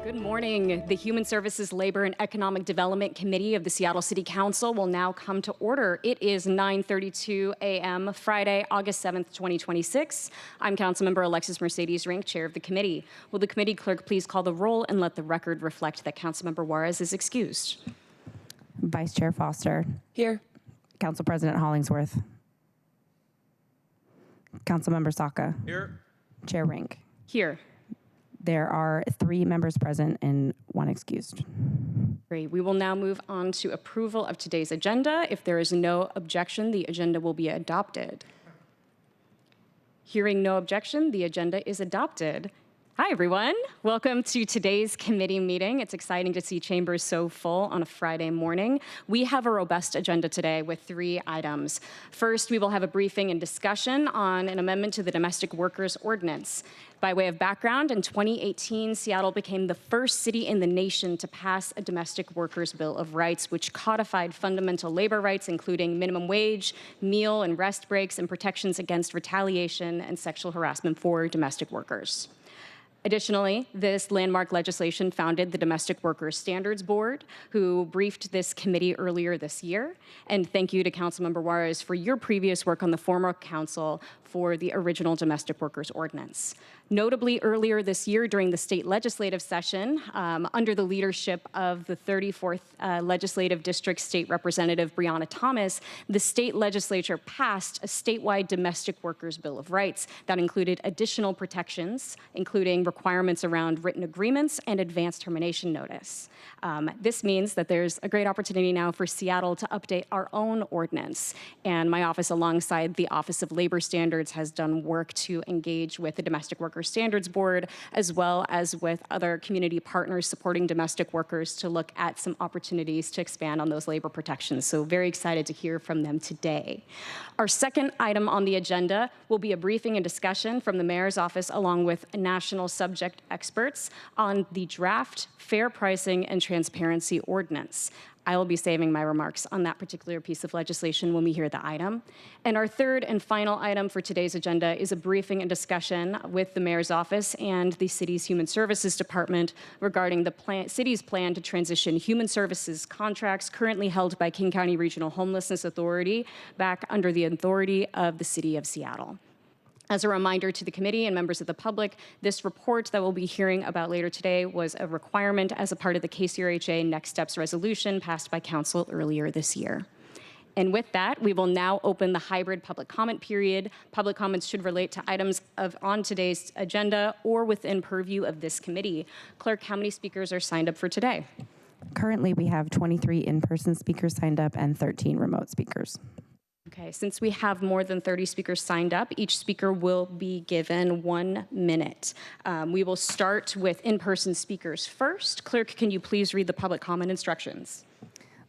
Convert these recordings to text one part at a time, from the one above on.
Good morning. The Human Services, Labor, and Economic Development Committee of the Seattle City Council will now come to order. It is 9:32 a.m. Friday, August 7th, 2026. I'm Councilmember Alexis Mercedes Rink, Chair of the committee. Will the committee clerk please call the roll and let the record reflect that Councilmember Juarez is excused? Vice Chair Foster. Here. Council President Hollingsworth. Councilmember Saka. Here. Chair Rink. Here. There are 3 members present and 1 excused. Great. We will now move on to approval of today's agenda. If there is no objection, the agenda will be adopted. Hearing no objection, the agenda is adopted. Hi, everyone. Welcome to today's committee meeting. It's exciting to see chambers so full on a Friday morning. We have a robust agenda today with 3 items. First, we will have a briefing and discussion on an amendment to the Domestic Workers Ordinance. By way of background, in 2018, Seattle became the first city in the nation to pass a Domestic Workers Bill of Rights, which codified fundamental labor rights, including minimum wage, meal and rest breaks, and protections against retaliation and sexual harassment for domestic workers. Additionally, this landmark legislation founded the Domestic Workers Standards Board, who briefed this committee earlier this year. And thank you to Councilmember Juarez for your previous work on the former council for the original Domestic Workers Ordinance. Notably, earlier this year during the state legislative session, under the leadership of the 34th Legislative District State Representative Brianna Thomas, the state legislature passed a statewide Domestic Workers Bill of Rights that included additional protections, including requirements around written agreements and advance termination notice. This means that there's a great opportunity now for Seattle to update our own ordinance. And my office, alongside the Office of Labor Standards, has done work to engage with the Domestic Workers Standards Board, as well as with other community partners supporting domestic workers to look at some opportunities to expand on those labor protections. So very excited to hear from them today. Our second item on the agenda will be a briefing and discussion from the mayor's office along with national subject experts on the draft Fair Pricing and Transparency Ordinance. I will be saving my remarks on that particular piece of legislation when we hear the item. And our third and final item for today's agenda is a briefing and discussion with the mayor's office and the city's Human Services Department regarding the city's plan to transition human services contracts currently held by King County Regional Homelessness Authority back under the authority of the City of Seattle. As a reminder to the committee and members of the public, this report that we'll be hearing about later today was a requirement as a part of the KCRHA Next Steps resolution passed by council earlier this year. And with that, we will now open the hybrid public comment period. Public comments should relate to items on today's agenda or within purview of this committee. Clerk, how many speakers are signed up for today? Currently, we have 23 in-person speakers signed up and 13 remote speakers. Okay, since we have more than 30 speakers signed up, each speaker will be given 1 minute. We will start with in-person speakers first. Clerk, can you please read the public comment instructions?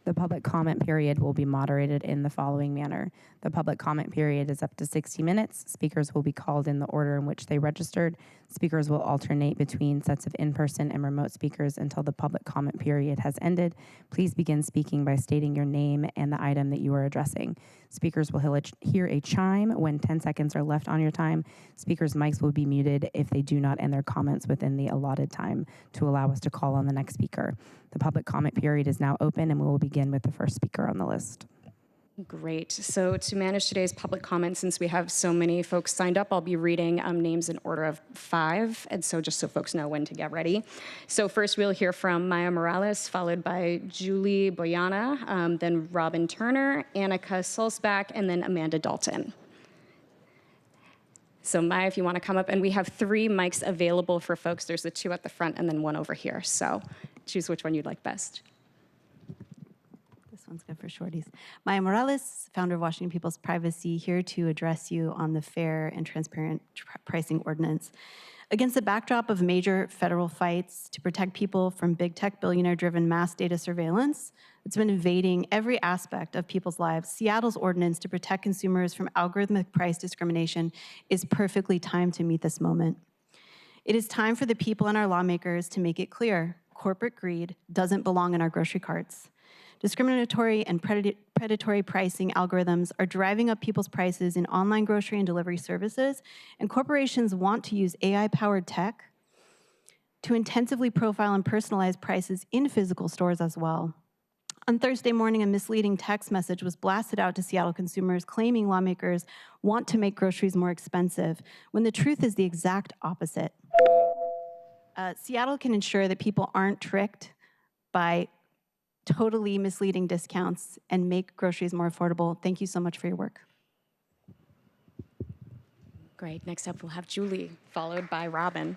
The public comment period will be moderated in the following manner. The public comment period is up to 60 minutes. Speakers will be called in the order in which they registered. Speakers will alternate between sets of in-person and remote speakers until the public comment period has ended. Please begin speaking by stating your name and the item that you are addressing. Speakers will hear a chime when 10 seconds are left on your time. Speakers' mics will be muted if they do not end their comments within the allotted time to allow us to call on the next speaker. The public comment period is now open, and we will begin with the first speaker on the list. Great. So to manage today's public comment, since we have so many folks signed up, I'll be reading names in order of 5, and so just so folks know when to get ready. So first we'll hear from Maya Morales, followed by Julie Boyana, then Robin Turner, Annika Sulzbach, and then Amanda Dalton. So Maya, if you want to come up, and we have 3 mics available for folks. There's the 2 at the front and then 1 over here. So choose which one you'd like best. This one's good for shorties. Maya Morales, founder of Washington People's Privacy, here to address you on the Fair and Transparent Pricing Ordinance. Against the backdrop of major federal fights to protect people from big tech billionaire-driven mass data surveillance that's been invading every aspect of people's lives, Seattle's ordinance to protect consumers from algorithmic price discrimination is perfectly timed to meet this moment. It is time for the people and our lawmakers to make it clear corporate greed doesn't belong in our grocery carts. Discriminatory and predatory pricing algorithms are driving up people's prices in online grocery and delivery services, and corporations want to use AI-powered tech to intensively profile and personalize prices in physical stores as well. On Thursday morning, a misleading text message was blasted out to Seattle consumers claiming lawmakers want to make groceries more expensive, when the truth is the exact opposite. Seattle can ensure that people aren't tricked by totally misleading discounts and make groceries more affordable. Thank you so much for your work. Great. Next up, we'll have Julie, followed by Robin.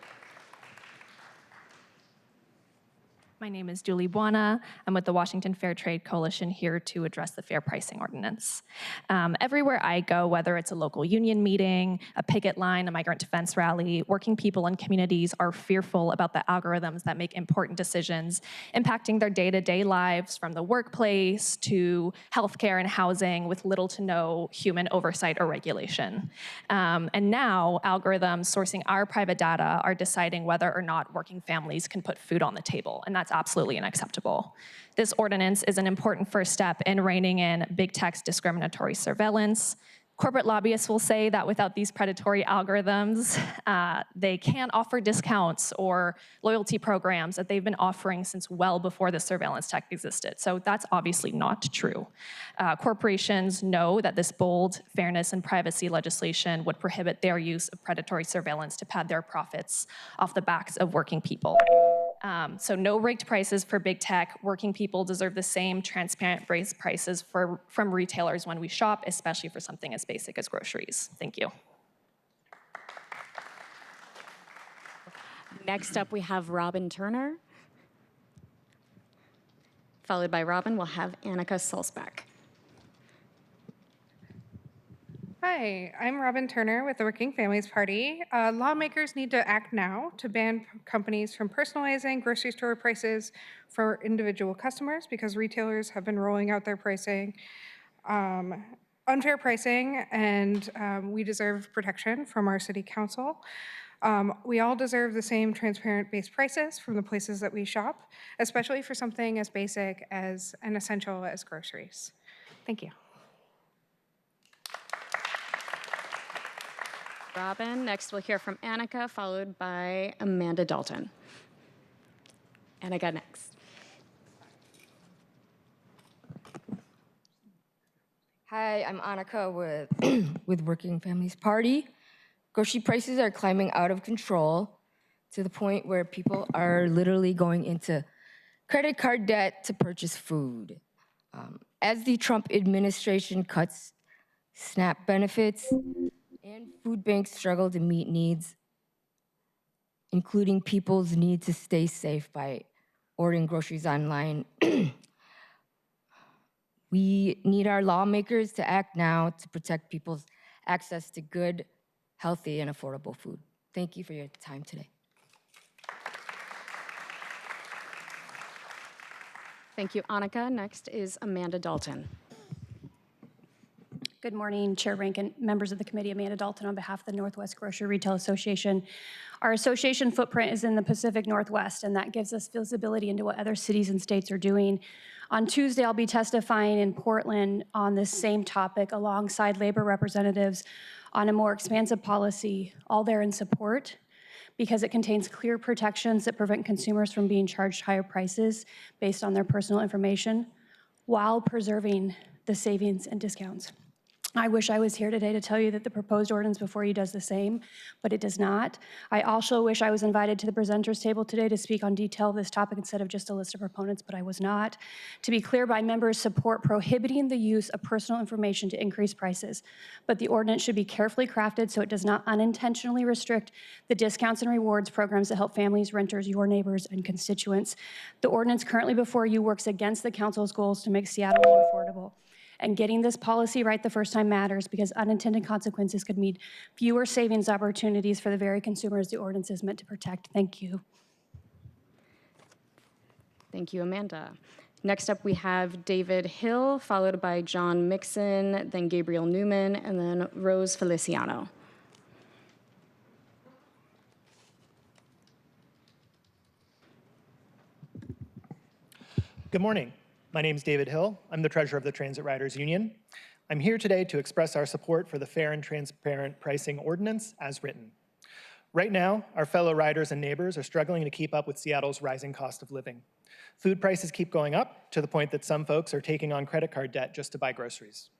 My name is Julie Buona. I'm with the Washington Fair Trade Coalition here to address the fair pricing ordinance. Everywhere I go, whether it's a local union meeting, a picket line, a migrant defense rally, working people and communities are fearful about the algorithms that make important decisions impacting their day-to-day lives, from the workplace to healthcare and housing, with little to no human oversight or regulation. And now algorithms sourcing our private data are deciding whether or not working families can put food on the table, and that's absolutely unacceptable. This ordinance is an important first step in reining in big tech's discriminatory surveillance. Corporate lobbyists will say that without these predatory algorithms, they can't offer discounts or loyalty programs that they've been offering since well before the surveillance tech existed. So that's obviously not true. Corporations know that this bold fairness and privacy legislation would prohibit their use of predatory surveillance to pad their profits off the backs of working people. So no rigged prices for big tech. Working people deserve the same transparent prices from retailers when we shop, especially for something as basic as groceries. Thank you. Next up, we have Robin Turner. Followed by Robin, we'll have Annika Sulzbach. Hi, I'm Robin Turner with the Working Families Party. Lawmakers need to act now to ban companies from personalizing grocery store prices for individual customers, because retailers have been rolling out their pricing, unfair pricing, and we deserve protection from our city council. We all deserve the same transparent base prices from the places that we shop, especially for something as basic as and essential as groceries. Thank you. Robin. Next, we'll hear from Annika, followed by Amanda Dalton. Annika next. Hi, I'm Annika with Working Families Party. Grocery prices are climbing out of control to the point where people are literally going into credit card debt to purchase food. As the Trump administration cuts SNAP benefits and food banks struggle to meet needs, including people's need to stay safe by ordering groceries online, we need our lawmakers to act now to protect people's access to good, healthy, and affordable food. Thank you for your time today. Thank you, Annika. Next is Amanda Dalton. Good morning, Chair Rankin, members of the committee. Amanda Dalton on behalf of the Northwest Grocery Retail Association. Our association footprint is in the Pacific Northwest, and that gives us visibility into what other cities and states are doing. On Tuesday, I'll be testifying in Portland on this same topic alongside labor representatives on a more expansive policy, all there in support, because it contains clear protections that prevent consumers from being charged higher prices based on their personal information while preserving the savings and discounts. I wish I was here today to tell you that the proposed ordinance before you does the same, but it does not. I also wish I was invited to the presenters table today to speak on detail of this topic instead of just a list of proponents, but I was not. To be clear, my members support prohibiting the use of personal information to increase prices, but the ordinance should be carefully crafted so it does not unintentionally restrict the discounts and rewards programs that help families, renters, your neighbors, and constituents. The ordinance currently before you works against the council's goals to make Seattle more affordable. And getting this policy right the first time matters, because unintended consequences could mean fewer savings opportunities for the very consumers the ordinance is meant to protect. Thank you. Thank you, Amanda. Next up, we have David Hill, followed by John Mixon, then Gabriel Newman, and then Rose Feliciano. Good morning. My name is David Hill. I'm the treasurer of the Transit Riders Union. I'm here today to express our support for the fair and transparent pricing ordinance as written. Right now, our fellow riders and neighbors are struggling to keep up with Seattle's rising cost of living. Food prices keep going up to the point that some folks are taking on credit card debt just to buy groceries.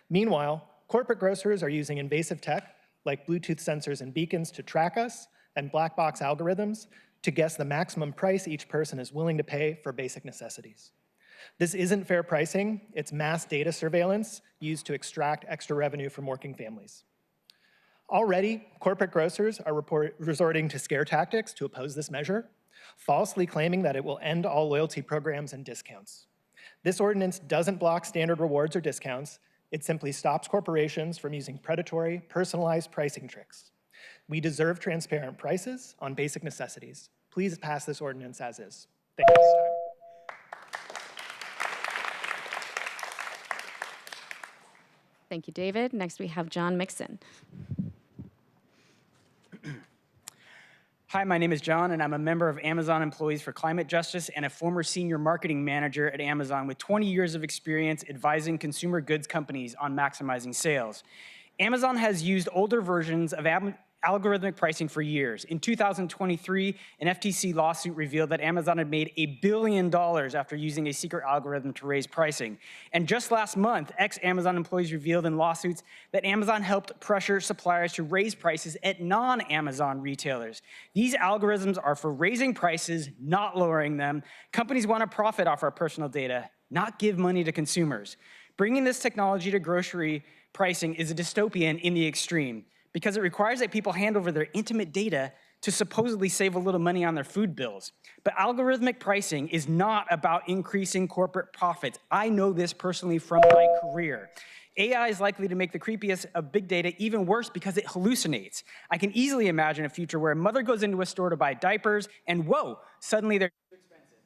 Meanwhile, corporate grocers are using invasive tech like Bluetooth sensors and beacons to track us and black box algorithms to guess the maximum price each person is willing to pay for basic necessities. This isn't fair pricing, it's mass data surveillance used to extract extra revenue from working families. Already, corporate grocers are resorting to scare tactics to oppose this measure, falsely claiming that it will end all loyalty programs and discounts. This ordinance doesn't block standard rewards or discounts, it simply stops corporations from using predatory, personalized pricing tricks. We deserve transparent prices on basic necessities. Please pass this ordinance as is. Thank you for your time. Thank you, David. Next, we have John Mixon. Hi, my name is John, and I'm a member of Amazon Employees for Climate Justice and a former senior marketing manager at Amazon with 20 years of experience advising consumer goods companies on maximizing sales. Amazon has used older versions of algorithmic pricing for years. In 2023, an FTC lawsuit revealed that Amazon had made $1 billion after using a secret algorithm to raise pricing. And just last month, ex-Amazon employees revealed in lawsuits that Amazon helped pressure suppliers to raise prices at non-Amazon retailers. These algorithms are for raising prices, not lowering them. Companies want to profit off our personal data, not give money to consumers. Bringing this technology to grocery pricing is a dystopian in the extreme, because it requires that people hand over their intimate data to supposedly save a little money on their food bills. But algorithmic pricing is not about increasing corporate profits. I know this personally from my career. AI is likely to make the creepiest of big data even worse because it hallucinates. I can easily imagine a future where a mother goes into a store to buy diapers and whoa, suddenly they're too expensive.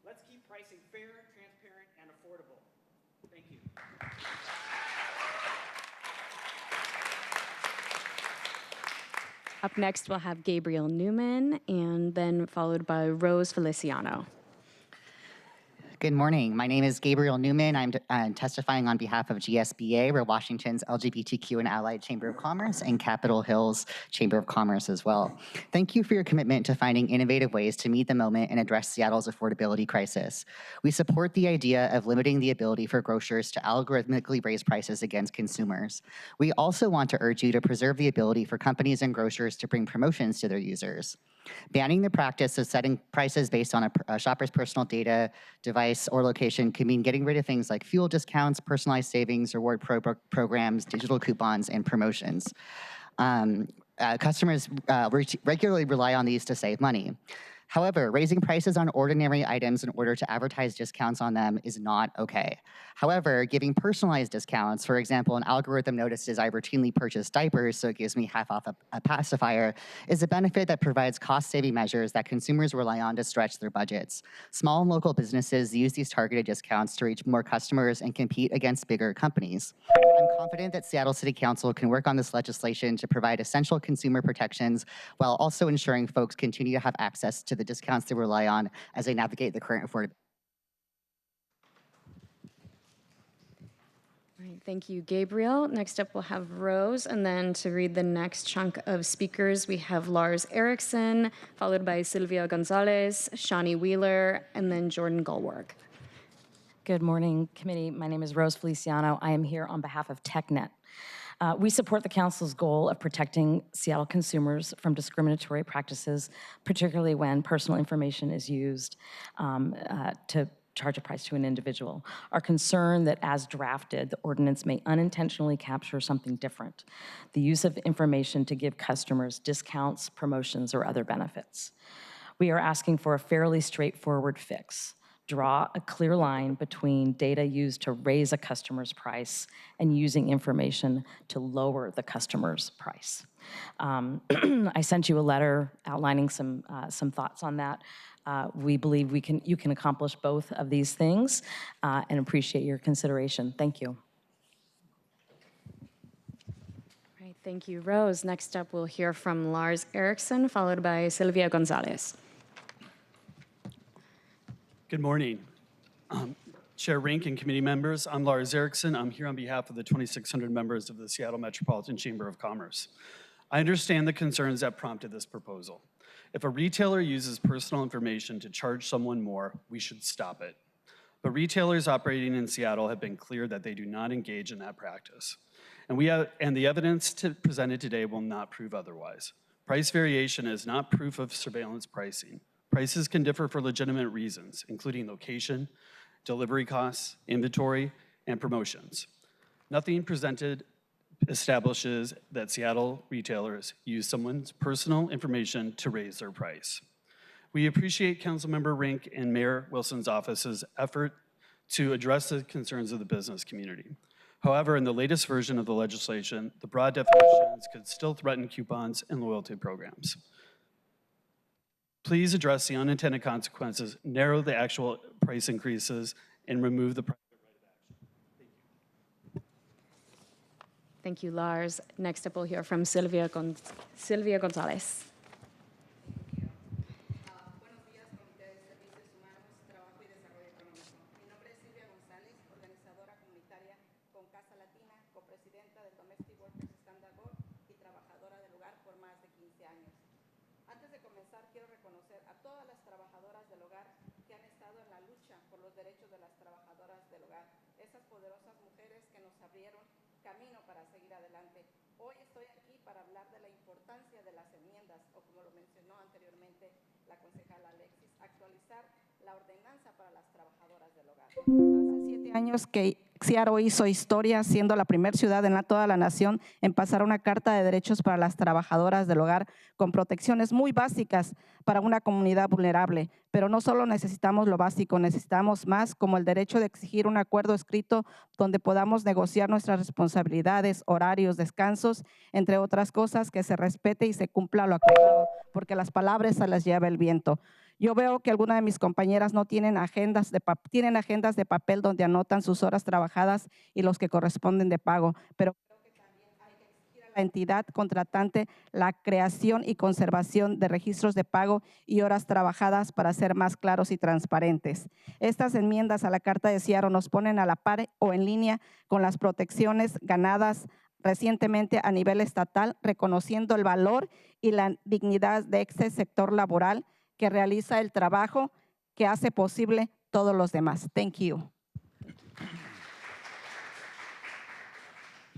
Let's keep pricing fair, transparent, and affordable. Thank you. Up next, we'll have Gabriel Newman, and then followed by Rose Feliciano. Good morning. My name is Gabriel Newman. I'm testifying on behalf of GSBA, we're Washington's LGBTQ and Allied Chamber of Commerce, and Capitol Hill's Chamber of Commerce as well. Thank you for your commitment to finding innovative ways to meet the moment and address Seattle's affordability crisis. We support the idea of limiting the ability for grocers to algorithmically raise prices against consumers. We also want to urge you to preserve the ability for companies and grocers to bring promotions to their users. Banning the practice of setting prices based on a shopper's personal data, device, or location could mean getting rid of things like fuel discounts, personalized savings, reward programs, digital coupons, and promotions. Customers regularly rely on these to save money. However, raising prices on ordinary items in order to advertise discounts on them is not okay. However, giving personalized discounts, for example, an algorithm notices I routinely purchase diapers, so it gives me half off a pacifier, is a benefit that provides cost-saving measures that consumers rely on to stretch their budgets. Small and local businesses use these targeted discounts to reach more customers and compete against bigger companies. I'm confident that Seattle City Council can work on this legislation to provide essential consumer protections while also ensuring folks continue to have access to the discounts they rely on as they navigate the current affordability. All right, thank you, Gabriel. Next up, we'll have Rose, and then to read the next chunk of speakers, we have Lars Erickson, followed by Sylvia Gonzalez, Shani Wheeler, and then Jordan Gulwarg. Good morning, committee. My name is Rose Feliciano. I am here on behalf of TechNet. We support the council's goal of protecting Seattle consumers from discriminatory practices, particularly when personal information is used to charge a price to an individual. Our concern that as drafted, the ordinance may unintentionally capture something different, the use of information to give customers discounts, promotions, or other benefits. We are asking for a fairly straightforward fix. Draw a clear line between data used to raise a customer's price and using information to lower the customer's price. I sent you a letter outlining some thoughts on that. We believe you can accomplish both of these things and appreciate your consideration. Thank you. All right, thank you, Rose. Next up, we'll hear from Lars Erickson, followed by Sylvia Gonzalez. Good morning. Chair Rink and committee members, I'm Lars Erickson. I'm here on behalf of the 2,600 members of the Seattle Metropolitan Chamber of Commerce. I understand the concerns that prompted this proposal. If a retailer uses personal information to charge someone more, we should stop it. But retailers operating in Seattle have been clear that they do not engage in that practice. And the evidence presented today will not prove otherwise. Price variation is not proof of surveillance pricing. Prices can differ for legitimate reasons, including location, delivery costs, inventory, and promotions. Nothing presented establishes that Seattle retailers use someone's personal information to raise their price. We appreciate Councilmember Rink and Mayor Wilson's office's effort to address the concerns of the business community. However, in the latest version of the legislation, the broad definitions could still threaten coupons and loyalty programs. Please address the unintended consequences, narrow the actual price increases, and remove the private right of action. Thank you, Lars. Next up, we'll hear from Sylvia Gonzalez. Camino para seguir adelante. Hoy estoy aquí para hablar de la importancia de las enmiendas, o como lo mencionó anteriormente la concejala Alexis, actualizar la ordenanza para las trabajadoras del hogar. Hace 7 años que Seattle hizo historia siendo la primera ciudad en toda la nación en pasar una carta de derechos para las trabajadoras del hogar con protecciones muy básicas para una comunidad vulnerable. Pero no solo necesitamos lo básico, necesitamos más, como el derecho de exigir un acuerdo escrito donde podamos negociar nuestras responsabilidades, horarios, descansos, entre otras cosas, que se respete y se cumpla lo acordado, porque las palabras se las lleva el viento. Yo veo que algunas de mis compañeras no tienen agendas de papel donde anotan sus horas trabajadas y los que corresponden de pago, pero creo que también hay que exigir a la entidad contratante la creación y conservación de registros de pago y horas trabajadas para ser más claros y transparentes. Estas enmiendas a la Carta de Seattle nos ponen a la par o en línea con las protecciones ganadas recientemente a nivel estatal, reconociendo el valor y la dignidad de este sector laboral que realiza el trabajo que hace posible todos los demás. Thank you.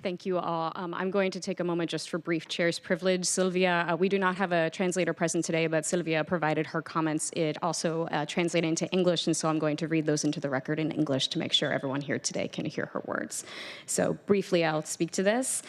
Thank you all. I'm going to take a moment just for brief chair's privilege. Sylvia, we do not have a translator present today, but Sylvia provided her comments. It also translated into English, and so I'm going to read those into the record in English to make sure everyone here today can hear her words. So briefly, I'll speak to this.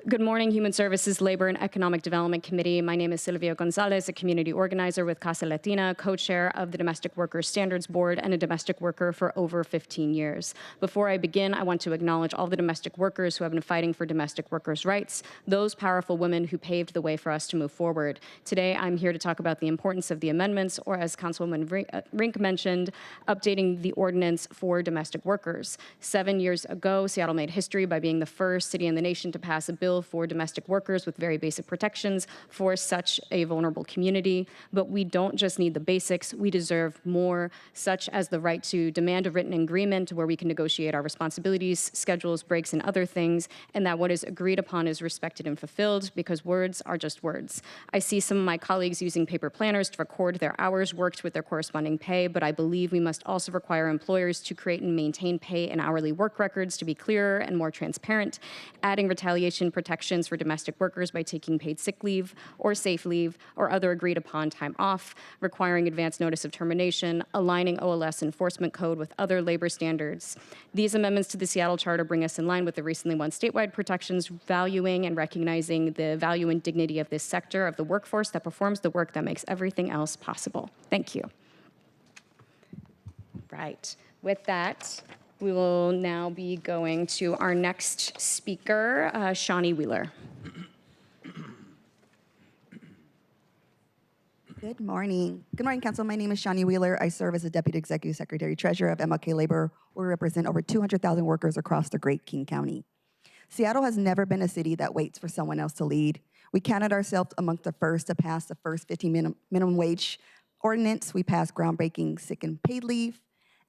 Good morning, Human Services, Labor, and Economic Development Committee. My name is Sylvia Gonzalez, a community organizer with Casa Latina, co-chair of the Domestic Workers Standards Board, and a domestic worker for over 15 years. Before I begin, I want to acknowledge all the domestic workers who have been fighting for domestic workers' rights, those powerful women who paved the way for us to move forward. Today, I'm here to talk about the importance of the amendments, or as Councilwoman Rink mentioned, updating the ordinance for domestic workers. 7 years ago, Seattle made history by being the first city in the nation to pass a bill for domestic workers with very basic protections for such a vulnerable community. But we don't just need the basics, we deserve more, such as the right to demand a written agreement where we can negotiate our responsibilities, schedules, breaks, and other things, and that what is agreed upon is respected and fulfilled, because words are just words. I see some of my colleagues using paper planners to record their hours worked with their corresponding pay, but I believe we must also require employers to create and maintain pay and hourly work records to be clearer and more transparent, adding retaliation protections for domestic workers by taking paid sick leave or safe leave or other agreed upon time off, requiring advance notice of termination, aligning OLS enforcement code with other labor standards. These amendments to the Seattle Charter bring us in line with the recently won statewide protections, valuing and recognizing the value and dignity of this sector of the workforce that performs the work that makes everything else possible. Thank you. Right. With that, we will now be going to our next speaker, Shawnee Wheeler. Good morning. Good morning, Council. My name is Shawnee Wheeler. I serve as the Deputy Executive Secretary Treasurer of MLK Labor. We represent over 200,000 workers across the great King County. Seattle has never been a city that waits for someone else to lead. We counted ourselves amongst the first to pass the first 15 minimum wage ordinance. We passed groundbreaking sick and paid leave.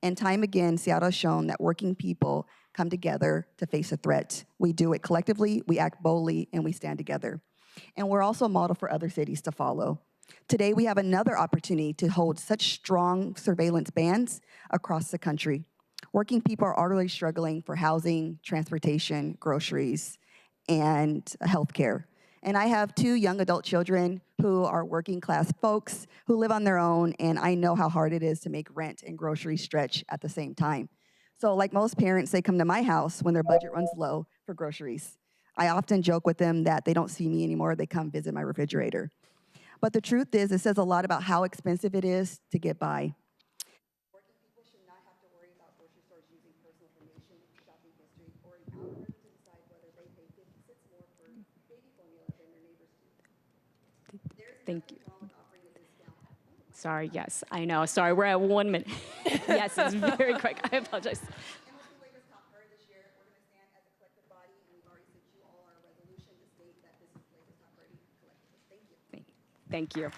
And time again, Seattle has shown that working people come together to face a threat. We do it collectively, we act boldly, and we stand together. And we're also a model for other cities to follow. Today, we have another opportunity to hold such strong surveillance bans across the country. Working people are already struggling for housing, transportation, groceries, and healthcare. And I have 2 young adult children who are working class folks who live on their own, and I know how hard it is to make rent and groceries stretch at the same time. So like most parents, they come to my house when their budget runs low for groceries. I often joke with them that they don't see me anymore, they come visit my refrigerator. But the truth is, it says a lot about how expensive it is to get by. Working people should not have to worry about grocery stores using personal information, shopping history, or an algorithm to decide whether they pay 50 cents more for baby formula than their neighbors do. Thank you. Sorry, yes, I know. Sorry, we're at 1 minute. Yes, it's very quick. I apologize. Thank you.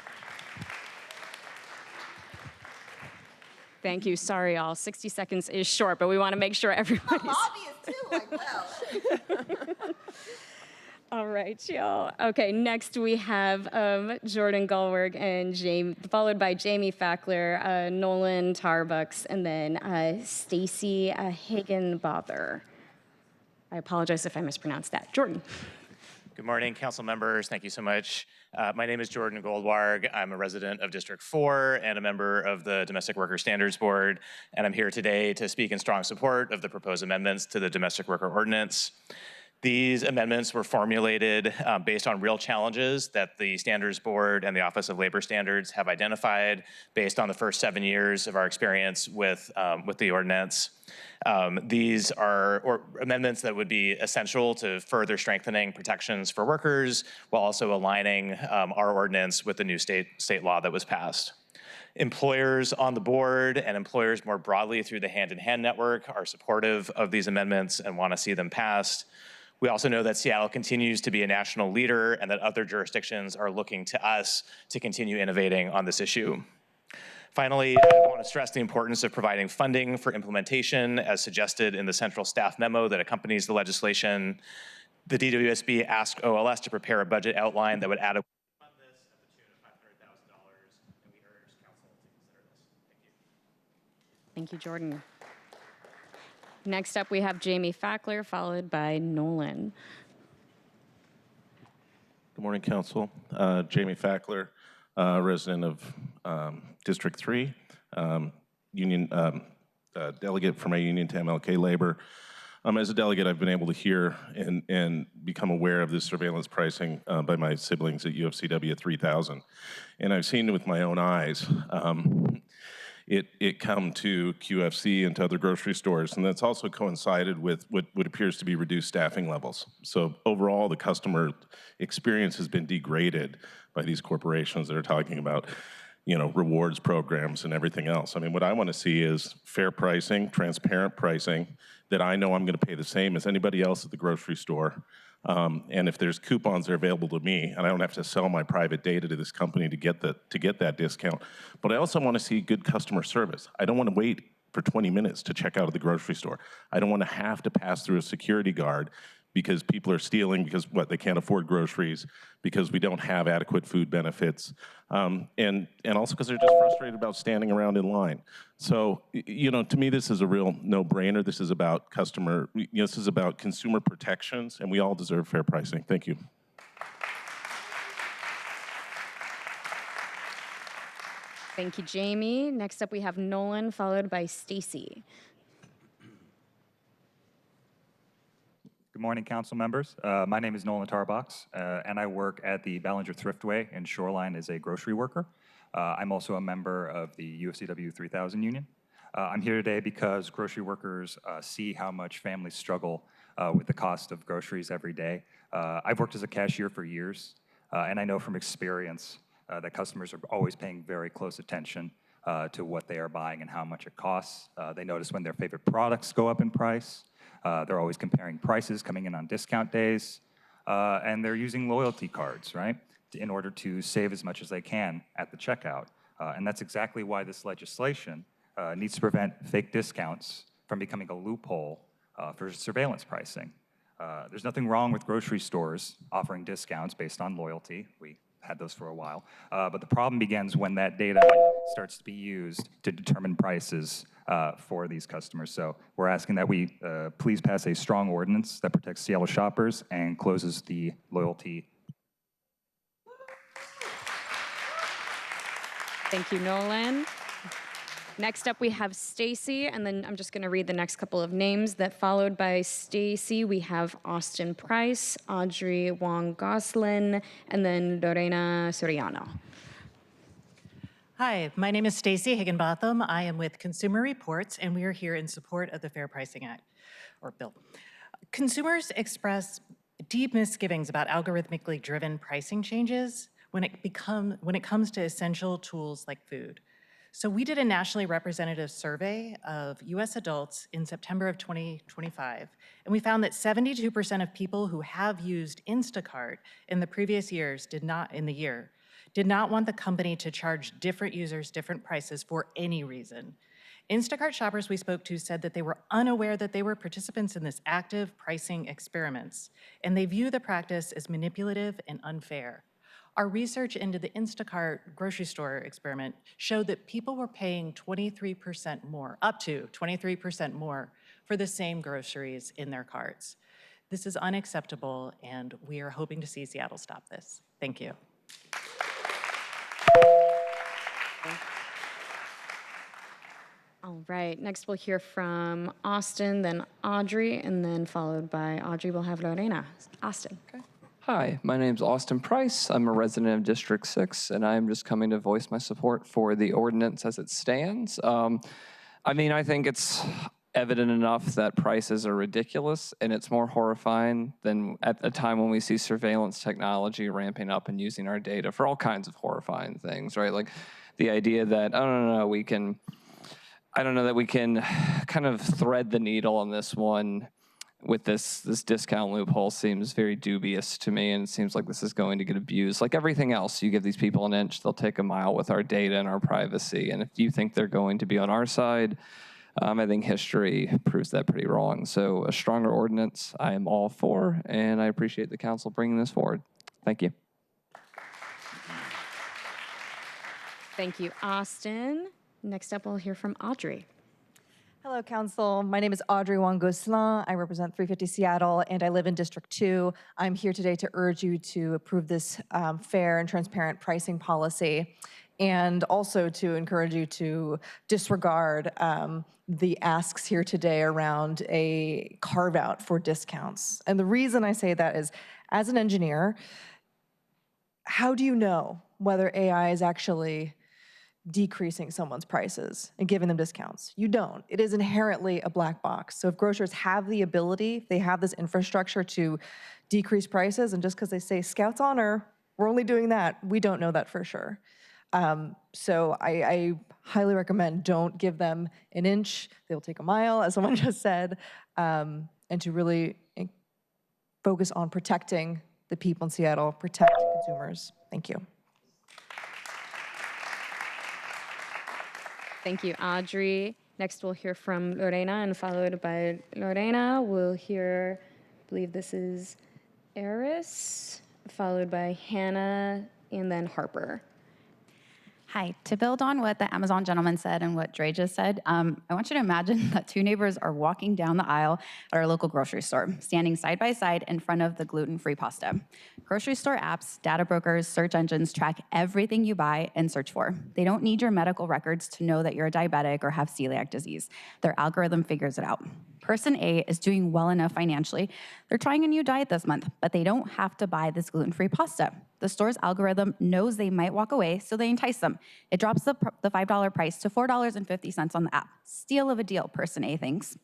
Thank you. Sorry, all. 60 seconds is short, but we want to make sure everybody's... Obvious, too, like, well. All right, y'all. Okay, next we have Jordan Gallwerg and Jamie, followed by Jamie Fackler, Nolan Tarbucks, and then Stacy Higginbother. I apologize if I mispronounced that. Jordan. Good morning, council members. Thank you so much. My name is Jordan Goldwarg. I'm a resident of District 4 and a member of the Domestic Worker Standards Board, and I'm here today to speak in strong support of the proposed amendments to the Domestic Worker Ordinance. These amendments were formulated based on real challenges that the Standards Board and the Office of Labor Standards have identified based on the first 7 years of our experience with the ordinance. These are amendments that would be essential to further strengthening protections for workers while also aligning our ordinance with the new state law that was passed. Employers on the board and employers more broadly through the Hand in Hand network are supportive of these amendments and want to see them passed. We also know that Seattle continues to be a national leader and that other jurisdictions are looking to us to continue innovating on this issue. Finally, I want to stress the importance of providing funding for implementation as suggested in the central staff memo that accompanies the legislation. The DWSB asked OLS to prepare a budget outline that would adequately fund this at the tune of $500,000, and we urge council to consider this. Thank you. Thank you, Jordan. Next up, we have Jamie Fackler, followed by Nolan. Good morning, council. Jamie Fackler, resident of District 3, delegate for my union to MLK Labor. As a delegate, I've been able to hear and become aware of this surveillance pricing by my siblings at UFCW 3000. And I've seen it with my own eyes. It come to QFC and to other grocery stores, and that's also coincided with what appears to be reduced staffing levels. So overall, the customer experience has been degraded by these corporations that are talking about, you know, rewards programs and everything else. I mean, what I want to see is fair pricing, transparent pricing, that I know I'm going to pay the same as anybody else at the grocery store. And if there's coupons that are available to me, and I don't have to sell my private data to this company to get that discount. But I also want to see good customer service. I don't want to wait for 20 minutes to check out of the grocery store. I don't want to have to pass through a security guard because people are stealing because they can't afford groceries, because we don't have adequate food benefits, and also because they're just frustrated about standing around in line. So, you know, to me, this is a real no-brainer. This is about this is about consumer protections, and we all deserve fair pricing. Thank you. Thank you, Jamie. Next up, we have Nolan, followed by Stacy. Good morning, council members. My name is Nolan Tarbox, and I work at the Ballinger Thriftway in Shoreline as a grocery worker. I'm also a member of the UFCW 3000 union. I'm here today because grocery workers see how much families struggle with the cost of groceries every day. I've worked as a cashier for years, and I know from experience that customers are always paying very close attention to what they are buying and how much it costs. They notice when their favorite products go up in price. They're always comparing prices coming in on discount days, and they're using loyalty cards, right, in order to save as much as they can at the checkout. And that's exactly why this legislation needs to prevent fake discounts from becoming a loophole for surveillance pricing. There's nothing wrong with grocery stores offering discounts based on loyalty. We had those for a while. But the problem begins when that data starts to be used to determine prices for these customers. So we're asking that we please pass a strong ordinance that protects Seattle shoppers and closes the loyalty. Thank you, Nolan. Next up, we have Stacy, and then I'm just going to read the next couple of names. That followed by Stacy, we have Austin Price, Audrey Wong Goslin, and then Lorena Soriano. Hi, my name is Stacy Higginbotham. I am with Consumer Reports, and we are here in support of the Fair Pricing Act, or bill. Consumers express deep misgivings about algorithmically driven pricing changes when it comes to essential tools like food. So we did a nationally representative survey of US adults in September of 2025, and we found that 72% of people who have used Instacart in the previous years did not want the company to charge different users different prices for any reason. Instacart shoppers we spoke to said that they were unaware that they were participants in this active pricing experiments, and they view the practice as manipulative and unfair. Our research into the Instacart grocery store experiment showed that people were paying 23% more, up to 23% more, for the same groceries in their carts. This is unacceptable, and we are hoping to see Seattle stop this. Thank you. All right, next we'll hear from Austin, then Audrey, and then followed by Audrey, we'll have Lorena. Austin. Okay. Hi, my name's Austin Price. I'm a resident of District 6, and I'm just coming to voice my support for the ordinance as it stands. I think it's evident enough that prices are ridiculous, and it's more horrifying than at a time when we see surveillance technology ramping up and using our data for all kinds of horrifying things, right? Like the idea that, I don't know that we can kind of thread the needle on this one with this discount loophole seems very dubious to me, and it seems like this is going to get abused. Like everything else, you give these people an inch, they'll take a mile with our data and our privacy. And if you think they're going to be on our side, I think history proves that pretty wrong. So a stronger ordinance, I am all for, and I appreciate the council bringing this forward. Thank you. Thank you, Austin. Next up, we'll hear from Audrey. Hello, Council. My name is Audrey Wong Goslin. I represent 350 Seattle, and I live in District 2. I'm here today to urge you to approve this fair and transparent pricing policy, and also to encourage you to disregard the asks here today around a carve-out for discounts. And the reason I say that is, as an engineer, how do you know whether AI is actually decreasing someone's prices and giving them discounts? You don't. It is inherently a black box. So if grocers have the ability, they have this infrastructure to decrease prices, and just because they say Scouts Honor, we're only doing that, we don't know that for sure. So I highly recommend don't give them an inch, they'll take a mile, as someone just said, and to really focus on protecting the people in Seattle, protect consumers. Thank you. Thank you, Audrey. Next, we'll hear from Lorena, and followed by Lorena, we'll hear, I believe this is Eris, followed by Hannah, and then Harper. Hi, to build on what the Amazon gentleman said and what Dre just said, I want you to imagine that two neighbors are walking down the aisle at our local grocery store, standing side by side in front of the gluten-free pasta. Grocery store apps, data brokers, search engines track everything you buy and search for. They don't need your medical records to know that you're a diabetic or have celiac disease. Their algorithm figures it out. Person A is doing well enough financially. They're trying a new diet this month, but they don't have to buy this gluten-free pasta. The store's algorithm knows they might walk away, so they entice them. It drops the $5 price to $4.50 on the app. Steal of a deal, person A thinks.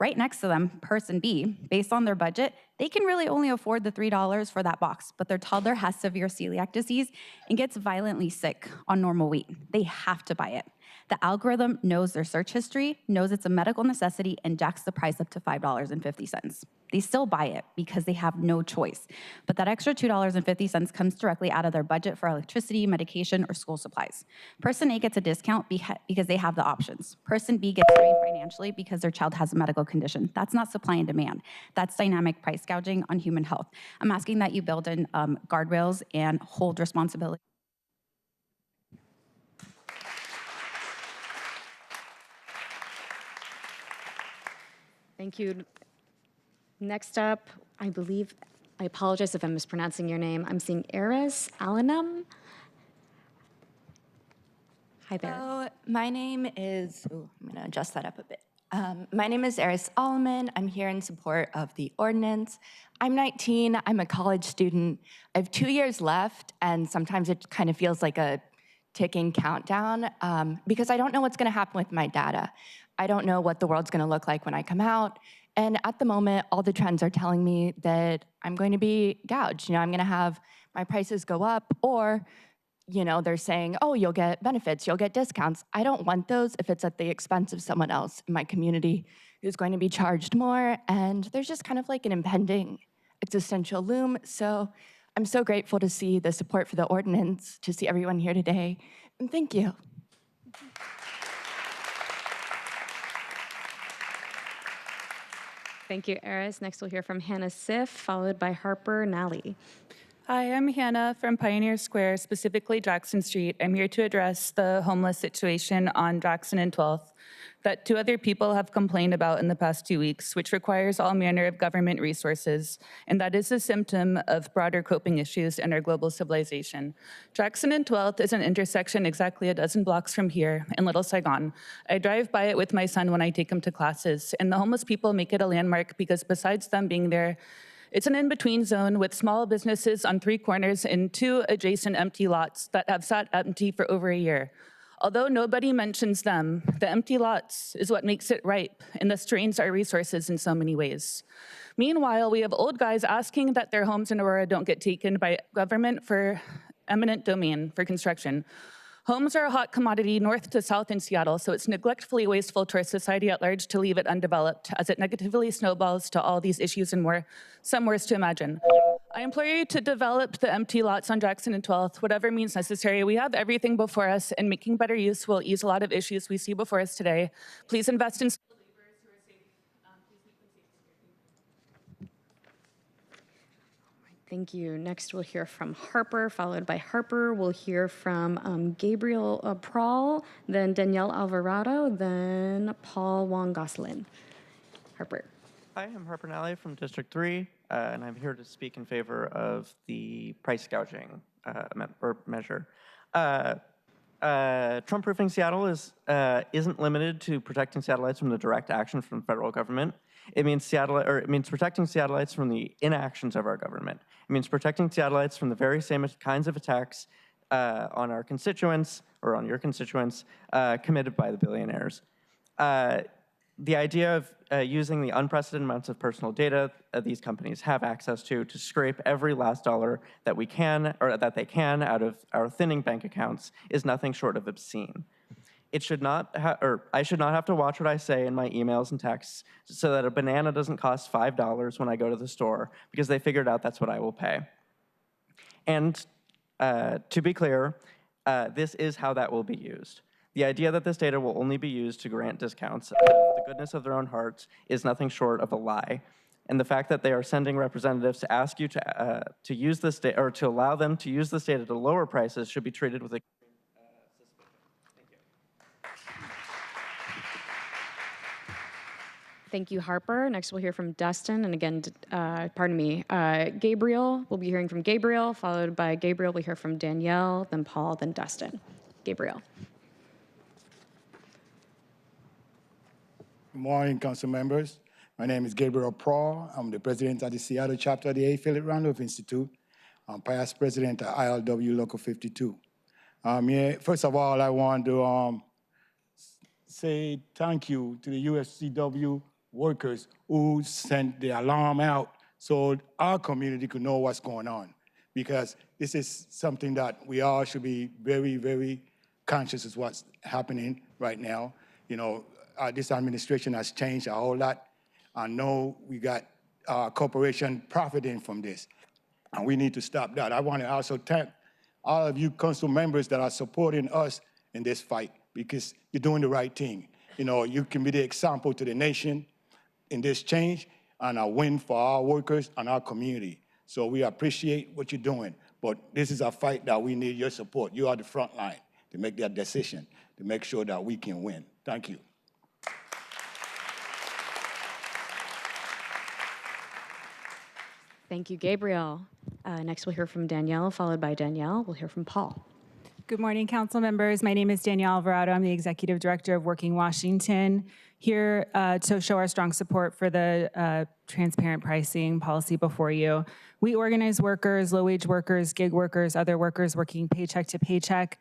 Right next to them, person B, based on their budget, they can really only afford the $3 for that box, but their toddler has severe celiac disease and gets violently sick on normal wheat. They have to buy it. The algorithm knows their search history, knows it's a medical necessity, and jacks the price up to $5.50. They still buy it because they have no choice. But that extra $2.50 comes directly out of their budget for electricity, medication, or school supplies. Person A gets a discount because they have the options. Person B gets strained financially because their child has a medical condition. That's not supply and demand. That's dynamic price gouging on human health. I'm asking that you build in guardrails and hold responsibility. Thank you. Next up, I believe, I apologize if I'm mispronouncing your name. I'm seeing Eris Alanum. Hi there. Hello, my name is, I'm going to adjust that up a bit. My name is Eris Allman. I'm here in support of the ordinance. I'm 19. I'm a college student. I have 2 years left, and sometimes it kind of feels like a ticking countdown because I don't know what's going to happen with my data. I don't know what the world's going to look like when I come out. And at the moment, all the trends are telling me that I'm going to be gouged. I'm going to have my prices go up, or they're saying, oh, you'll get benefits, you'll get discounts. I don't want those if it's at the expense of someone else in my community who's going to be charged more. And there's just kind of like an impending existential loom. So I'm so grateful to see the support for the ordinance, to see everyone here today. And thank you. Thank you, Eris. Next, we'll hear from Hannah Siff, followed by Harper Nally. Hi, I'm Hannah from Pioneer Square, specifically Jackson Street. I'm here to address the homeless situation on Jackson and 12th that 2 other people have complained about in the past 2 weeks, which requires all manner of government resources, and that is a symptom of broader coping issues in our global civilization. Jackson and 12th is an intersection exactly a dozen blocks from here in Little Saigon. I drive by it with my son when I take him to classes, and the homeless people make it a landmark because besides them being there, it's an in-between zone with small businesses on 3 corners and 2 adjacent empty lots that have sat empty for over a year. Although nobody mentions them, the empty lots is what makes it ripe and thus drains our resources in so many ways. Meanwhile, we have old guys asking that their homes in Aurora don't get taken by government for eminent domain for construction. Homes are a hot commodity north to south in Seattle, so it's neglectfully wasteful to our society at large to leave it undeveloped, as it negatively snowballs to all these issues and more, some worse to imagine. I implore you to develop the empty lots on Jackson and 12th, whatever means necessary. We have everything before us, and making better use will ease a lot of issues we see before us today. Please invest in Thank you. Next, we'll hear from Harper, followed by Harper. We'll hear from Gabriel Prawl, then Danielle Alvarado, then Paul Wong Goslin. Harper. Hi, I'm Harper Nally from District 3, and I'm here to speak in favor of the price gouging measure. Trump-proofing Seattle isn't limited to protecting Seattleites from the direct action from the federal government. It means protecting Seattleites from the inactions of our government. It means protecting Seattleites from the very same kinds of attacks on our constituents, or on your constituents, committed by the billionaires. The idea of using the unprecedented amounts of personal data these companies have access to scrape every last dollar that we can, or that they can, out of our thinning bank accounts is nothing short of obscene. It should not, I should not have to watch what I say in my emails and texts so that a banana doesn't cost $5 when I go to the store because they figured out that's what I will pay. And to be clear, this is how that will be used. The idea that this data will only be used to grant discounts out of the goodness of their own hearts is nothing short of a lie. And the fact that they are sending representatives to ask you to use this data, or to allow them to use this data to lower prices, should be treated with a Thank you, Harper. Next, we'll hear from Dustin, and again, Gabriel. We'll be hearing from Gabriel, followed by Gabriel. We'll hear from Danielle, then Paul, then Dustin. Gabriel. Good morning, council members. My name is Gabriel Prawl. I'm the president of the Seattle chapter of the A. Philip Randolph Institute. I'm past president of ILW Local 52. First of all, I want to say thank you to the UFCW workers who sent the alarm out so our community could know what's going on, because this is something that we all should be very, very conscious of what's happening right now. You know, this administration has changed a whole lot. I know we got corporation profiting from this, and we need to stop that. I want to also thank all of you council members that are supporting us in this fight, because you're doing the right thing. You know, you can be the example to the nation in this change and a win for our workers and our community. So we appreciate what you're doing, but this is a fight that we need your support. You are the front line to make that decision, to make sure that we can win. Thank you. Thank you, Gabriel. Next, we'll hear from Danielle, followed by Danielle. We'll hear from Paul. Good morning, council members. My name is Danielle Alvarado. I'm the Executive Director of Working Washington, here to show our strong support for the transparent pricing policy before you. We organize workers, low-wage workers, gig workers, other workers working paycheck to paycheck.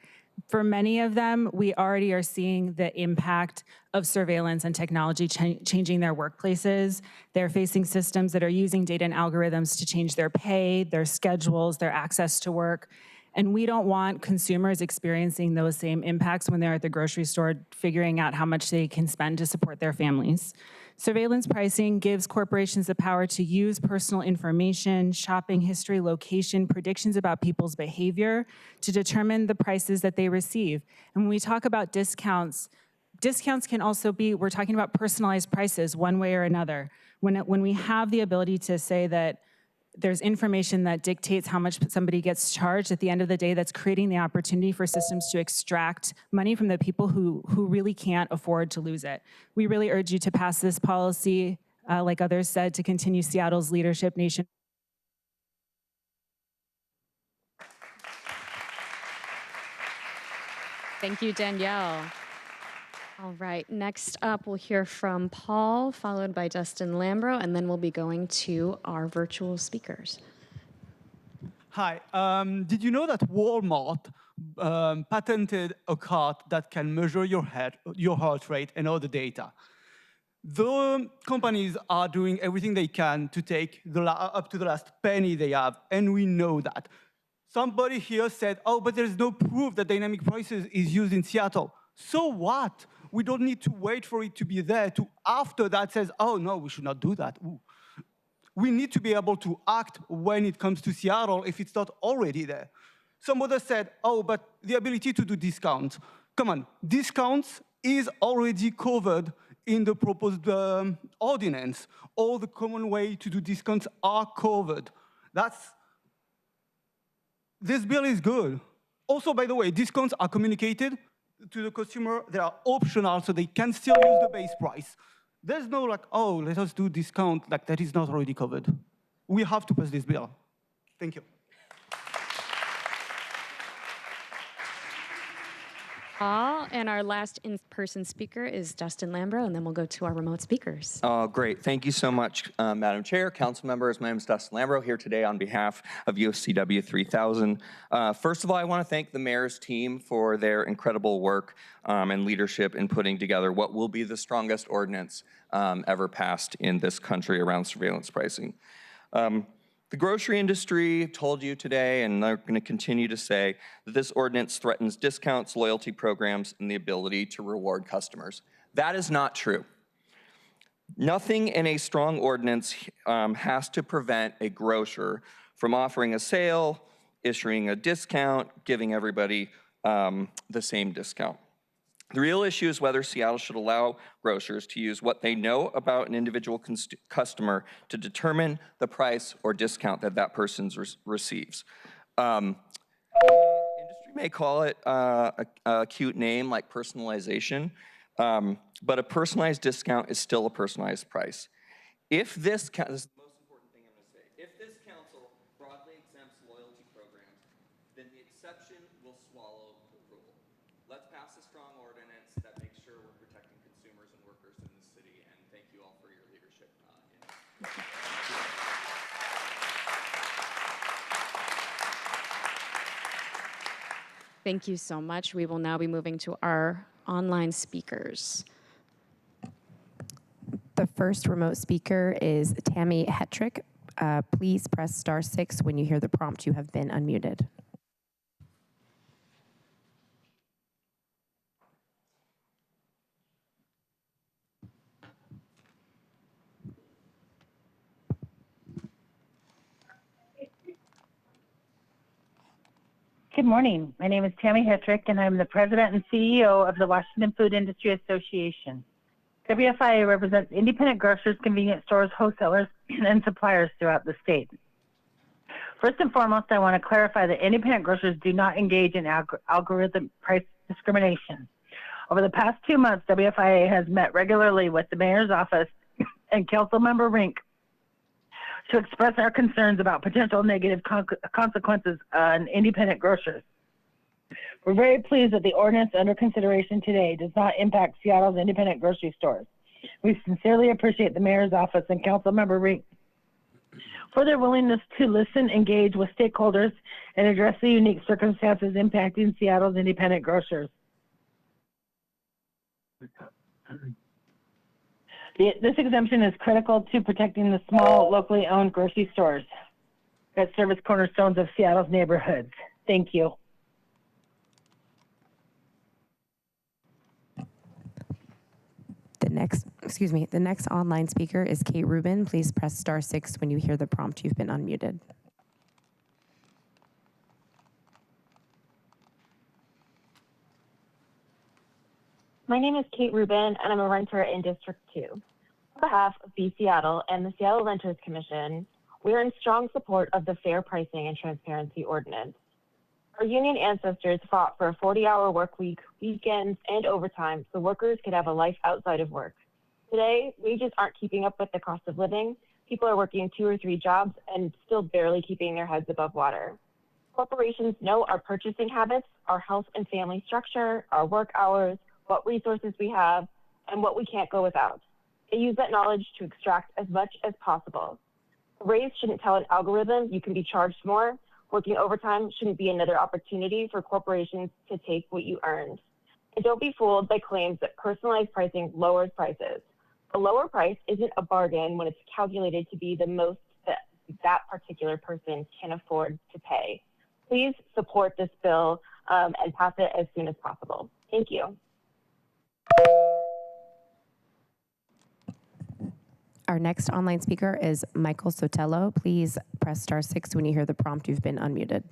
For many of them, we already are seeing the impact of surveillance and technology changing their workplaces. They're facing systems that are using data and algorithms to change their pay, their schedules, their access to work. And we don't want consumers experiencing those same impacts when they're at the grocery store figuring out how much they can spend to support their families. Surveillance pricing gives corporations the power to use personal information, shopping history, location, predictions about people's behavior to determine the prices that they receive. And when we talk about discounts, discounts can also be, we're talking about personalized prices one way or another. When we have the ability to say that there's information that dictates how much somebody gets charged, at the end of the day, that's creating the opportunity for systems to extract money from the people who really can't afford to lose it. We really urge you to pass this policy, like others said, to continue Seattle's leadership nation. Thank you, Danielle. All right, next up, we'll hear from Paul, followed by Dustin Lambro, and then we'll be going to our virtual speakers. Hi, did you know that Walmart patented a cart that can measure your heart rate and all the data? The companies are doing everything they can to take up to the last penny they have, and we know that. Somebody here said, oh, but there's no proof that dynamic prices is used in Seattle. So what? We don't need to wait for it to be there to after that says, oh no, we should not do that. Ooh. We need to be able to act when it comes to Seattle if it's not already there. Some others said, oh, but the ability to do discounts. Come on, discounts is already covered in the proposed ordinance. All the common way to do discounts are covered. This bill is good. Also, by the way, discounts are communicated to the consumer. They are optional, so they can still use the base price. There's no like, oh, let us do discount, like that is not already covered. We have to pass this bill. Thank you. Paul, and our last in-person speaker is Dustin Lambro, and then we'll go to our remote speakers. Oh, great. Thank you so much, Madam Chair, council members. My name is Dustin Lambro, here today on behalf of UFCW 3000. First of all, I want to thank the mayor's team for their incredible work and leadership in putting together what will be the strongest ordinance ever passed in this country around surveillance pricing. The grocery industry told you today, and they're going to continue to say, that this ordinance threatens discounts, loyalty programs, and the ability to reward customers. That is not true. Nothing in a strong ordinance has to prevent a grocer from offering a sale, issuing a discount, giving everybody the same discount. The real issue is whether Seattle should allow grocers to use what they know about an individual customer to determine the price or discount that that person receives. Industry may call it a cute name like personalization, but a personalized discount is still a personalized price. If this, this is the most important thing I'm going to say, if this council broadly exempts loyalty programs, then the exception will swallow the rule. Let's pass a strong ordinance that makes sure we're protecting consumers and workers in the city, and thank you all for your leadership in it. Thank you so much. We will now be moving to our online speakers. The first remote speaker is Tammy Hetrick. Please press *6 when you hear the prompt. You have been unmuted. Good morning. My name is Tammy Hetrick, and I'm the president and CEO of the Washington Food Industry Association. WFIA represents independent grocers, convenience stores, wholesalers, and suppliers throughout the state. First and foremost, I want to clarify that independent grocers do not engage in algorithm price discrimination. Over the past 2 months, WFIA has met regularly with the mayor's office and Councilmember Rink to express our concerns about potential negative consequences on independent grocers. We're very pleased that the ordinance under consideration today does not impact Seattle's independent grocery stores. We sincerely appreciate the mayor's office and Councilmember Rink for their willingness to listen, engage with stakeholders, and address the unique circumstances impacting Seattle's independent grocers. This exemption is critical to protecting the small, locally owned grocery stores that serve as cornerstones of Seattle's neighborhoods. Thank you. The next online speaker is Kate Rubin. Please press *6 when you hear the prompt. You've been unmuted. My name is Kate Rubin, and I'm a renter in District 2. On behalf of Be Seattle and the Seattle Renters Commission, we are in strong support of the Fair Pricing and Transparency Ordinance. Our union ancestors fought for a 40-hour work week, weekends, and overtime so workers could have a life outside of work. Today, wages aren't keeping up with the cost of living. People are working 2 or 3 jobs and still barely keeping their heads above water. Corporations know our purchasing habits, our health and family structure, our work hours, what resources we have, and what we can't go without. They use that knowledge to extract as much as possible. A raise shouldn't tell an algorithm you can be charged more. Working overtime shouldn't be another opportunity for corporations to take what you earned. And don't be fooled by claims that personalized pricing lowers prices. A lower price isn't a bargain when it's calculated to be the most that particular person can afford to pay. Please support this bill and pass it as soon as possible. Thank you. Our next online speaker is Michael Sotelo. Please press *6 when you hear the prompt. You've been unmuted.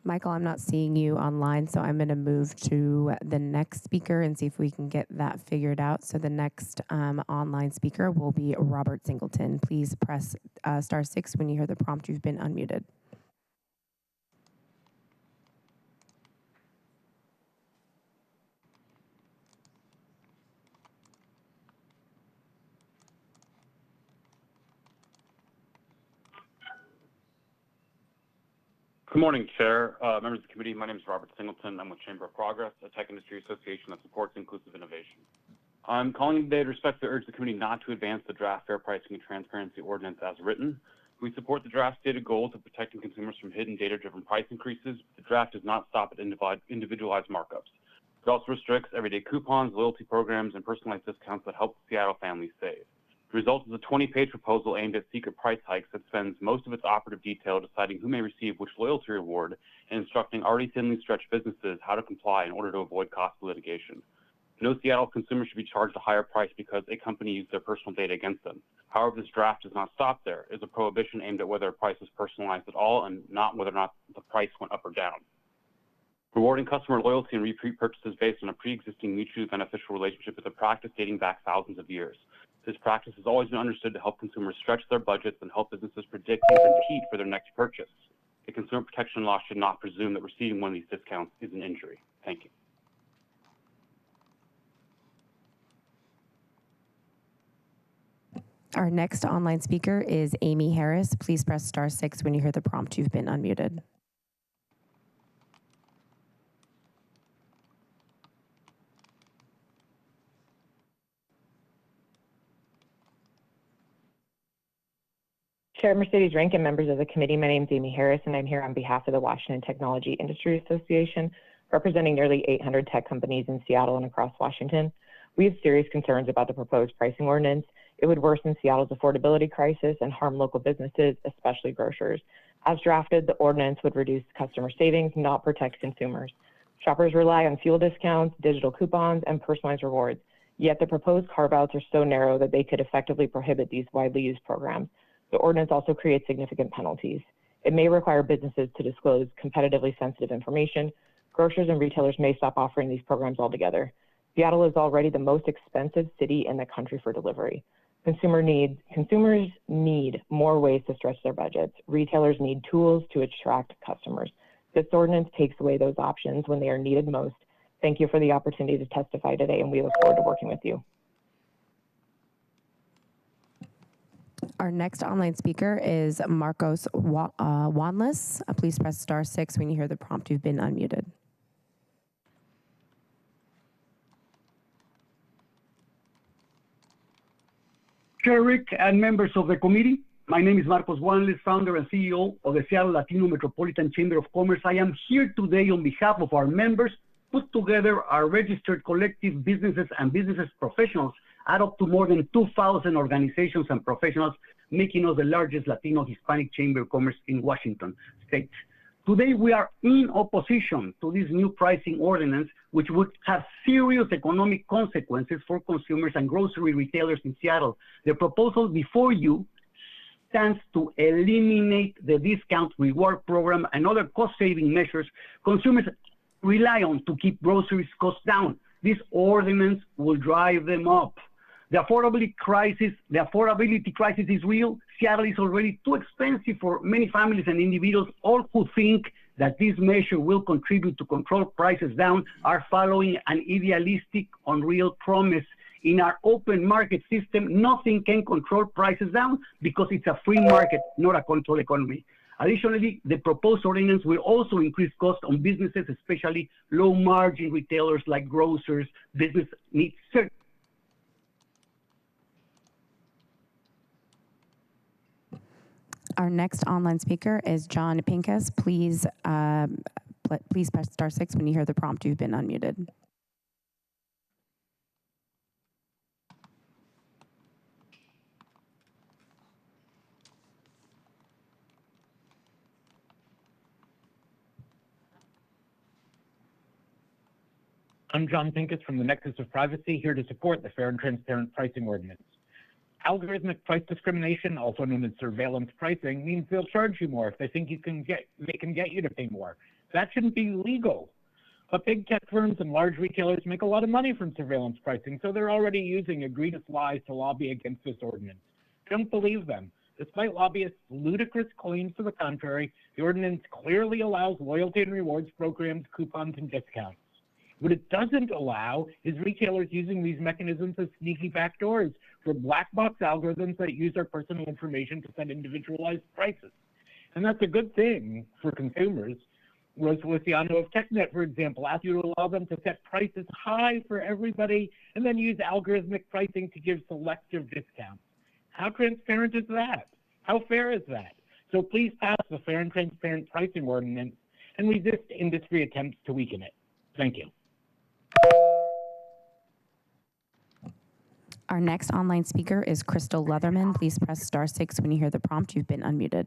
Michael, I'm not seeing you online, so I'm going to move to the next speaker and see if we can get that figured out. So the next online speaker will be Robert Singleton. Please press *6 when you hear the prompt. You've been unmuted. Good morning, Chair, members of the committee. My name is Robert Singleton. I'm with Chamber of Progress, a tech industry association that supports inclusive innovation. I'm calling today to respectfully urge the committee not to advance the draft Fair Pricing and Transparency Ordinance as written. We support the draft stated goals of protecting consumers from hidden data-driven price increases. The draft does not stop at individualized markups. It also restricts everyday coupons, loyalty programs, and personalized discounts that help Seattle families save. The result is a 20-page proposal aimed at secret price hikes that spends most of its operative detail deciding who may receive which loyalty reward and instructing already thinly stretched businesses how to comply in order to avoid costly litigation. No Seattle consumer should be charged a higher price because a company used their personal data against them. However, this draft does not stop there. It is a prohibition aimed at whether a price is personalized at all and not whether or not the price went up or down. Rewarding customer loyalty and repeat purchases based on a pre-existing mutually beneficial relationship is a practice dating back thousands of years. This practice has always been understood to help consumers stretch their budgets and help businesses predict and compete for their next purchase. The consumer protection law should not presume that receiving one of these discounts is an injury. Thank you. Our next online speaker is Amy Harris. Please press *6 when you hear the prompt. You've been unmuted. Chair Mercedes Rankin, members of the committee, my name is Amy Harris, and I'm here on behalf of the Washington Technology Industry Association, representing nearly 800 tech companies in Seattle and across Washington. We have serious concerns about the proposed pricing ordinance It would worsen Seattle's affordability crisis and harm local businesses, especially grocers. As drafted, the ordinance would reduce customer savings, not protect consumers. Shoppers rely on fuel discounts, digital coupons, and personalized rewards. Yet the proposed carve-outs are so narrow that they could effectively prohibit these widely used programs. The ordinance also creates significant penalties. It may require businesses to disclose competitively sensitive information. Grocers and retailers may stop offering these programs altogether. Seattle is already the most expensive city in the country for delivery. Consumers need more ways to stretch their budgets. Retailers need tools to attract customers. This ordinance takes away those options when they are needed most. Thank you for the opportunity to testify today, and we look forward to working with you. Our next online speaker is Marcos Wanless. Please press *6 when you hear the prompt. You've been unmuted. Chair Rick and members of the committee, my name is Marcos Wanless, founder and CEO of the Seattle Latino Metropolitan Chamber of Commerce. I am here today on behalf of our members, put together our registered collective businesses and businesses professionals add up to more than 2,000 organizations and professionals, making us the largest Latino Hispanic Chamber of Commerce in Washington state. Today, we are in opposition to this new pricing ordinance, which would have serious economic consequences for consumers and grocery retailers in Seattle. The proposal before you stands to eliminate the discount reward program and other cost-saving measures consumers rely on to keep groceries costs down. This ordinance will drive them up. The affordability crisis is real. Seattle is already too expensive for many families and individuals. All who think that this measure will contribute to control prices down are following an idealistic, unreal promise. In our open market system, nothing can control prices down because it's a free market, not a controlled economy. Additionally, the proposed ordinance will also increase costs on businesses, especially low-margin retailers like grocers. Business needs certain. Our next online speaker is John Pincus. Please press *6 when you hear the prompt. You've been unmuted. I'm John Pincus from the Nexus of Privacy, here to support the fair and transparent pricing ordinance. Algorithmic price discrimination, also known as surveillance pricing, means they'll charge you more if they think they can get you to pay more. That shouldn't be legal. But big tech firms and large retailers make a lot of money from surveillance pricing, so they're already using egregious lies to lobby against this ordinance. Don't believe them. Despite lobbyists' ludicrous claims to the contrary, the ordinance clearly allows loyalty and rewards programs, coupons, and discounts. What it doesn't allow is retailers using these mechanisms as sneaky backdoors for black box algorithms that use our personal information to set individualized prices. And that's a good thing for consumers. Rose Feliciano of TechNet, for example, asked you to allow them to set prices high for everybody and then use algorithmic pricing to give selective discounts. How transparent is that? How fair is that? So please pass the fair and transparent pricing ordinance and resist industry attempts to weaken it. Thank you. Our next online speaker is Crystal Leatherman. Please press *6 when you hear the prompt. You've been unmuted.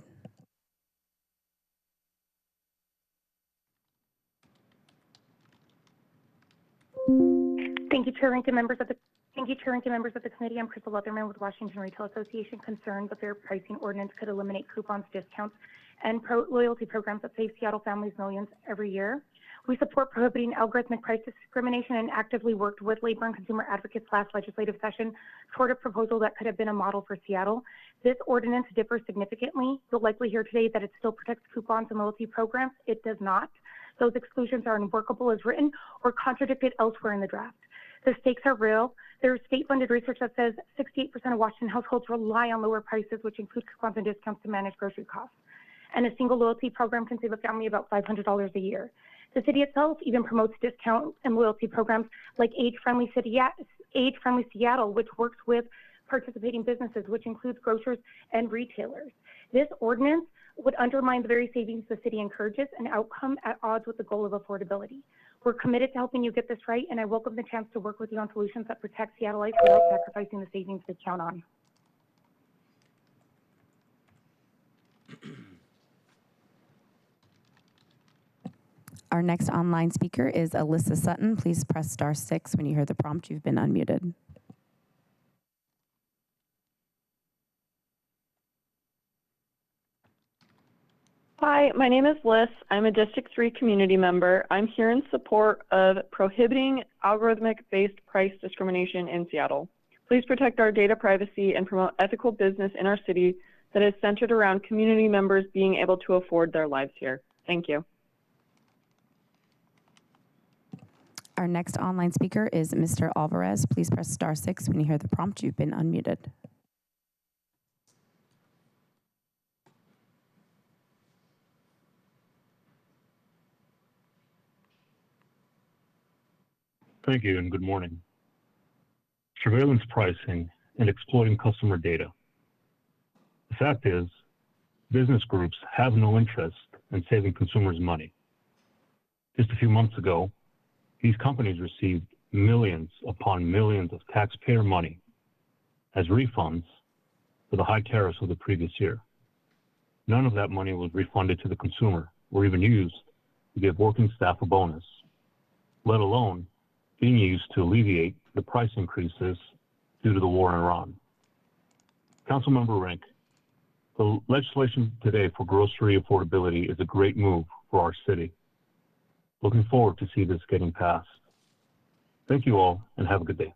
Thank you, Chair Rankin, members of the committee. I'm Crystal Leatherman with Washington Retail Association, concerned that their pricing ordinance could eliminate coupons, discounts, and loyalty programs that save Seattle families millions every year. We support prohibiting algorithmic price discrimination and actively worked with labor and consumer advocates last legislative session toward a proposal that could have been a model for Seattle. This ordinance differs significantly. You'll likely hear today that it still protects coupons and loyalty programs. It does not. Those exclusions are unworkable as written or contradicted elsewhere in the draft. The stakes are real. There's state-funded research that says 68% of Washington households rely on lower prices, which include coupons and discounts to manage grocery costs. And a single loyalty program can save a family about $500 a year. The city itself even promotes discount and loyalty programs like Age-Friendly Seattle, which works with participating businesses, which includes grocers and retailers. This ordinance would undermine the very savings the city encourages, an outcome at odds with the goal of affordability. We're committed to helping you get this right, and I welcome the chance to work with you on solutions that protect Seattleites without sacrificing the savings they count on. Our next online speaker is Alyssa Sutton. Please press *6 when you hear the prompt. You've been unmuted. Hi, my name is Liz. I'm a District 3 community member. I'm here in support of prohibiting algorithmic-based price discrimination in Seattle. Please protect our data privacy and promote ethical business in our city that is centered around community members being able to afford their lives here. Thank you. Our next online speaker is Mr. Alvarez. Please press *6 when you hear the prompt. You've been unmuted. Thank you and good morning. Surveillance pricing and exploiting customer data. The fact is, business groups have no interest in saving consumers money. Just a few months ago, these companies received millions upon millions of taxpayer money as refunds for the high tariffs of the previous year. None of that money was refunded to the consumer or even used to give working staff a bonus, let alone being used to alleviate the price increases due to the war in Iran. Councilmember Rink, the legislation today for grocery affordability is a great move for our city. Looking forward to see this getting passed. Thank you all and have a good day.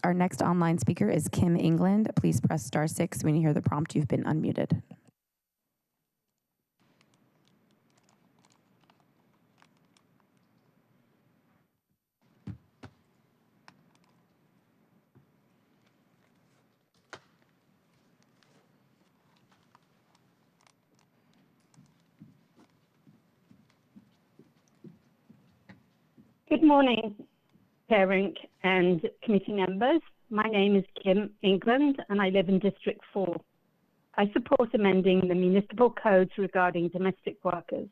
Our next online speaker is Kim England. Please press *6 when you hear the prompt. You've been unmuted. Good morning, Chair Rink and committee members. My name is Kim England and I live in District 4. I support amending the municipal codes regarding domestic workers.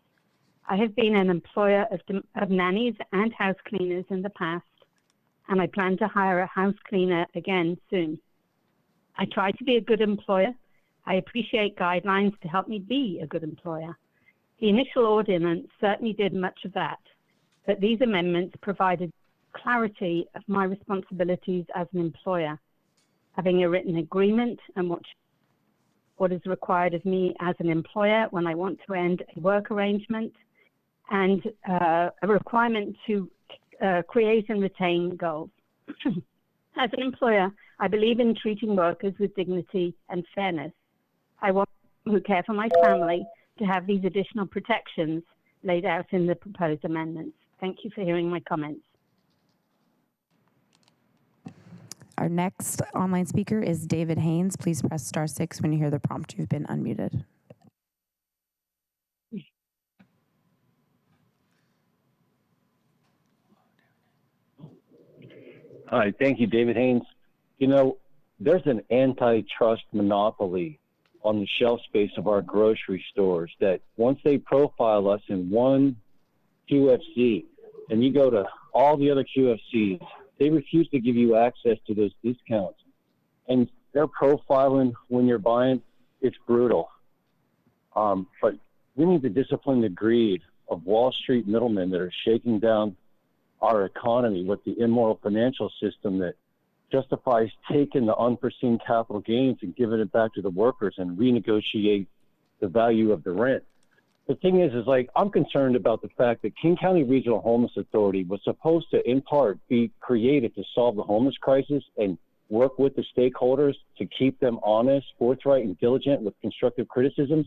I have been an employer of nannies and house cleaners in the past, and I plan to hire a house cleaner again soon. I try to be a good employer. I appreciate guidelines to help me be a good employer. The initial ordinance certainly did much of that, but these amendments provided clarity of my responsibilities as an employer, having a written agreement and what is required of me as an employer when I want to end a work arrangement, and a requirement to create and retain goals. As an employer, I believe in treating workers with dignity and fairness. I want people who care for my family to have these additional protections laid out in the proposed amendments. Thank you for hearing my comments. Our next online speaker is David Haynes. Please press *6 when you hear the prompt. You've been unmuted. Hi, thank you, David Haynes. You know, there's an antitrust monopoly on the shelf space of our grocery stores that once they profile us in one QFC and you go to all the other QFCs, they refuse to give you access to those discounts. And their profiling when you're buying, it's brutal. But we need to discipline the greed of Wall Street middlemen that are shaking down our economy with the immoral financial system that justifies taking the unforeseen capital gains and giving it back to the workers and renegotiate the value of the rent. The thing is like, I'm concerned about the fact that King County Regional Homeless Authority was supposed to, in part, be created to solve the homeless crisis and work with the stakeholders to keep them honest, forthright, and diligent with constructive criticisms.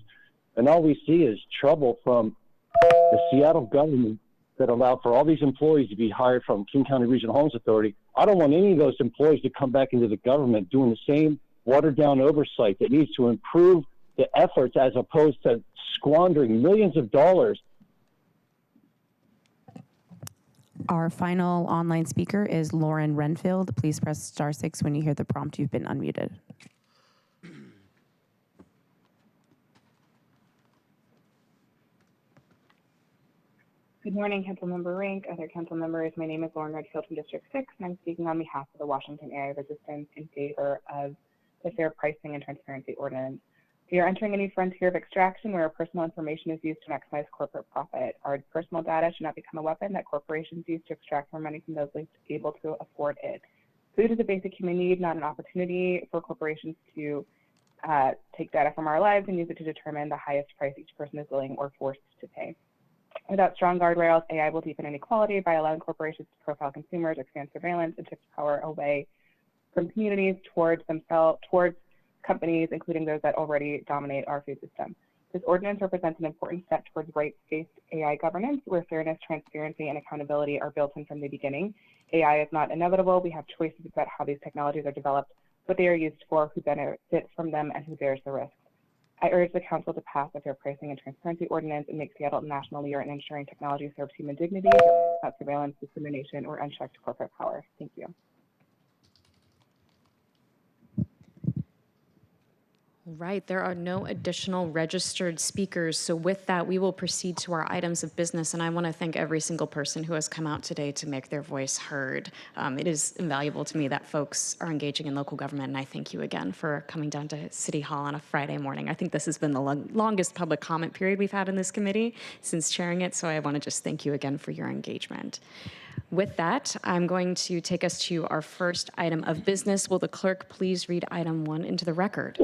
And all we see is trouble from the Seattle government that allowed for all these employees to be hired from King County Regional Homeless Authority. I don't want any of those employees to come back into the government doing the same watered-down oversight that needs to improve the efforts as opposed to squandering millions of dollars. Our final online speaker is Lauren Renfield. Please press *6 when you hear the prompt. You've been unmuted. Good morning, Councilmember Rink, other council members. My name is Lauren Redfield from District 6, and I'm speaking on behalf of the Washington Area Resistance in favor of the Fair Pricing and Transparency Ordinance. We are entering a new frontier of extraction where personal information is used to maximize corporate profit. Our personal data should not become a weapon that corporations use to extract more money from those least able to afford it. Food is a basic human need, not an opportunity for corporations to take data from our lives and use it to determine the highest price each person is willing or forced to pay. Without strong guardrails, AI will deepen inequality by allowing corporations to profile consumers, expand surveillance, and shift power away from communities towards companies, including those that already dominate our food system. This ordinance represents an important step towards rights-based AI governance, where fairness, transparency, and accountability are built in from the beginning. AI is not inevitable. We have choices about how these technologies are developed, what they are used for, who benefits from them, and who bears the risk. I urge the Council to pass a fair pricing and transparency ordinance and make Seattle a national leader in ensuring technology serves human dignity, not surveillance, discrimination, or unchecked corporate power. Thank you. Right, there are no additional registered speakers. So with that, we will proceed to our items of business. And I want to thank every single person who has come out today to make their voice heard. It is invaluable to me that folks are engaging in local government. And I thank you again for coming down to City Hall on a Friday morning. I think this has been the longest public comment period we've had in this committee since chairing it. So I want to just thank you again for your engagement. With that, I'm going to take us to our first item of business. Will the clerk please read item 1 into the record?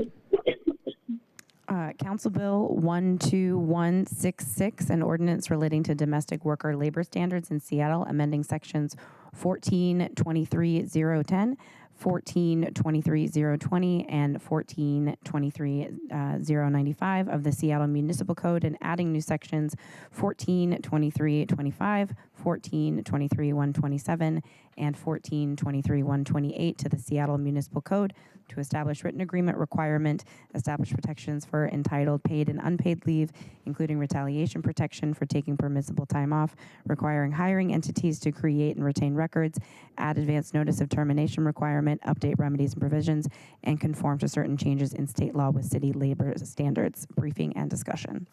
Council Bill 12166, an ordinance relating to domestic worker labor standards in Seattle, amending sections 1423.010, 1423.020, and 1423.095 of the Seattle Municipal Code, and adding new sections 1423.25, 1423.127, and 1423.128 to the Seattle Municipal Code to establish written agreement requirement, establish protections for entitled paid and unpaid leave, including retaliation protection for taking permissible time off, requiring hiring entities to create and retain records, add advance notice of termination requirement, update remedies and provisions, and conform to certain changes in state law with city labor standards. Briefing and discussion.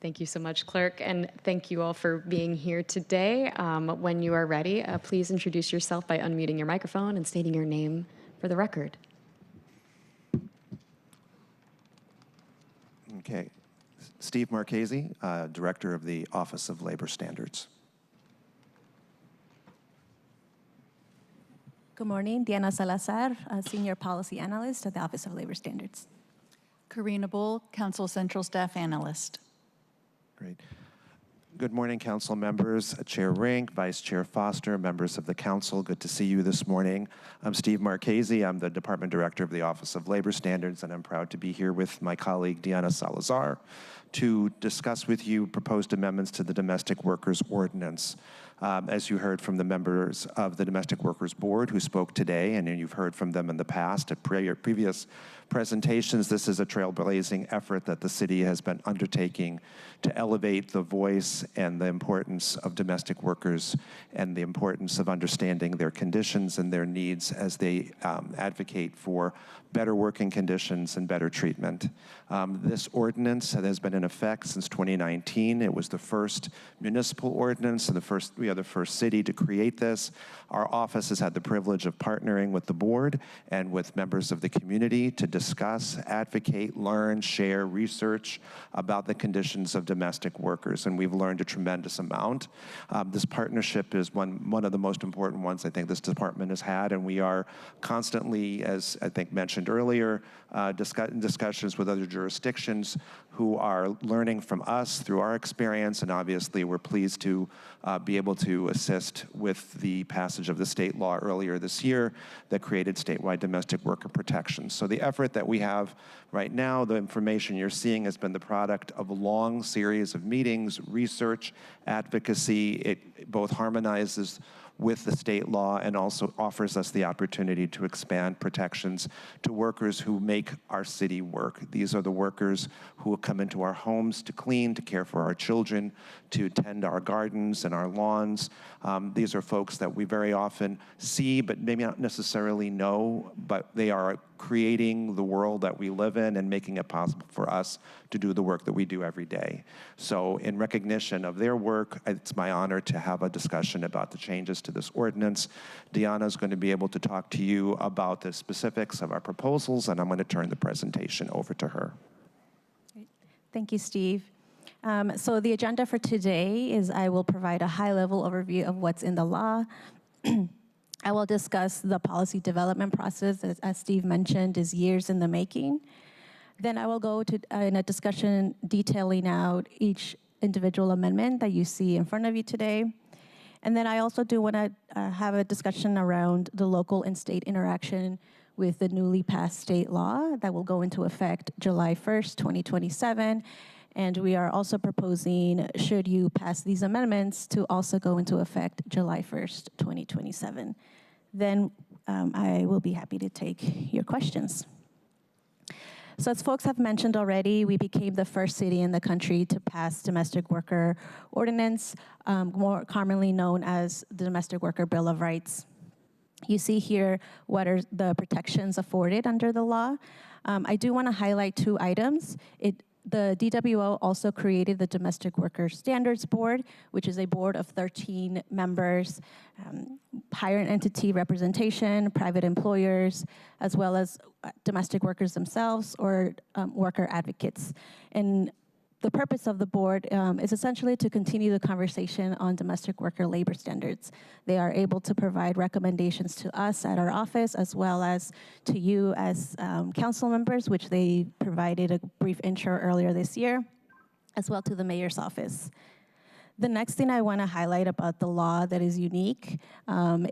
Thank you so much, Clerk, and thank you all for being here today. When you are ready, please introduce yourself by unmuting your microphone and stating your name for the record. Okay. Steve Marchese, Director of the Office of Labor Standards. Good morning, Diana Salazar, Senior Policy Analyst at the Office of Labor Standards. Karina Bull, Council Central Staff Analyst. Great. Good morning, council members, Chair Rink, Vice Chair Foster, members of the council. Good to see you this morning. I'm Steve Marchese. I'm the Department Director of the Office of Labor Standards, and I'm proud to be here with my colleague, Diana Salazar, to discuss with you proposed amendments to the Domestic Workers Ordinance. As you heard from the members of the Domestic Workers Board who spoke today, and you've heard from them in the past at previous presentations, this is a trailblazing effort that the city has been undertaking to elevate the voice and the importance of domestic workers and the importance of understanding their conditions and their needs as they advocate for better working conditions and better treatment. This ordinance has been in effect since 2019. It was the first municipal ordinance and we are the first city to create this. Our office has had the privilege of partnering with the board and with members of the community to discuss, advocate, learn, share, research about the conditions of domestic workers, and we've learned a tremendous amount. This partnership is one of the most important ones I think this department has had, and we are constantly, as I think mentioned earlier, discussions with other jurisdictions who are learning from us through our experience, and obviously we're pleased to be able to assist with the passage of the state law earlier this year that created statewide domestic worker protections. So the effort that we have right now, the information you're seeing, has been the product of a long series of meetings, research, advocacy. It both harmonizes with the state law and also offers us the opportunity to expand protections to workers who make our city work. These are the workers who will come into our homes to clean, to care for our children, to tend our gardens and our lawns. These are folks that we very often see, but maybe not necessarily know, but they are creating the world that we live in and making it possible for us to do the work that we do every day. So in recognition of their work, it's my honor to have a discussion about the changes to this ordinance. Deanna is going to be able to talk to you about the specifics of our proposals, and I'm going to turn the presentation over to her. Thank you, Steve. So the agenda for today is I will provide a high-level overview of what's in the law. I will discuss the policy development process, as Steve mentioned, is years in the making. Then I will go to in a discussion detailing out each individual amendment that you see in front of you today. And then I also do want to have a discussion around the local and state interaction with the newly passed state law that will go into effect July 1st, 2027. And we are also proposing, should you pass these amendments, to also go into effect July 1st, 2027. Then I will be happy to take your questions. So as folks have mentioned already, we became the first city in the country to pass domestic worker ordinance, more commonly known as the Domestic Worker Bill of Rights. You see here what are the protections afforded under the law. I do want to highlight two items. The DWO also created the Domestic Worker Standards Board, which is a board of 13 members, higher entity representation, private employers, as well as domestic workers themselves or worker advocates. And the purpose of the board is essentially to continue the conversation on domestic worker labor standards. They are able to provide recommendations to us at our office as well as to you as council members, which they provided a brief intro earlier this year, as well to the mayor's office. The next thing I want to highlight about the law that is unique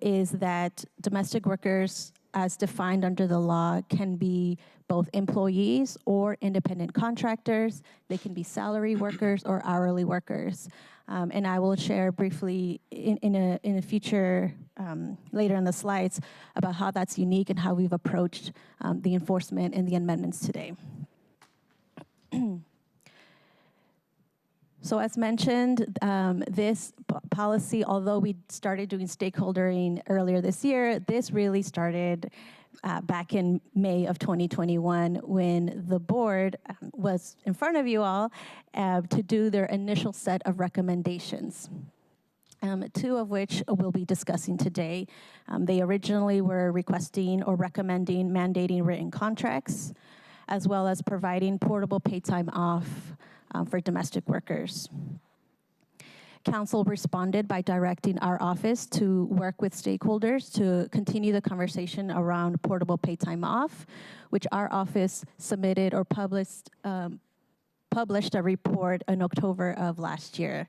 is that domestic workers, as defined under the law, can be both employees or independent contractors. They can be salary workers or hourly workers. And I will share briefly in a future, later in the slides, about how that's unique and how we've approached the enforcement and the amendments today. So as mentioned, this policy, although we started doing stakeholdering earlier this year, this really started back in May of 2021 when the board was in front of you all to do their initial set of recommendations. Two of which we'll be discussing today. They originally were requesting or recommending mandating written contracts, as well as providing portable paid time off for domestic workers. Council responded by directing our office to work with stakeholders to continue the conversation around portable paid time off, which our office submitted or published a report in October of last year.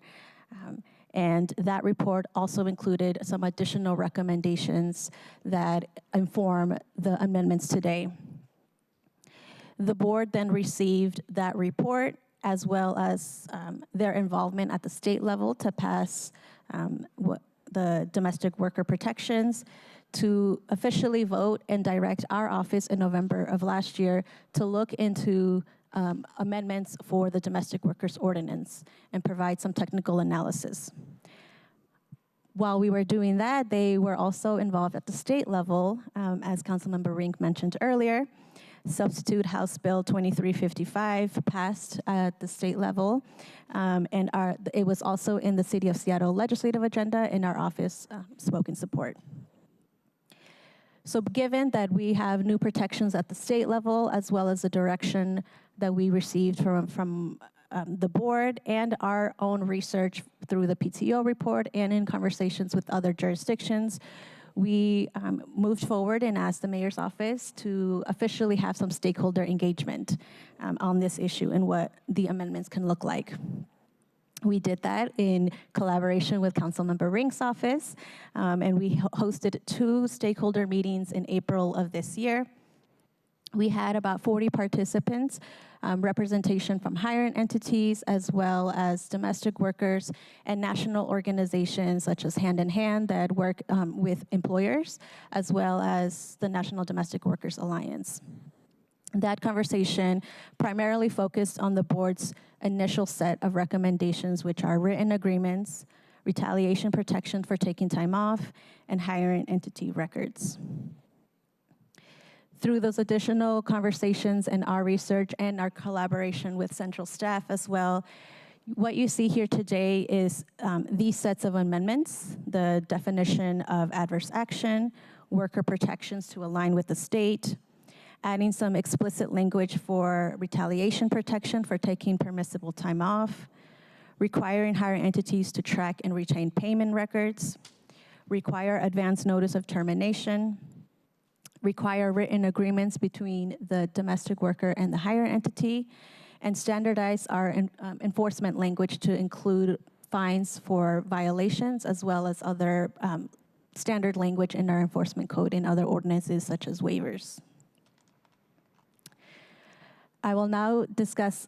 And that report also included some additional recommendations that inform the amendments today. The board then received that report as well as their involvement at the state level to pass the domestic worker protections, to officially vote and direct our office in November of last year to look into amendments for the domestic workers ordinance and provide some technical analysis. While we were doing that, they were also involved at the state level, as Councilmember Rink mentioned earlier. Substitute House Bill 2355 passed at the state level, and it was also in the City of Seattle legislative agenda, and our office spoke in support. So given that we have new protections at the state level, as well as the direction that we received from the board and our own research through the PTO report and in conversations with other jurisdictions, we moved forward and asked the mayor's office to officially have some stakeholder engagement on this issue and what the amendments can look like. We did that in collaboration with Councilmember Rink's office, and we hosted 2 stakeholder meetings in April of this year. We had about 40 participants, representation from hiring entities, as well as domestic workers and national organizations such as Hand in Hand that work with employers, as well as the National Domestic Workers Alliance. That conversation primarily focused on the board's initial set of recommendations, which are written agreements, retaliation protection for taking time off, and hiring entity records. Through those additional conversations and our research and our collaboration with central staff as well, what you see here today is these sets of amendments, the definition of adverse action, worker protections to align with the state, adding some explicit language for retaliation protection for taking permissible time off, requiring hiring entities to track and retain payment records, require advance notice of termination, require written agreements between the domestic worker and the hire entity, and standardize our enforcement language to include fines for violations as well as other standard language in our enforcement code and other ordinances such as waivers. I will now discuss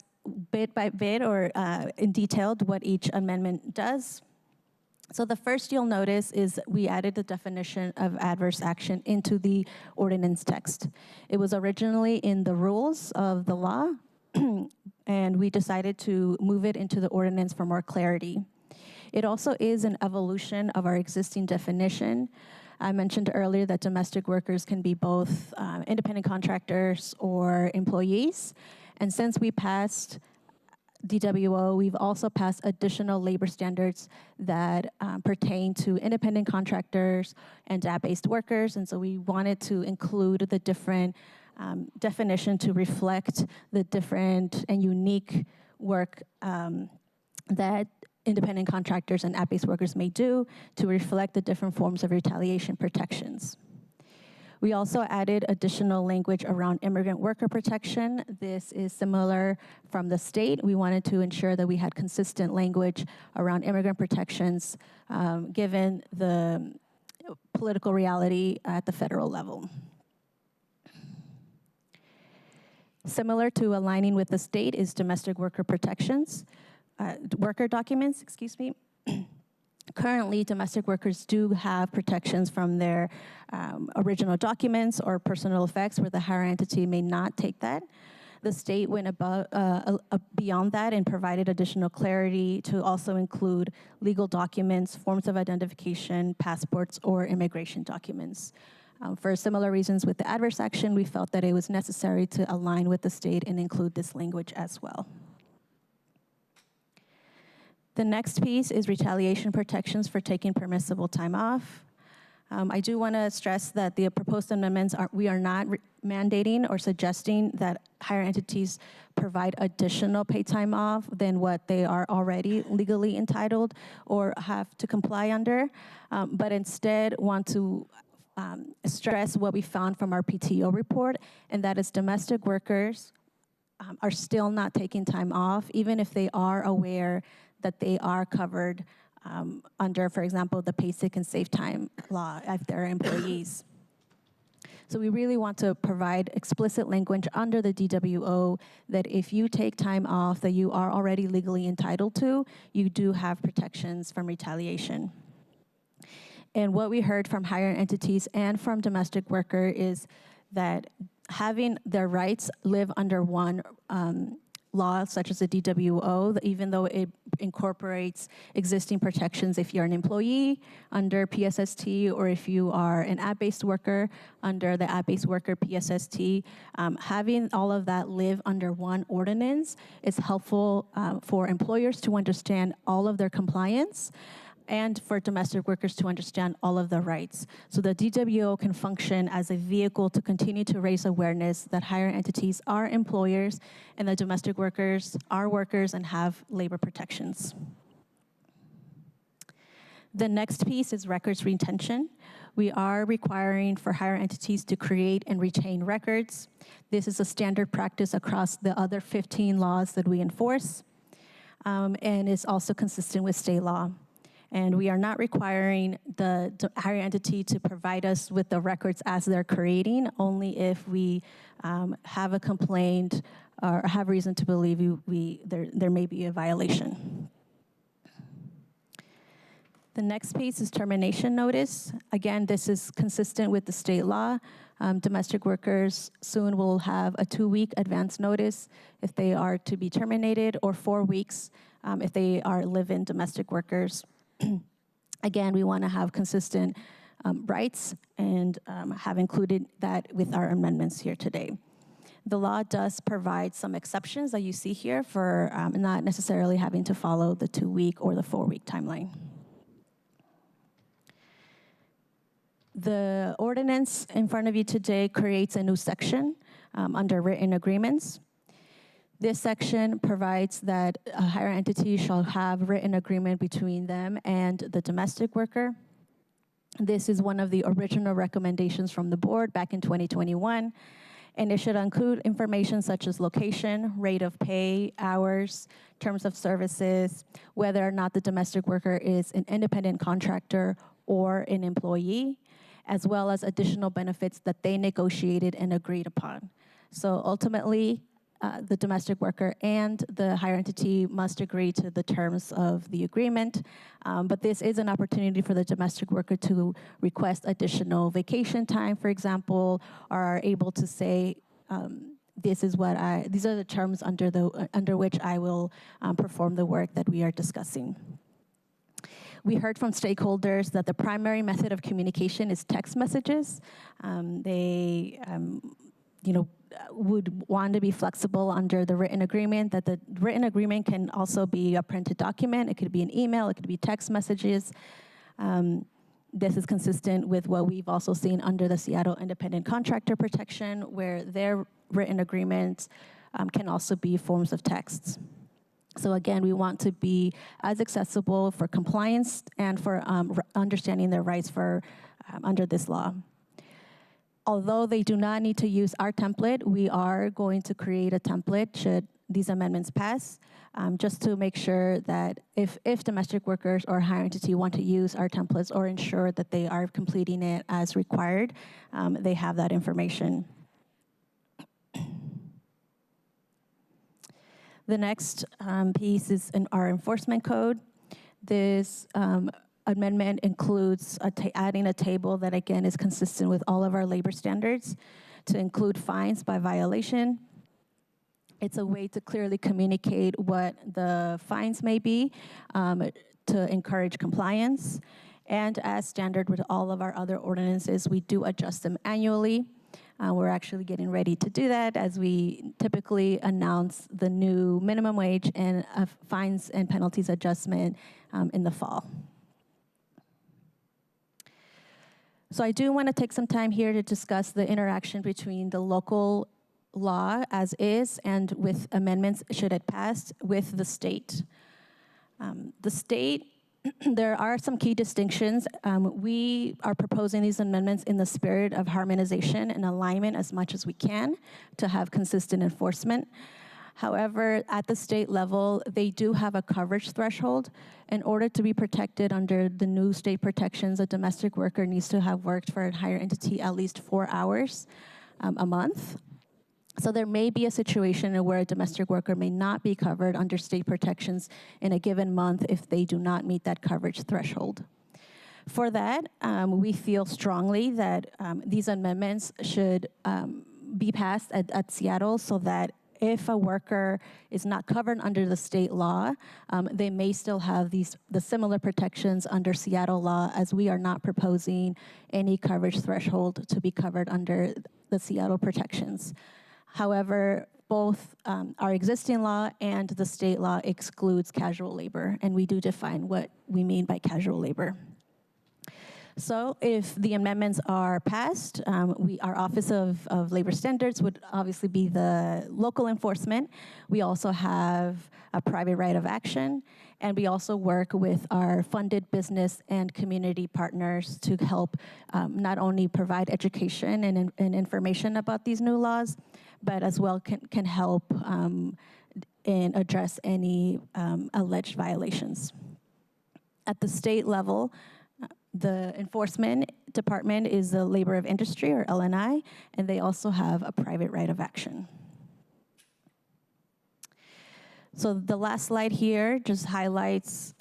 bit by bit or in detail what each amendment does. So the first you'll notice is we added the definition of adverse action into the ordinance text. It was originally in the rules of the law, and we decided to move it into the ordinance for more clarity. It also is an evolution of our existing definition. I mentioned earlier that domestic workers can be both independent contractors or employees. And since we passed DWO, we've also passed additional labor standards that pertain to independent contractors and DAP-based workers. And so we wanted to include the different definition to reflect the different and unique work that independent contractors and app-based workers may do to reflect the different forms of retaliation protections. We also added additional language around immigrant worker protection. This is similar from the state. We wanted to ensure that we had consistent language around immigrant protections given the political reality at the federal level. Similar to aligning with the state is domestic worker protections, worker documents, excuse me. Currently, domestic workers do have protections from their original documents or personal effects where the hire entity may not take that. The state went above, beyond that and provided additional clarity to also include legal documents, forms of identification, passports, or immigration documents. For similar reasons with the adverse action, we felt that it was necessary to align with the state and include this language as well. The next piece is retaliation protections for taking permissible time off. I do want to stress that the proposed amendments we are not mandating or suggesting that hire entities provide additional paid time off than what they are already legally entitled or have to comply under, but instead want to stress what we found from our PTO report, and that is domestic workers are still not taking time off, even if they are aware that they are covered under, for example, the Pay Sick and Safe Time law if they're employees. So we really want to provide explicit language under the DWO that if you take time off that you are already legally entitled to, you do have protections from retaliation. And what we heard from hire entities and from domestic worker is that having their rights live under one law, such as the DWO, even though it incorporates existing protections if you're an employee under PSST or if you are an app-based worker under the app-based worker PSST, having all of that live under one ordinance is helpful for employers to understand all of their compliance and for domestic workers to understand all of their rights. So the DWO can function as a vehicle to continue to raise awareness that hire entities are employers and that domestic workers are workers and have labor protections. The next piece is records retention. We are requiring for hire entities to create and retain records. This is a standard practice across the other 15 laws that we enforce, and is also consistent with state law. And we are not requiring the higher entity to provide us with the records as they're creating, only if we have a complaint or have reason to believe there may be a violation. The next piece is termination notice. Again, this is consistent with the state law. Domestic workers soon will have a 2-week advance notice if they are to be terminated, or 4 weeks if they are live-in domestic workers. Again, we want to have consistent rights and have included that with our amendments here today. The law does provide some exceptions that you see here for not necessarily having to follow the 2-week or the 4-week timeline. The ordinance in front of you today creates a new section under written agreements. This section provides that a higher entity shall have written agreement between them and the domestic worker. This is one of the original recommendations from the board back in 2021, and it should include information such as location, rate of pay, hours, terms of services, whether or not the domestic worker is an independent contractor or an employee, as well as additional benefits that they negotiated and agreed upon. So ultimately, the domestic worker and the higher entity must agree to the terms of the agreement, but this is an opportunity for the domestic worker to request additional vacation time, for example, or are able to say, these are the terms under which I will perform the work that we are discussing. We heard from stakeholders that the primary method of communication is text messages. They would want to be flexible under the written agreement, that the written agreement can also be a printed document. It could be an email, it could be text messages. This is consistent with what we've also seen under the Seattle Independent Contractor Protection, where their written agreements can also be forms of texts. So again, we want to be as accessible for compliance and for understanding their rights for under this law. Although they do not need to use our template, we are going to create a template should these amendments pass, just to make sure that if domestic workers or higher entity want to use our templates or ensure that they are completing it as required, they have that information. The next piece is in our enforcement code. This amendment includes adding a table that, again, is consistent with all of our labor standards to include fines by violation. It's a way to clearly communicate what the fines may be to encourage compliance. And as standard with all of our other ordinances, we do adjust them annually. We're actually getting ready to do that as we typically announce the new minimum wage and fines and penalties adjustment in the fall. So I do want to take some time here to discuss the interaction between the local law as is and with amendments, should it pass, with the state. The state, there are some key distinctions. We are proposing these amendments in the spirit of harmonization and alignment as much as we can to have consistent enforcement. However, at the state level, they do have a coverage threshold. In order to be protected under the new state protections, a domestic worker needs to have worked for a higher entity at least 4 hours a month. So there may be a situation where a domestic worker may not be covered under state protections in a given month if they do not meet that coverage threshold. For that, we feel strongly that these amendments should be passed at Seattle so that if a worker is not covered under the state law, they may still have the similar protections under Seattle law, as we are not proposing any coverage threshold to be covered under the Seattle protections. However, both our existing law and the state law excludes casual labor, and we do define what we mean by casual labor. So if the amendments are passed, our Office of Labor Standards would obviously be the local enforcement. We also have a private right of action, and we also work with our funded business and community partners to help not only provide education and information about these new laws, but as well can help and address any alleged violations. At the state level, the enforcement department is the Labor of Industry, or LNI, and they also have a private right of action. So the last slide here just highlights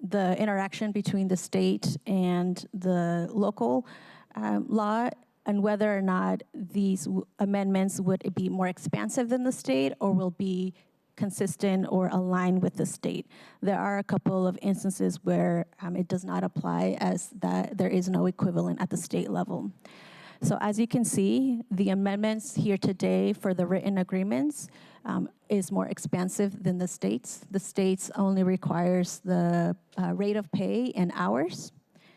the interaction between the state and the local law, and whether or not these amendments would be more expansive than the state or will be consistent or aligned with the state. There are a couple of instances where it does not apply, as that there is no equivalent at the state level. So as you can see, the amendments here today for the written agreements is more expansive than the states. The states only requires the rate of pay and hours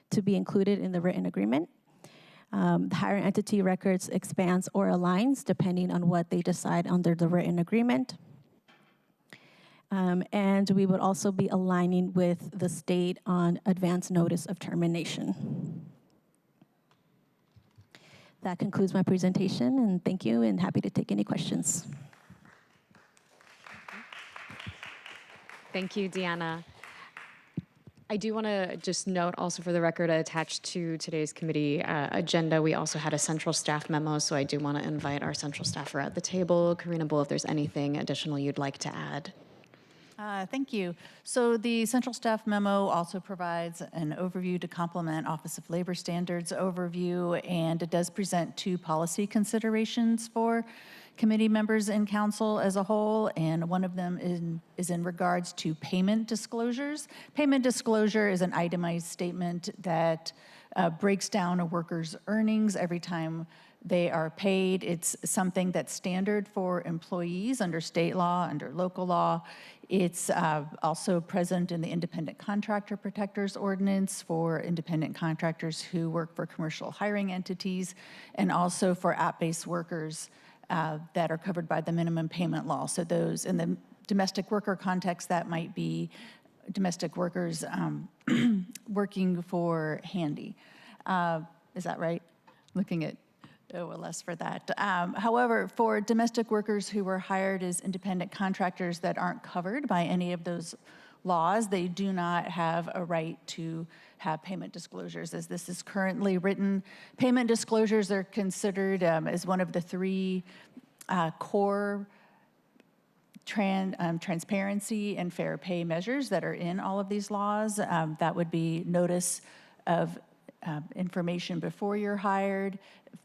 to be included in the written agreement. The higher entity records expands or aligns depending on what they decide under the written agreement. And we would also be aligning with the state on advance notice of termination. That concludes my presentation, and thank you, and happy to take any questions. Thank you, Deanna. I do want to just note also for the record, attached to today's committee agenda, we also had a central staff memo, so I do want to invite our central staffer at the table. Karina Bull, if there's anything additional you'd like to add. Thank you. So the central staff memo also provides an overview to complement Office of Labor Standards overview, and it does present 2 policy considerations for committee members and council as a whole, and one of them is in regards to payment disclosures. Payment disclosure is an itemized statement that breaks down a worker's earnings every time they are paid. It's something that's standard for employees under state law, under local law. It's also present in the Independent Contractor Protectors Ordinance for independent contractors who work for commercial hiring entities, and also for app-based workers that are covered by the minimum payment law. So those in the domestic worker context, that might be domestic workers working for Handy. Is that right? Looking at OLS for that. However, for domestic workers who were hired as independent contractors that aren't covered by any of those laws, they do not have a right to have payment disclosures. As this is currently written, payment disclosures are considered as one of the 3 core transparency and fair pay measures that are in all of these laws. That would be notice of information before you're hired,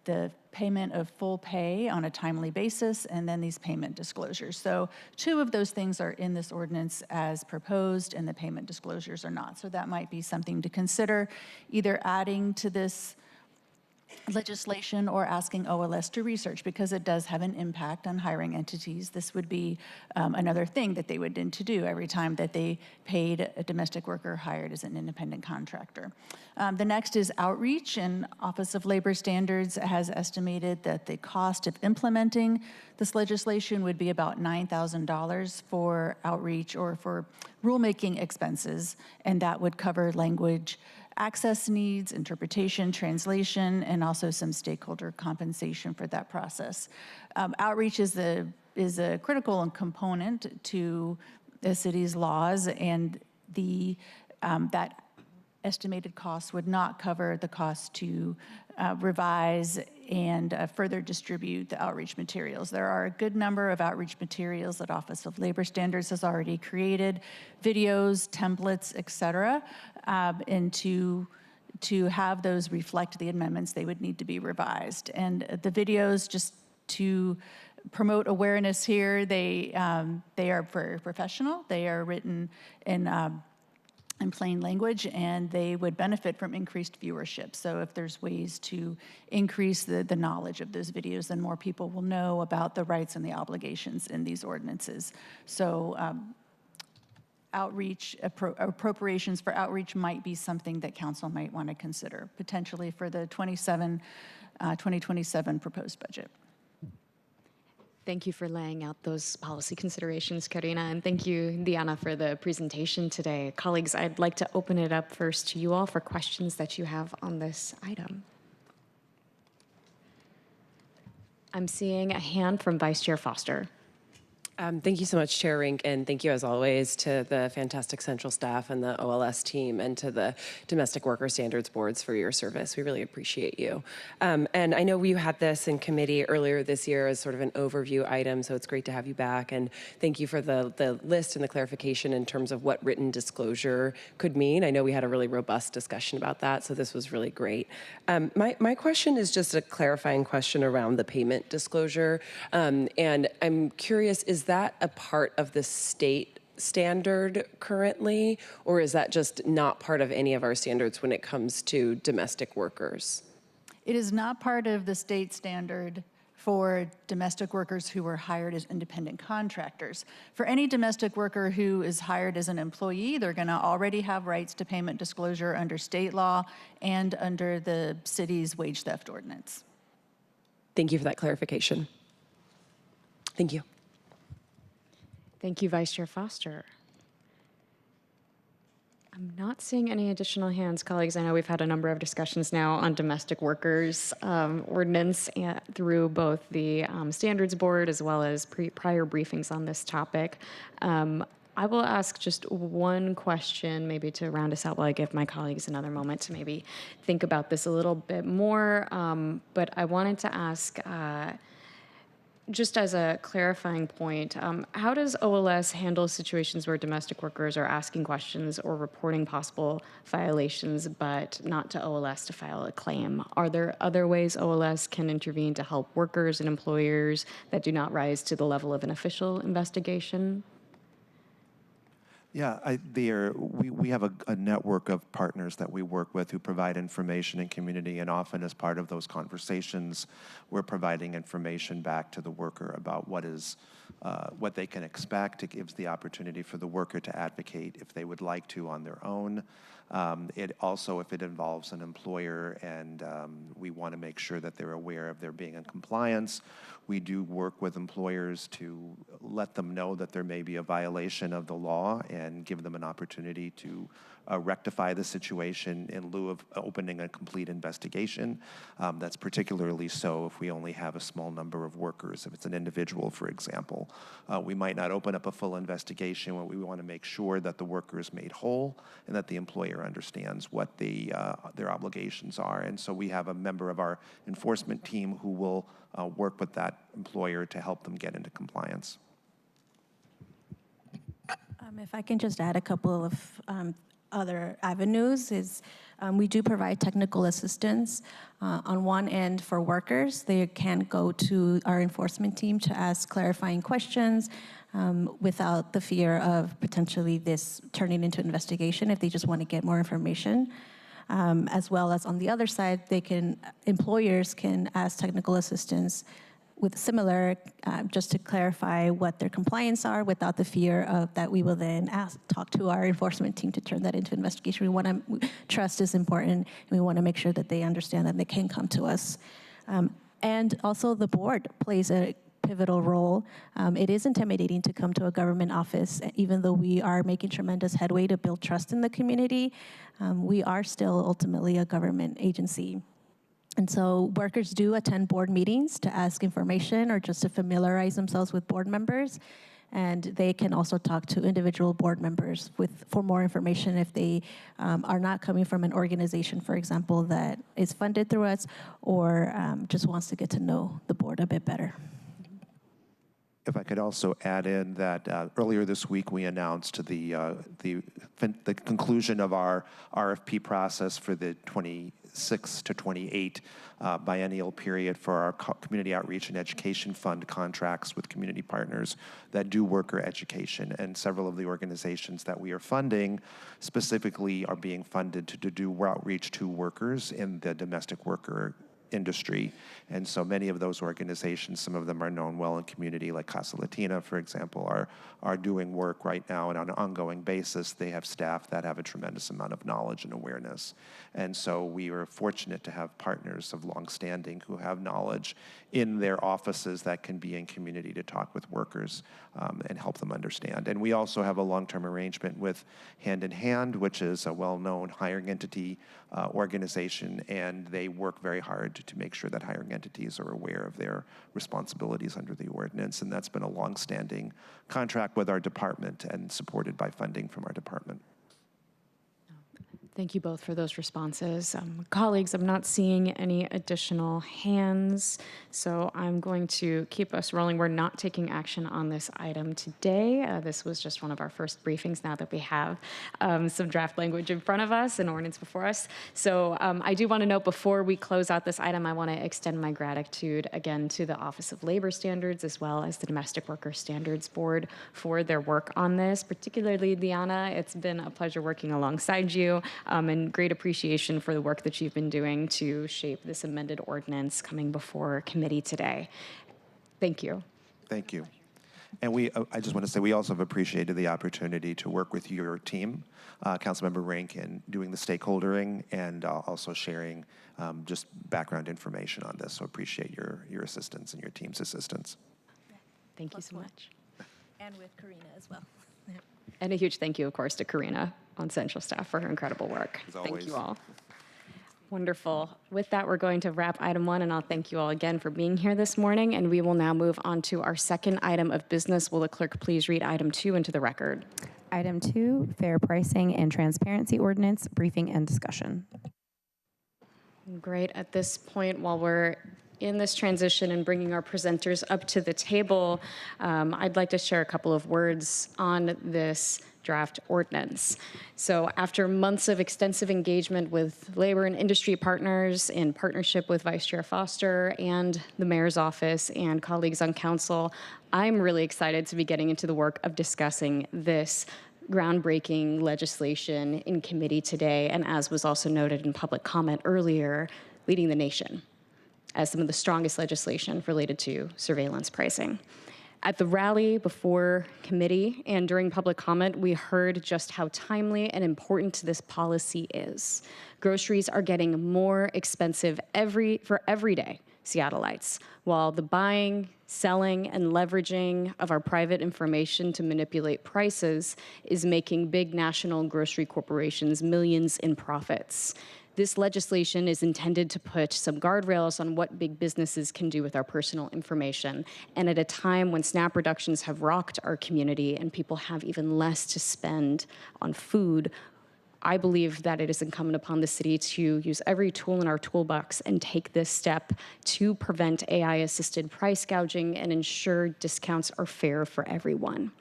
the payment of full pay on a timely basis, and then these payment disclosures. So 2 of those things are in this ordinance as proposed, and the payment disclosures are not. So that might be something to consider, either adding to this legislation or asking OLS to research, because it does have an impact on hiring entities. This would be another thing that they would need to do every time that they paid a domestic worker hired as an independent contractor. The next is outreach, and Office of Labor Standards has estimated that the cost of implementing this legislation would be about $9,000 for outreach or for rulemaking expenses, and that would cover language access needs, interpretation, translation, and also some stakeholder compensation for that process. Outreach is a critical component to the city's laws, and that estimated cost would not cover the cost to revise and further distribute the outreach materials. There are a good number of outreach materials that Office of Labor Standards has already created, videos, templates, et cetera, and to have those reflect the amendments, they would need to be revised. And the videos, just to promote awareness here, they are very professional. They are written in plain language, and they would benefit from increased viewership. So if there's ways to increase the knowledge of those videos, then more people will know about the rights and the obligations in these ordinances. So outreach, appropriations for outreach might be something that council might want to consider, potentially for the 2027 proposed budget. Thank you for laying out those policy considerations, Karina, and thank you, Diana, for the presentation today. Colleagues, I'd like to open it up first to you all for questions that you have on this item. I'm seeing a hand from Vice Chair Foster. Thank you so much, Chair Rink, and thank you, as always, to the fantastic central staff and the OLS team and to the Domestic Worker Standards Boards for your service. We really appreciate you. And I know we had this in committee earlier this year as sort of an overview item, so it's great to have you back. And thank you for the list and the clarification in terms of what written disclosure could mean. I know we had a really robust discussion about that, so this was really great. My question is just a clarifying question around the payment disclosure. And I'm curious, is that a part of the state standard currently, or is that just not part of any of our standards when it comes to domestic workers? It is not part of the state standard for domestic workers who were hired as independent contractors. For any domestic worker who is hired as an employee, they're going to already have rights to payment disclosure under state law and under the city's wage theft ordinance. Thank you for that clarification. Thank you. Thank you, Vice Chair Foster. I'm not seeing any additional hands, colleagues. I know we've had a number of discussions now on domestic workers ordinance through both the Standards Board as well as prior briefings on this topic. I will ask just one question, maybe to round us out while I give my colleagues another moment to maybe think about this a little bit more. But I wanted to ask, just as a clarifying point, how does OLS handle situations where domestic workers are asking questions or reporting possible violations, but not to OLS to file a claim? Are there other ways OLS can intervene to help workers and employers that do not rise to the level of an official investigation? Yeah, we have a network of partners that we work with who provide information in community, and often as part of those conversations, we're providing information back to the worker about what they can expect. It gives the opportunity for the worker to advocate if they would like to on their own. It also, if it involves an employer and we want to make sure that they're aware of their being in compliance, we do work with employers to let them know that there may be a violation of the law and give them an opportunity to rectify the situation in lieu of opening a complete investigation. That's particularly so if we only have a small number of workers. If it's an individual, for example, we might not open up a full investigation when we want to make sure that the worker is made whole and that the employer understands what their obligations are. And so we have a member of our enforcement team who will work with that employer to help them get into compliance. If I can just add a couple of other avenues is we do provide technical assistance on one end for workers. They can go to our enforcement team to ask clarifying questions without the fear of potentially this turning into investigation if they just want to get more information. As well as on the other side, employers can ask technical assistance with similar, just to clarify what their compliance are without the fear of that we will then talk to our enforcement team to turn that into investigation. Trust is important, and we want to make sure that they understand that they can come to us. And also the board plays a pivotal role. It is intimidating to come to a government office, even though we are making tremendous headway to build trust in the community. We are still ultimately a government agency. And so workers do attend board meetings to ask information or just to familiarize themselves with board members. And they can also talk to individual board members for more information if they are not coming from an organization, for example, that is funded through us or just wants to get to know the board a bit better. If I could also add in that earlier this week we announced the conclusion of our RFP process for the 26 to 28 biennial period for our community outreach and education fund contracts with community partners that do worker education. And several of the organizations that we are funding specifically are being funded to do outreach to workers in the domestic worker industry. And so many of those organizations, some of them are known well in community, like Casa Latina, for example, are doing work right now, and on an ongoing basis, they have staff that have a tremendous amount of knowledge and awareness. And so we are fortunate to have partners of longstanding who have knowledge in their offices that can be in community to talk with workers and help them understand. And we also have a long-term arrangement with Hand in Hand, which is a well-known hiring entity organization, and they work very hard to make sure that hiring entities are aware of their responsibilities under the ordinance. And that's been a longstanding contract with our department and supported by funding from our department. Thank you both for those responses. Colleagues, I'm not seeing any additional hands, so I'm going to keep us rolling. We're not taking action on this item today. This was just one of our first briefings now that we have some draft language in front of us and ordinance before us. So I do want to note before we close out this item, I want to extend my gratitude again to the Office of Labor Standards as well as the Domestic Worker Standards Board for their work on this, particularly Liana. It's been a pleasure working alongside you. And great appreciation for the work that you've been doing to shape this amended ordinance coming before committee today. Thank you. Thank you. And I just want to say we also have appreciated the opportunity to work with your team, Councilmember Rink, in doing the stakeholdering and also sharing just background information on this. So appreciate your assistance and your team's assistance. Thank you so much. And with Karina as well. And a huge thank you, of course, to Karina on Central staff for her incredible work. Thank you all. Wonderful. With that, we're going to wrap item 1, and I'll thank you all again for being here this morning. And we will now move on to our second item of business. Will the clerk please read item 2 into the record? Item 2, Fair Pricing and Transparency Ordinance, briefing and discussion. Great. At this point, while we're in this transition and bringing our presenters up to the table, I'd like to share a couple of words on this draft ordinance. So after months of extensive engagement with labor and industry partners in partnership with Vice Chair Foster and the Mayor's office and colleagues on council, I'm really excited to be getting into the work of discussing this groundbreaking legislation in committee today, and as was also noted in public comment earlier, leading the nation as some of the strongest legislation related to surveillance pricing. At the rally before committee and during public comment, we heard just how timely and important this policy is. Groceries are getting more expensive for everyday Seattleites, while the buying, selling, and leveraging of our private information to manipulate prices is making big national grocery corporations millions in profits. This legislation is intended to put some guardrails on what big businesses can do with our personal information. And at a time when SNAP reductions have rocked our community and people have even less to spend on food, I believe that it is incumbent upon the city to use every tool in our toolbox and take this step to prevent AI-assisted price gouging and ensure discounts are fair for everyone.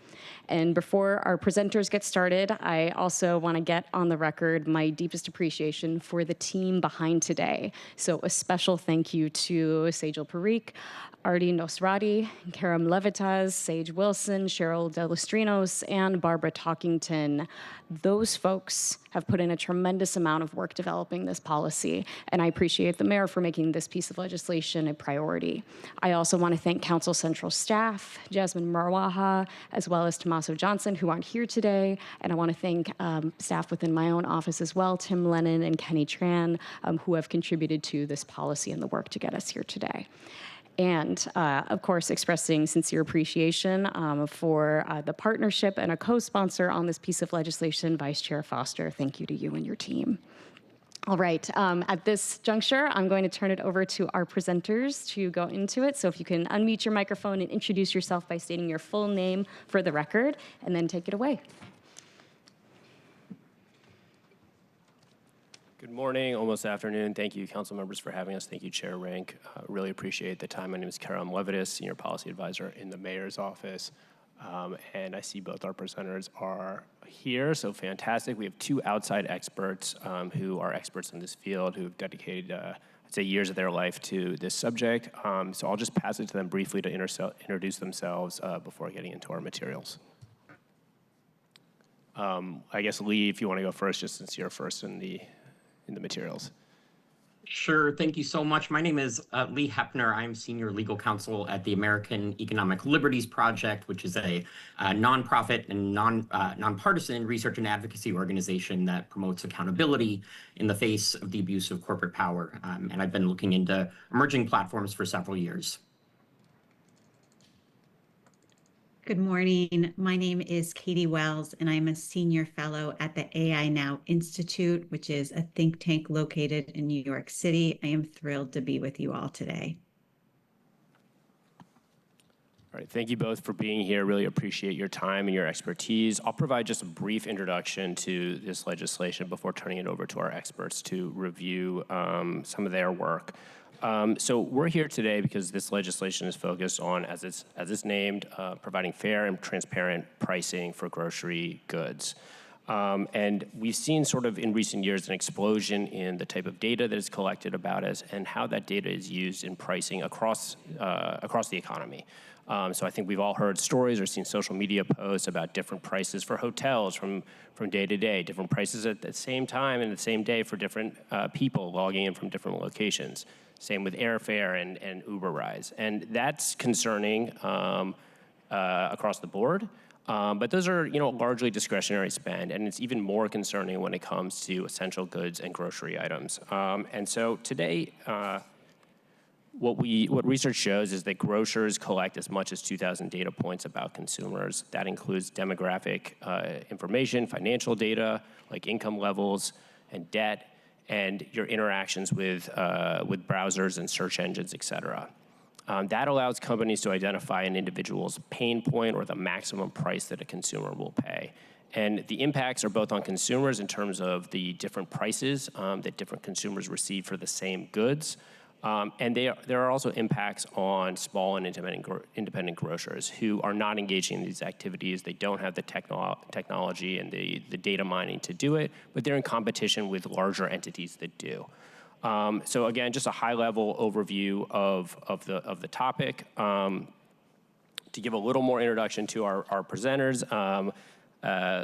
And before our presenters get started, I also want to get on the record my deepest appreciation for the team behind today. So a special thank you to Sejal Parikh, Artie Nosrati, Karam Levitas, Sage Wilson, Cheryl Delestrinos, and Barbara Talkington. Those folks have put in a tremendous amount of work developing this policy, and I appreciate the mayor for making this piece of legislation a priority. I also want to thank Council Central staff, Jasmine Marwaha, as well as Tommaso Johnson, who aren't here today, and I want to thank staff within my own office as well, Tim Lennon and Kenny Tran, who have contributed to this policy and the work to get us here today. And, of course, expressing sincere appreciation for the partnership and a co-sponsor on this piece of legislation, Vice Chair Foster. Thank you to you and your team. All right, at this juncture, I'm going to turn it over to our presenters to go into it. So if you can unmute your microphone and introduce yourself by stating your full name for the record, and then take it away. Good morning, almost afternoon. Thank you, council members, for having us. Thank you, Chair Rank. Really appreciate the time. My name is Karam Levitas, Senior Policy Advisor in the Mayor's Office. And I see both our presenters are here, so fantastic. We have two outside experts who are experts in this field who have dedicated, I'd say, years of their life to this subject. So I'll just pass it to them briefly to introduce themselves before getting into our materials. I guess, Lee, if you want to go first, just since you're first in the materials. Sure. Thank you so much. My name is Lee Hepner. I'm Senior Legal Counsel at the American Economic Liberties Project, which is a nonprofit and nonpartisan research and advocacy organization that promotes accountability in the face of the abuse of corporate power. And I've been looking into emerging platforms for several years. Good morning. My name is Katie Wells, and I'm a senior fellow at the AI Now Institute, which is a think tank located in New York City. I am thrilled to be with you all today. All right, thank you both for being here. Really appreciate your time and your expertise. I'll provide just a brief introduction to this legislation before turning it over to our experts to review some of their work. So we're here today because this legislation is focused on, as it's named, providing fair and transparent pricing for grocery goods. And we've seen sort of in recent years an explosion in the type of data that is collected about us and how that data is used in pricing across the economy. So I think we've all heard stories or seen social media posts about different prices for hotels from day to day, different prices at the same time and the same day for different people logging in from different locations. Same with airfare and Uber rides. And that's concerning across the board. But those are, largely discretionary spend, and it's even more concerning when it comes to essential goods and grocery items. And so today, what research shows is that grocers collect as much as 2,000 data points about consumers. That includes demographic information, financial data like income levels and debt, and your interactions with browsers and search engines, et cetera. That allows companies to identify an individual's pain point or the maximum price that a consumer will pay. And the impacts are both on consumers in terms of the different prices that different consumers receive for the same goods. And there are also impacts on small and independent grocers who are not engaging in these activities. They don't have the technology and the data mining to do it, but they're in competition with larger entities that do. So again, just a high-level overview of the topic. To give a little more introduction to our presenters,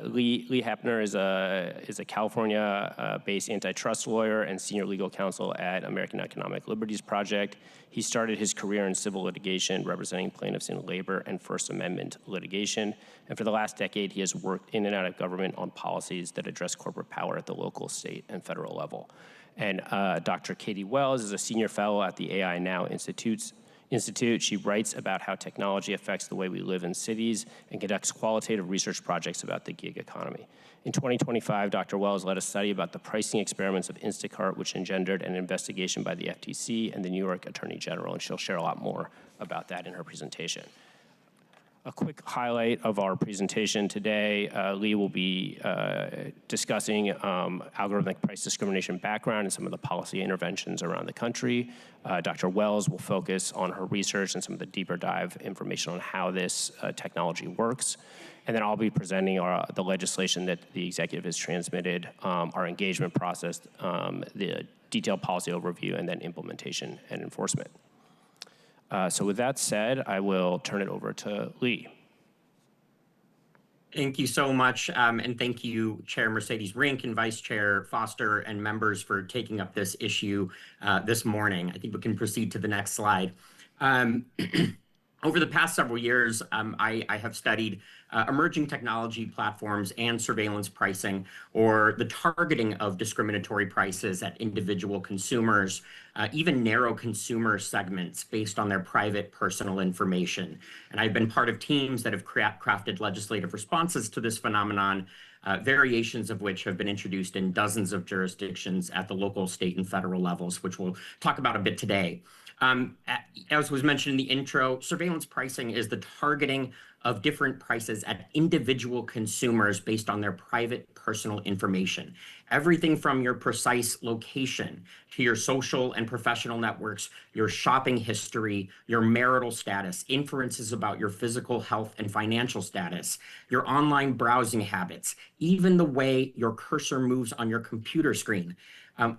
Lee Hepner is a California-based antitrust lawyer and senior legal counsel at American Economic Liberties Project. He started his career in civil litigation, representing plaintiffs in labor and First Amendment litigation. And for the last decade, he has worked in and out of government on policies that address corporate power at the local, state, and federal level. And Dr. Katie Wells is a senior fellow at the AI Now Institute. She writes about how technology affects the way we live in cities and conducts qualitative research projects about the gig economy. In 2025, Dr. Wells led a study about the pricing experiments of Instacart, which engendered an investigation by the FTC and the New York Attorney General, and she'll share a lot more about that in her presentation. A quick highlight of our presentation today, Lee will be discussing algorithmic price discrimination background and some of the policy interventions around the country. Dr. Wells will focus on her research and some of the deeper dive information on how this technology works. And then I'll be presenting the legislation that the executive has transmitted, our engagement process, the detailed policy overview, and then implementation and enforcement. So with that said, I will turn it over to Lee. Thank you so much, and thank you, Chair Mercedes Rink and Vice Chair Foster and members for taking up this issue this morning. I think we can proceed to the next slide. Over the past several years, I have studied emerging technology platforms and surveillance pricing, or the targeting of discriminatory prices at individual consumers, even narrow consumer segments based on their private personal information. And I've been part of teams that have crafted legislative responses to this phenomenon, variations of which have been introduced in dozens of jurisdictions at the local, state, and federal levels, which we'll talk about a bit today. As was mentioned in the intro, surveillance pricing is the targeting of different prices at individual consumers based on their private personal information. Everything from your precise location to your social and professional networks, your shopping history, your marital status, inferences about your physical health and financial status, your online browsing habits, even the way your cursor moves on your computer screen.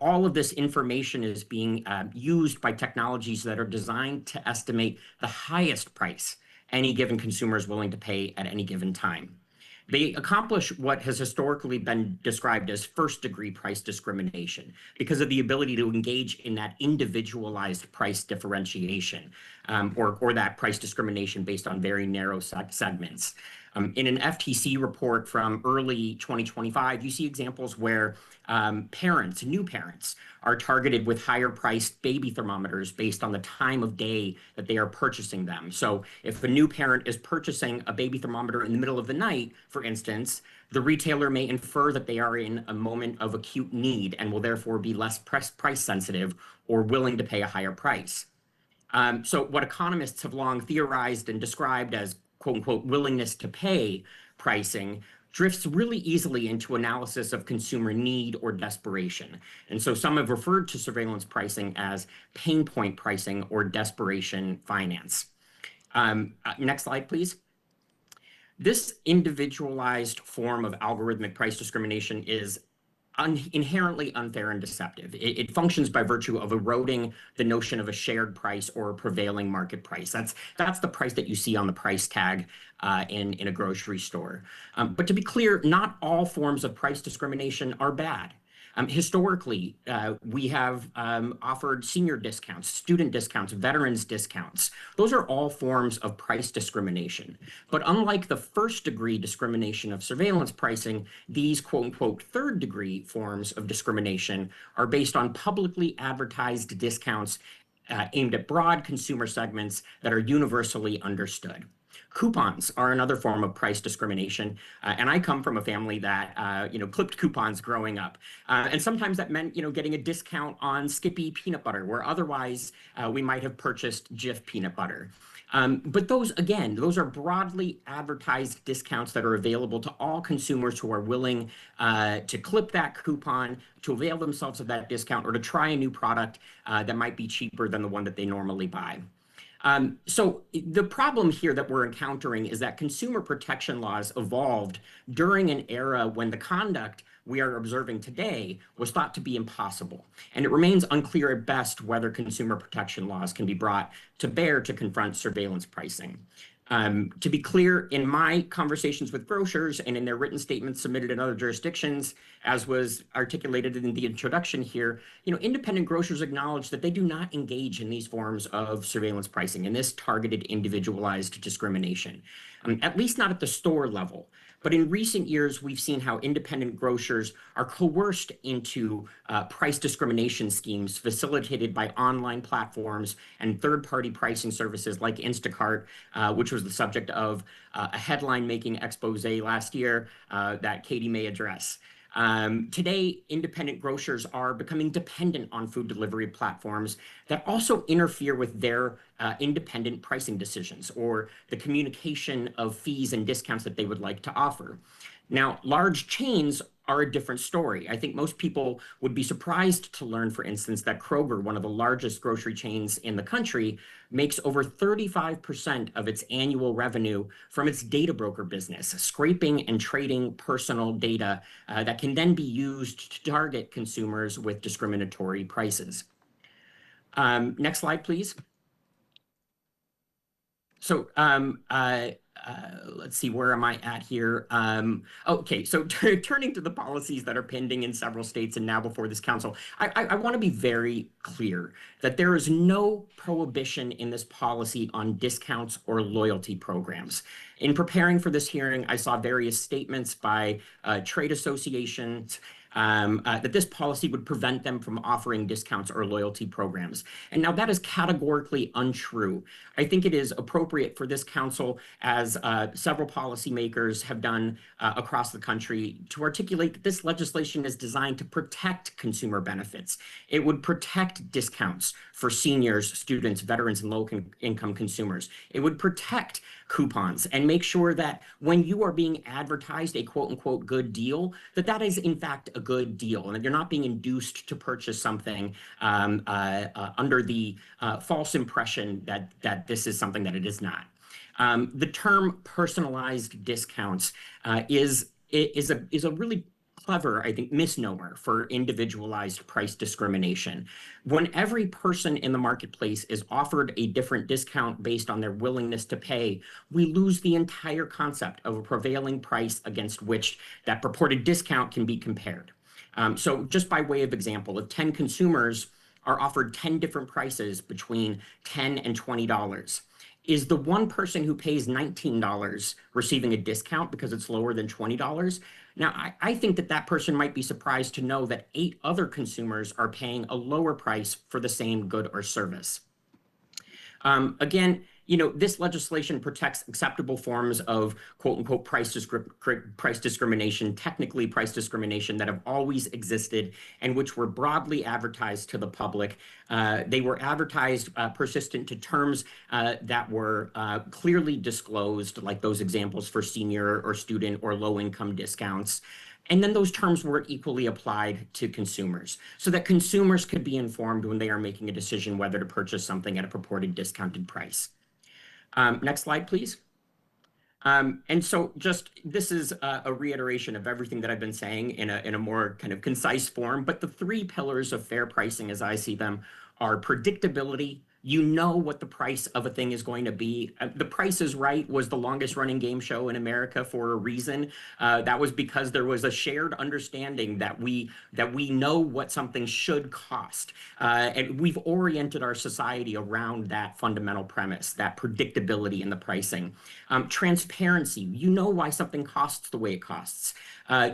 All of this information is being used by technologies that are designed to estimate the highest price any given consumer is willing to pay at any given time. They accomplish what has historically been described as first-degree price discrimination because of the ability to engage in that individualized price differentiation or that price discrimination based on very narrow segments. In an FTC report from early 2025, you see examples where new parents, are targeted with higher priced baby thermometers based on the time of day that they are purchasing them. So if a new parent is purchasing a baby thermometer in the middle of the night, for instance, the retailer may infer that they are in a moment of acute need and will therefore be less price sensitive or willing to pay a higher price. So what economists have long theorized and described as quote unquote willingness to pay pricing drifts really easily into analysis of consumer need or desperation. And so some have referred to surveillance pricing as pain point pricing or desperation finance. Next slide, please. This individualized form of algorithmic price discrimination is inherently unfair and deceptive. It functions by virtue of eroding the notion of a shared price or a prevailing market price. That's the price that you see on the price tag in a grocery store. But to be clear, not all forms of price discrimination are bad. Historically, we have offered senior discounts, student discounts, veterans discounts. Those are all forms of price discrimination. But unlike the first degree discrimination of surveillance pricing, these quote unquote third degree forms of discrimination are based on publicly advertised discounts aimed at broad consumer segments that are universally understood. Coupons are another form of price discrimination, and I come from a family that clipped coupons growing up, and sometimes that meant getting a discount on Skippy peanut butter, where otherwise we might have purchased Jif peanut butter. But those are broadly advertised discounts that are available to all consumers who are willing to clip that coupon, to avail themselves of that discount, or to try a new product that might be cheaper than the one that they normally buy. So the problem here that we're encountering is that consumer protection laws evolved during an era when the conduct we are observing today was thought to be impossible. And it remains unclear at best whether consumer protection laws can be brought to bear to confront surveillance pricing. To be clear, in my conversations with grocers and in their written statements submitted in other jurisdictions, as was articulated in the introduction here, independent grocers acknowledge that they do not engage in these forms of surveillance pricing and this targeted individualized discrimination, at least not at the store level. But in recent years, we've seen how independent grocers are coerced into price discrimination schemes facilitated by online platforms and third-party pricing services like Instacart, which was the subject of a headline-making expose last year that Katie may address. Today, independent grocers are becoming dependent on food delivery platforms that also interfere with their independent pricing decisions or the communication of fees and discounts that they would like to offer. Now, large chains are a different story. I think most people would be surprised to learn, for instance, that Kroger, one of the largest grocery chains in the country, makes over 35% of its annual revenue from its data broker business, scraping and trading personal data that can then be used to target consumers with discriminatory prices. Next slide, please. So let's see, where am I at here? Okay, so turning to the policies that are pending in several states and now before this council, I want to be very clear that there is no prohibition in this policy on discounts or loyalty programs. In preparing for this hearing, I saw various statements by trade associations that this policy would prevent them from offering discounts or loyalty programs. And now that is categorically untrue. I think it is appropriate for this council, as several policymakers have done across the country, to articulate that this legislation is designed to protect consumer benefits. It would protect discounts for seniors, students, veterans, and low-income consumers. It would protect coupons and make sure that when you are being advertised a quote-unquote good deal, that is in fact a good deal, and that you're not being induced to purchase something under the false impression that this is something that it is not. The term personalized discounts is a really clever, I think, misnomer for individualized price discrimination. When every person in the marketplace is offered a different discount based on their willingness to pay, we lose the entire concept of a prevailing price against which that purported discount can be compared. So just by way of example, if 10 consumers are offered 10 different prices between $10 and $20, Is the one person who pays $19 receiving a discount because it's lower than $20? Now, I think that that person might be surprised to know that 8 other consumers are paying a lower price for the same good or service. Again, this legislation protects acceptable forms of quote unquote price discrimination, technically price discrimination, that have always existed and which were broadly advertised to the public. They were advertised persistent to terms that were clearly disclosed, like those examples for senior or student or low-income discounts. And then those terms were equally applied to consumers so that consumers could be informed when they are making a decision whether to purchase something at a purported discounted price. Next slide, please. And so this is a reiteration of everything that I've been saying in a more kind of concise form, but the 3 pillars of fair pricing as I see them are predictability. You know what the price of a thing is going to be. The Price is Right was the longest running game show in America for a reason. That was because there was a shared understanding that we know what something should cost. And we've oriented our society around that fundamental premise, that predictability in the pricing. Transparency, you know why something costs the way it costs.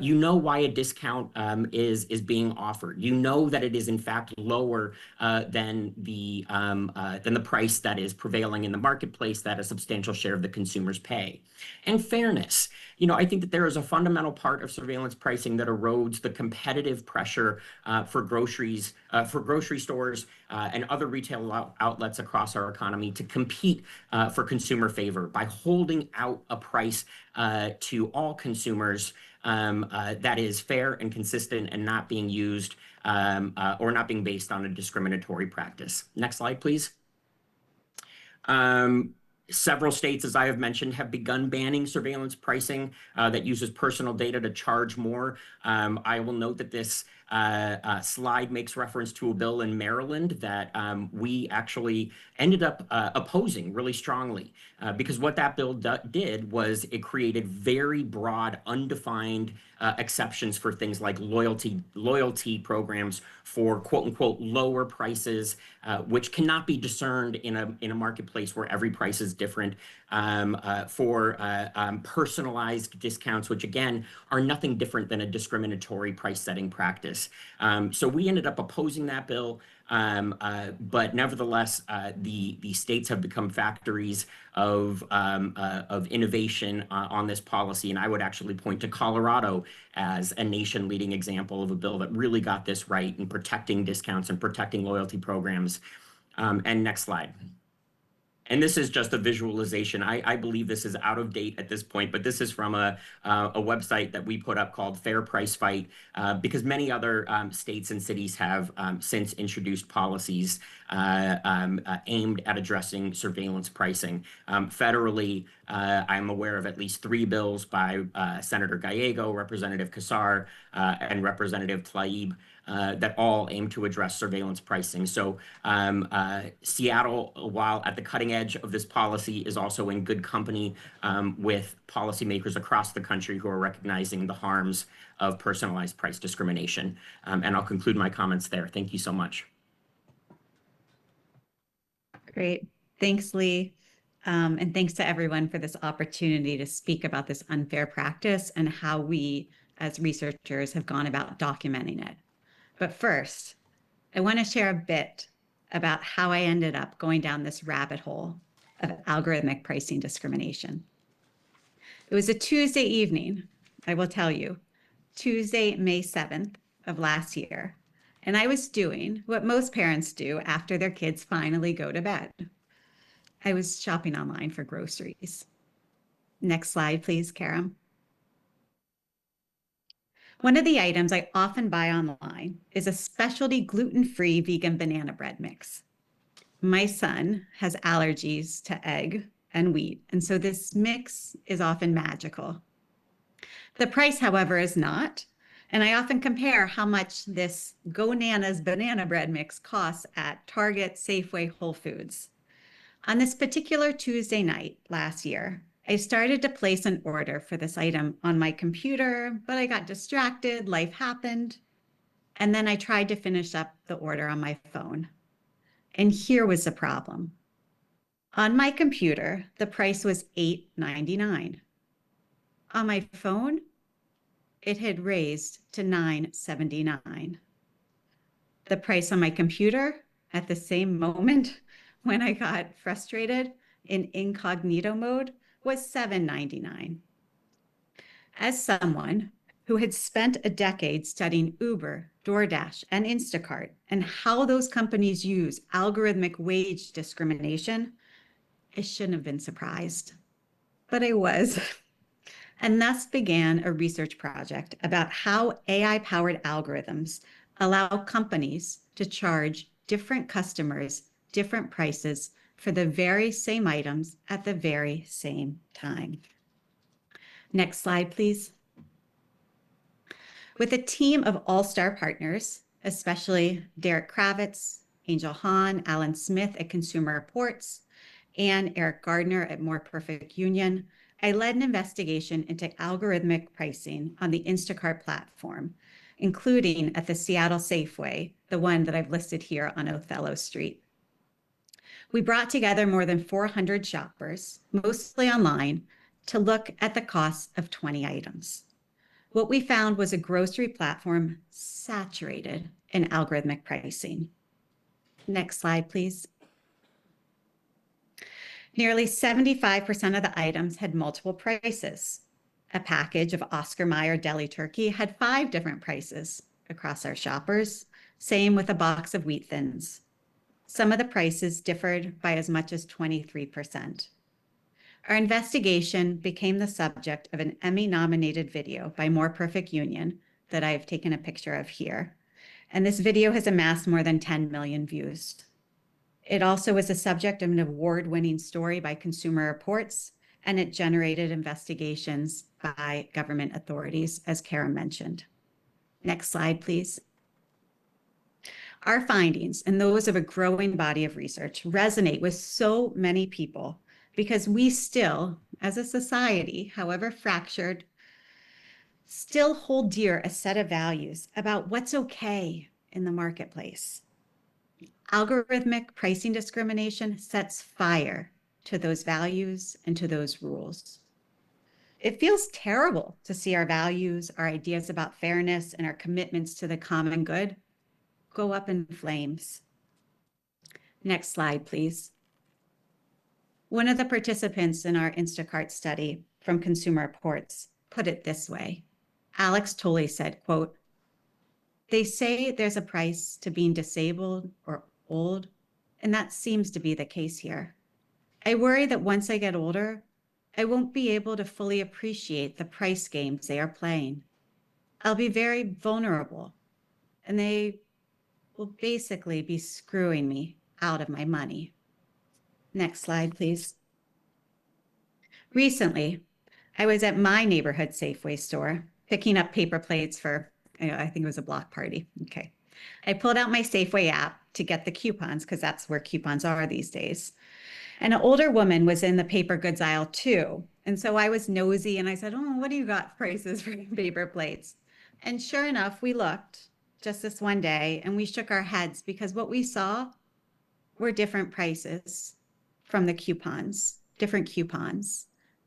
You know why a discount is being offered. You know that it is in fact lower than the price that is prevailing in the marketplace that a substantial share of the consumers pay. And fairness. I think that there is a fundamental part of surveillance pricing that erodes the competitive pressure for grocery stores and other retail outlets across our economy to compete for consumer favor by holding out a price to all consumers that is fair and consistent and not being used or not being based on a discriminatory practice. Next slide, please. Several states, as I have mentioned, have begun banning surveillance pricing that uses personal data to charge more. I will note that this slide makes reference to a bill in Maryland that we actually ended up opposing really strongly because what that bill did was it created very broad, undefined exceptions for things like loyalty programs for quote unquote lower prices, which cannot be discerned in a marketplace where every price is different, for personalized discounts, which again are nothing different than a discriminatory price setting practice. So we ended up opposing that bill. But nevertheless, the states have become factories of innovation on this policy. And I would actually point to Colorado as a nation-leading example of a bill that really got this right in protecting discounts and protecting loyalty programs. And next slide. And this is just a visualization. I believe this is out of date at this point, but this is from a website that we put up called Fair Price Fight, because many other states and cities have since introduced policies aimed at addressing surveillance pricing. Federally, I'm aware of at least 3 bills by Senator Gallego, Representative Kassar, and Representative Tlaib that all aim to address surveillance pricing. So Seattle, while at the cutting edge of this policy, is also in good company with policymakers across the country who are recognizing the harms of personalized price discrimination. And I'll conclude my comments there. Thank you so much. Great. Thanks, Lee. And thanks to everyone for this opportunity to speak about this unfair practice and how we as researchers have gone about documenting it. But first, I want to share a bit about how I ended up going down this rabbit hole of algorithmic pricing discrimination. It was a Tuesday evening, I will tell you, Tuesday, May 7th of last year, and I was doing what most parents do after their kids finally go to bed. I was shopping online for groceries. Next slide, please, Karen. One of the items I often buy online is a specialty gluten-free vegan banana bread mix. My son has allergies to egg and wheat, and so this mix is often magical. The price, however, is not, and I often compare how much this Go-Nanas banana bread mix costs at Target, Safeway, Whole Foods. On this particular Tuesday night last year, I started to place an order for this item on my computer, but I got distracted, life happened, and then I tried to finish up the order on my phone. And here was the problem. On my computer, the price was $8.99. On my phone, it had raised to $9.79. The price on my computer at the same moment when I got frustrated in incognito mode was $7.99. As someone who had spent a decade studying Uber, DoorDash, and Instacart and how those companies use algorithmic wage discrimination, I shouldn't have been surprised, but I was. And thus began a research project about how AI-powered algorithms allow companies to charge different customers different prices for the very same items at the very same time. Next slide, please. With a team of all-star partners, especially Derek Kravitz, Angel Hahn, Alan Smith at Consumer Reports, and Eric Gardner at More Perfect Union, I led an investigation into algorithmic pricing on the Instacart platform, including at the Seattle Safeway, the one that I've listed here on Othello Street. We brought together more than 400 shoppers, mostly online, to look at the costs of 20 items. What we found was a grocery platform saturated in algorithmic pricing. Next slide, please. Nearly 75% of the items had multiple prices. A package of Oscar Mayer deli turkey had 5 different prices across our shoppers, same with a box of wheat thins. Some of the prices differed by as much as 23%. Our investigation became the subject of an Emmy-nominated video by More Perfect Union that I've taken a picture of here. And this video has amassed more than 10 million views. It also was the subject of an award-winning story by Consumer Reports, and it generated investigations by government authorities, as Kara mentioned. Next slide, please. Our findings and those of a growing body of research resonate with so many people because we still, as a society, however fractured, still hold dear a set of values about what's okay in the marketplace. Algorithmic pricing discrimination sets fire to those values and to those rules. It feels terrible to see our values, our ideas about fairness, and our commitments to the common good go up in flames. Next slide, please. One of the participants in our Instacart study from Consumer Reports put it this way. Alex Tolley said, quote, "They say there's a price to being disabled or old, and that seems to be the case here. I worry that once I get older, I won't be able to fully appreciate the price games they are playing. I'll be very vulnerable, and they will basically be screwing me out of my money." Next slide, please. Recently, I was at my neighborhood Safeway store picking up paper plates for, I think it was a block party. Okay. I pulled out my Safeway app to get the coupons because that's where coupons are these days. And an older woman was in the paper goods aisle too. And so I was nosy and I said, "Oh, what do you got prices for paper plates?" And sure enough, we looked just this one day and we shook our heads because what we saw were different prices from the coupons, different coupons.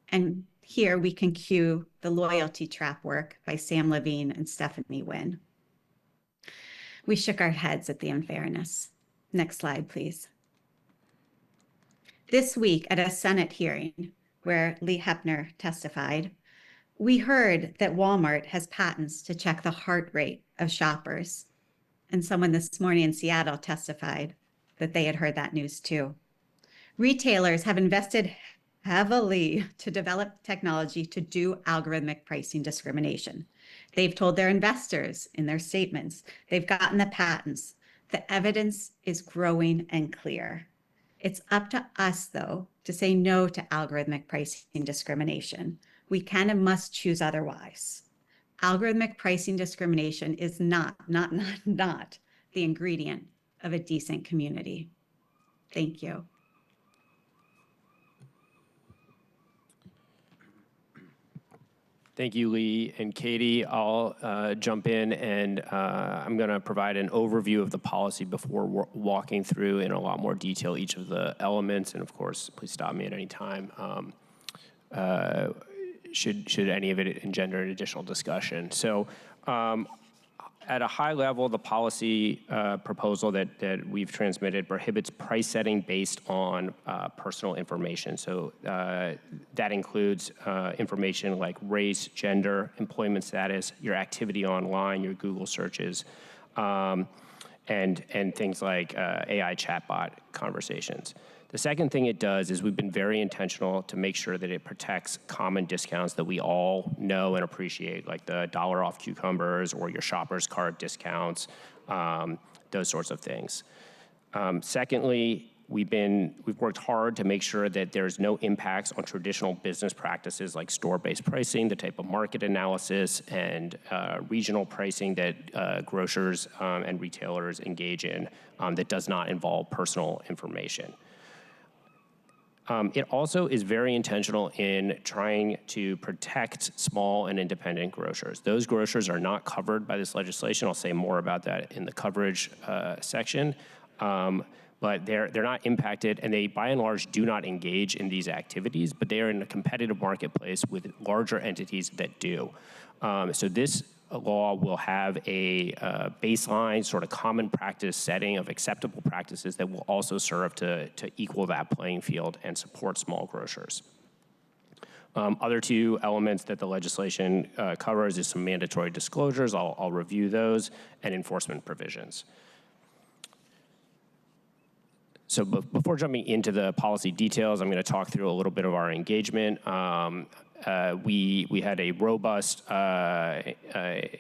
And here we can cue the Loyalty Trap work by Sam Levine and Stephanie Wynn. We shook our heads at the unfairness. Next slide, please. This week at a Senate hearing where Lee Hepner testified, we heard that Walmart has patents to check the heart rate of shoppers. And someone this morning in Seattle testified that they had heard that news too. Retailers have invested heavily to develop technology to do algorithmic pricing discrimination. They've told their investors in their statements, they've gotten the patents. The evidence is growing and clear. It's up to us, though, to say no to algorithmic pricing discrimination. We can and must choose otherwise. Algorithmic pricing discrimination is not the ingredient of a decent community. Thank you. Thank you, Lee and Katie. I'll jump in and I'm going to provide an overview of the policy before walking through in a lot more detail each of the elements. And of course, please stop me at any time should any of it engender an additional discussion. So at a high level, the policy proposal that we've transmitted prohibits price setting based on personal information. So that includes information like race, gender, employment status, your activity online, your Google searches, and things like AI chatbot conversations. The second thing it does is we've been very intentional to make sure that it protects common discounts that we all know and appreciate, like the $1 off cucumbers or your shopper's cart discounts, those sorts of things. Secondly, we've worked hard to make sure that there's no impacts on traditional business practices like store-based pricing, the type of market analysis, and regional pricing that grocers and retailers engage in that does not involve personal information. It also is very intentional in trying to protect small and independent grocers. Those grocers are not covered by this legislation. I'll say more about that in the coverage section. But they're not impacted, and they, by and large, do not engage in these activities, but they are in a competitive marketplace with larger entities that do. So this law will have a baseline sort of common practice setting of acceptable practices that will also serve to equal that playing field and support small grocers. Other two elements that the legislation covers is some mandatory disclosures. I'll review those, and enforcement provisions. So before jumping into the policy details, I'm going to talk through a little bit of our engagement. We had a robust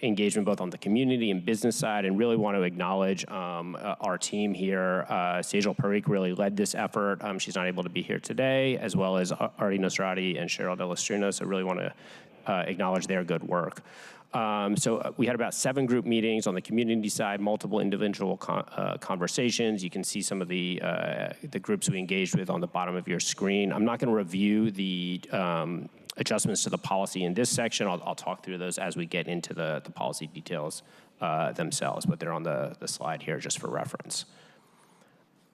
engagement both on the community and business side, and really want to acknowledge our team here. Sejal Parikh really led this effort. She's not able to be here today, as well as Artie Nosrati and Cheryl Delastrina, so I really want to acknowledge their good work. So we had about 7 group meetings on the community side, multiple individual conversations. You can see some of the groups we engaged with on the bottom of your screen. I'm not going to review the adjustments to the policy in this section. I'll talk through those as we get into the policy details themselves, but they're on the slide here just for reference.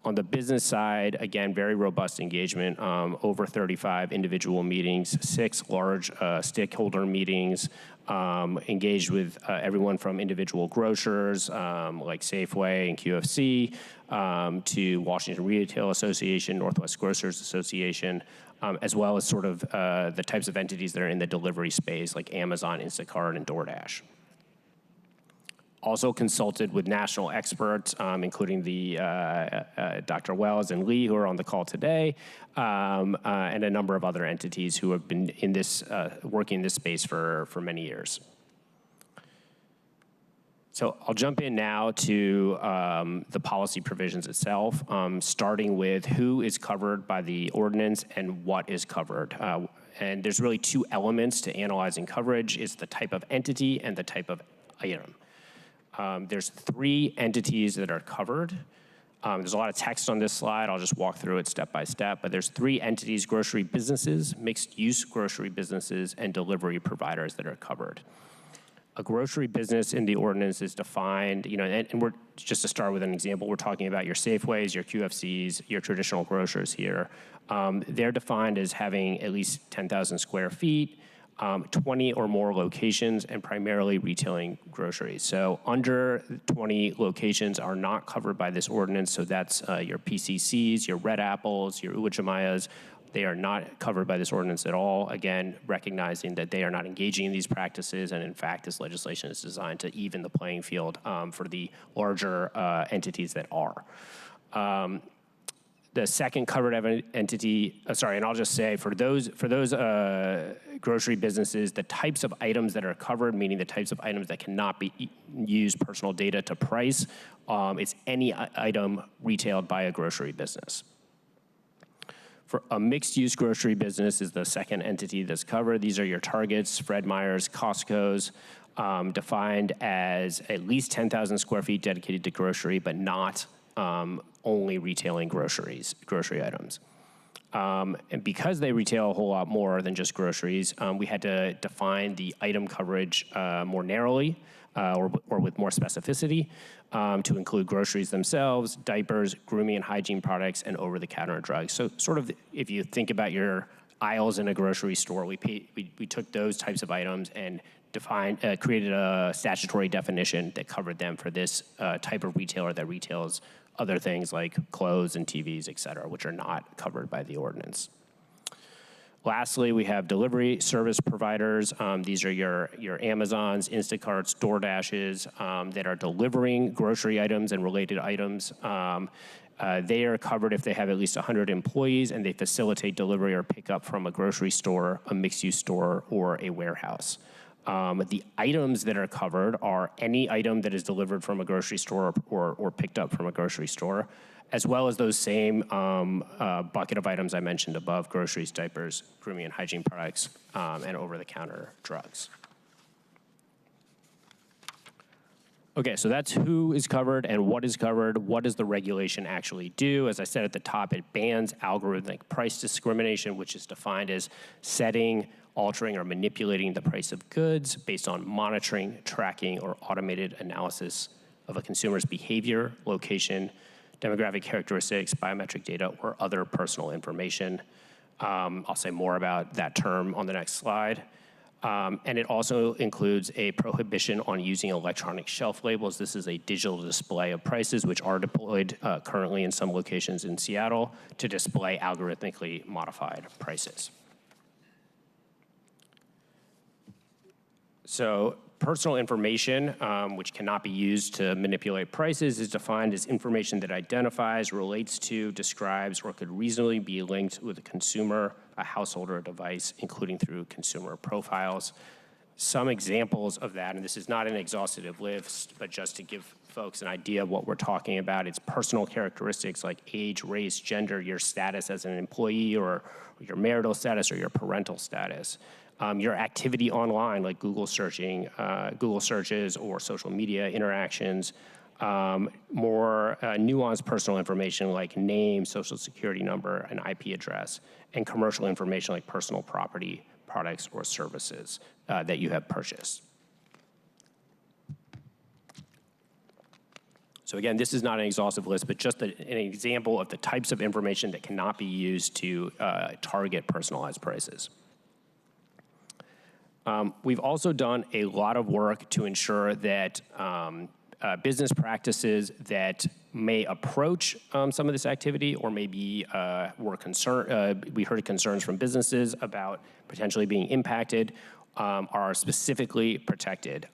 On the business side, again, very robust engagement, over 35 individual meetings, 6 large stakeholder meetings, engaged with everyone from individual grocers like Safeway and QFC to Washington Retail Association, Northwest Grocers Association, as well as sort of the types of entities that are in the delivery space like Amazon, Instacart, and DoorDash. Also consulted with national experts, including the Dr. Wells and Lee, who are on the call today, and a number of other entities who have been in this, working in this space for many years. So I'll jump in now to the policy provisions itself, starting with who is covered by the ordinance and what is covered. And there's really 2 elements to analyzing coverage. It's the type of entity and the type of item. There's 3 entities that are covered. There's a lot of text on this slide. I'll just walk through it step by step, but there's 3 entities: grocery businesses, mixed-use grocery businesses, and delivery providers that are covered. A grocery business in the ordinance is defined, and we're, just to start with an example, we're talking about your Safeways, your QFCs, your traditional grocers here. They're defined as having at least 10,000 square feet, 20 or more locations, and primarily retailing groceries. So under 20 locations are not covered by this ordinance. So that's your PCCs, your Red Apples, your Uwajamayas. They are not covered by this ordinance at all. Again, recognizing that they are not engaging in these practices, and in fact, this legislation is designed to even the playing field for the larger entities that are. The second covered entity, and I'll just say for those grocery businesses, the types of items that are covered, meaning the types of items that cannot use personal data to price, it's any item retailed by a grocery business. For a mixed-use grocery business is the second entity that's covered. These are your Targets, Fred Meyers, Costco's, defined as at least 10,000 square feet dedicated to grocery, but not only retailing grocery items. And because they retail a whole lot more than just groceries, we had to define the item coverage more narrowly or with more specificity to include groceries themselves, diapers, grooming and hygiene products, and over-the-counter drugs. So sort of if you think about your aisles in a grocery store, we took those types of items and created a statutory definition that covered them for this type of retailer that retails other things like clothes and TVs, et cetera, which are not covered by the ordinance. Lastly, we have delivery service providers. These are your Amazons, Instacarts, DoorDashes that are delivering grocery items and related items. They are covered if they have at least 100 employees and they facilitate delivery or pickup from a grocery store, a mixed-use store, or a warehouse. The items that are covered are any item that is delivered from a grocery store or picked up from a grocery store, as well as those same bucket of items I mentioned above: groceries, diapers, grooming and hygiene products, and over-the-counter drugs. Okay, so that's who is covered and what is covered. What does the regulation actually do? As I said at the top, it bans algorithmic price discrimination, which is defined as setting, altering, or manipulating the price of goods based on monitoring, tracking, or automated analysis of a consumer's behavior, location, demographic characteristics, biometric data, or other personal information. I'll say more about that term on the next slide. And it also includes a prohibition on using electronic shelf labels. This is a digital display of prices, which are deployed currently in some locations in Seattle to display algorithmically modified prices. So personal information, which cannot be used to manipulate prices, is defined as information that identifies, relates to, describes, or could reasonably be linked with a consumer, a household, or a device, including through consumer profiles. Some examples of that, and this is not an exhaustive list, but just to give folks an idea of what we're talking about, it's personal characteristics like age, race, gender, your status as an employee, or your marital status, or your parental status. Your activity online, like Google searches or social media interactions. More nuanced personal information like name, social security number, and IP address, and commercial information like personal property, products, or services that you have purchased. So again, this is not an exhaustive list, but just an example of the types of information that cannot be used to target personalized prices. We've also done a lot of work to ensure that business practices that may approach some of this activity or maybe were concerned, we heard concerns from businesses about potentially being impacted, are specifically protected.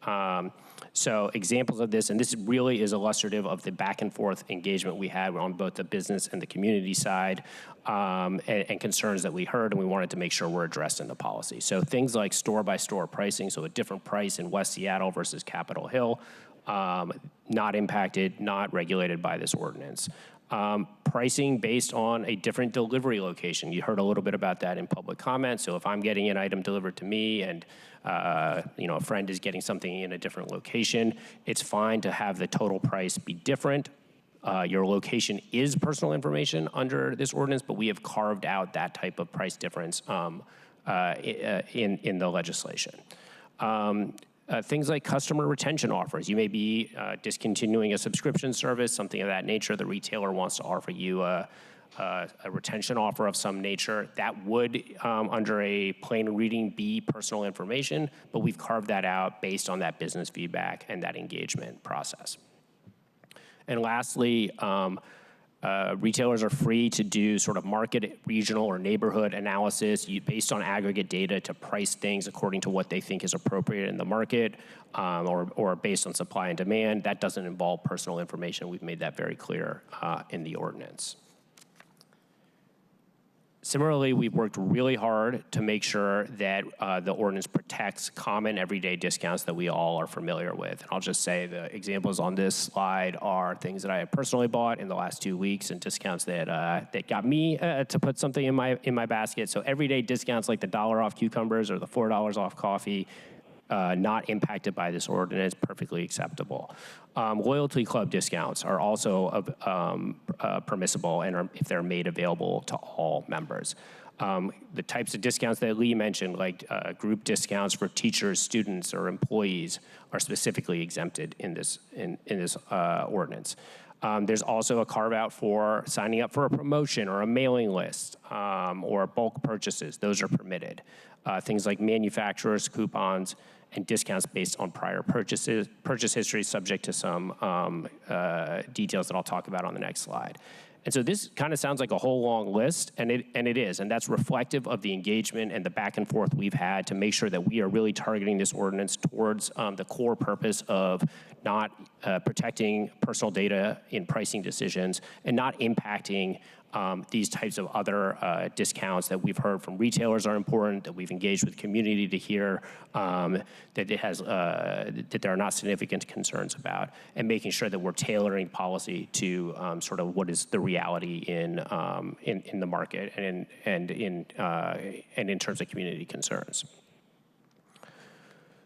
So examples of this, and this really is illustrative of the back and forth engagement we had on both the business and the community side, and concerns that we heard, and we wanted to make sure were addressed in the policy. So things like store-by-store pricing, so a different price in West Seattle versus Capitol Hill, not impacted, not regulated by this ordinance. Pricing based on a different delivery location. You heard a little bit about that in public comment. So if I'm getting an item delivered to me and a friend is getting something in a different location, it's fine to have the total price be different. Your location is personal information under this ordinance, but we have carved out that type of price difference in the legislation. Things like customer retention offers. You may be discontinuing a subscription service, something of that nature. The retailer wants to offer you a retention offer of some nature. That would, under a plain reading, be personal information, but we've carved that out based on that business feedback and that engagement process. And lastly, retailers are free to do sort of market, regional, or neighborhood analysis based on aggregate data to price things according to what they think is appropriate in the market, or based on supply and demand. That doesn't involve personal information. We've made that very clear in the ordinance. Similarly, we've worked really hard to make sure that the ordinance protects common everyday discounts that we all are familiar with. And I'll just say the examples on this slide are things that I have personally bought in the last 2 weeks and discounts that got me to put something in my basket. So everyday discounts like the $1 off cucumbers or the $4 off coffee, not impacted by this ordinance, perfectly acceptable. Loyalty club discounts are also permissible and if they're made available to all members. The types of discounts that Lee mentioned, like group discounts for teachers, students, or employees, are specifically exempted in this ordinance. There's also a carve out for signing up for a promotion or a mailing list or bulk purchases. Those are permitted. Things like manufacturers, coupons, and discounts based on prior purchase history, subject to some details that I'll talk about on the next slide. And so this kind of sounds like a whole long list, and it is, and that's reflective of the engagement and the back and forth we've had to make sure that we are really targeting this ordinance towards the core purpose of not protecting personal data in pricing decisions and not impacting these types of other discounts that we've heard from retailers are important, that we've engaged with community to hear that there are not significant concerns about, and making sure that we're tailoring policy to sort of what is the reality in the market and in terms of community concerns.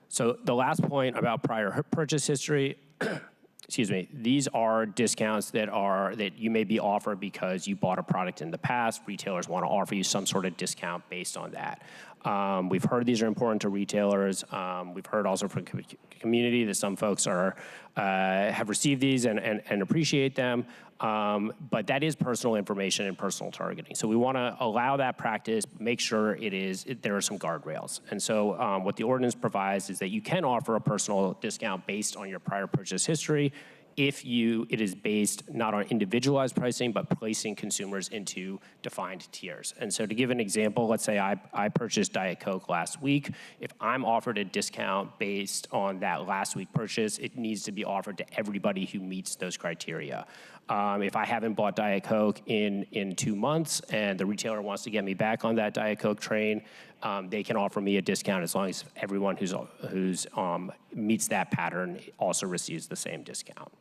So the last point about prior purchase history. Excuse me, these are discounts that you may be offered because you bought a product in the past. Retailers want to offer you some sort of discount based on that. We've heard these are important to retailers. We've heard also from community that some folks have received these and appreciate them. But that is personal information and personal targeting. So we want to allow that practice, make sure there are some guardrails. And so what the ordinance provides is that you can offer a personal discount based on your prior purchase history if it is based not on individualized pricing, but placing consumers into defined tiers. And so to give an example, let's say I purchased Diet Coke last week. If I'm offered a discount based on that last week purchase, it needs to be offered to everybody who meets those criteria. If I haven't bought Diet Coke in 2 months and the retailer wants to get me back on that Diet Coke train, they can offer me a discount as long as everyone who's meets that pattern also receives the same discount.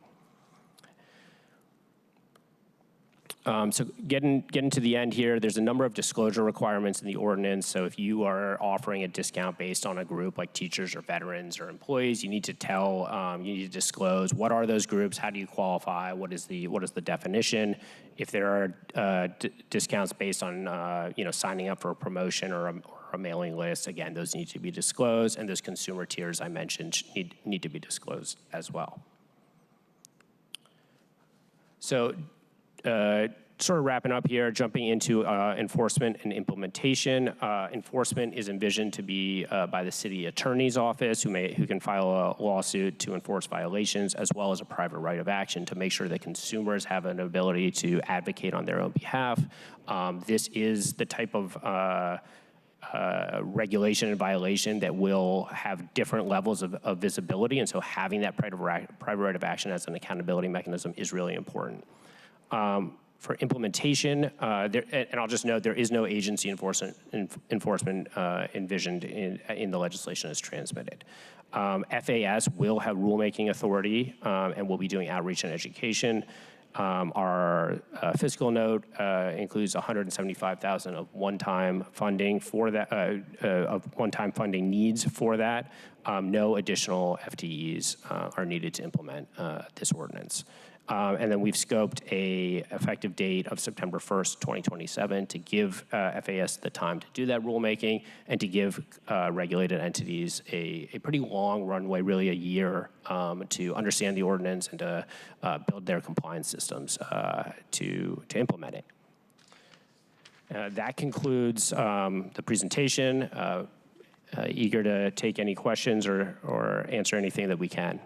So getting to the end here, there's a number of disclosure requirements in the ordinance. So if you are offering a discount based on a group like teachers or veterans or employees, you need to you need to disclose what are those groups, how do you qualify, what is the definition. If there are discounts based on signing up for a promotion or a mailing list, again, those need to be disclosed, and those consumer tiers I mentioned need to be disclosed as well. So sort of wrapping up here, jumping into enforcement and implementation. Enforcement is envisioned to be by the city attorney's office, who can file a lawsuit to enforce violations, as well as a private right of action to make sure that consumers have an ability to advocate on their own behalf. This is the type of regulation and violation that will have different levels of visibility, and so having that private right of action as an accountability mechanism is really important. For implementation, and I'll just note, there is no agency enforcement envisioned in the legislation as transmitted. FAS will have rulemaking authority and will be doing outreach and education. Our fiscal note includes $175,000 of one-time funding for that, of one-time funding needs for that. No additional FTEs are needed to implement this ordinance. And then we've scoped a effective date of September 1st, 2027 to give FAS the time to do that rulemaking and to give regulated entities a pretty long runway, really a year, to understand the ordinance and to build their compliance systems to implement it. That concludes the presentation. Eager to take any questions or answer anything that we can.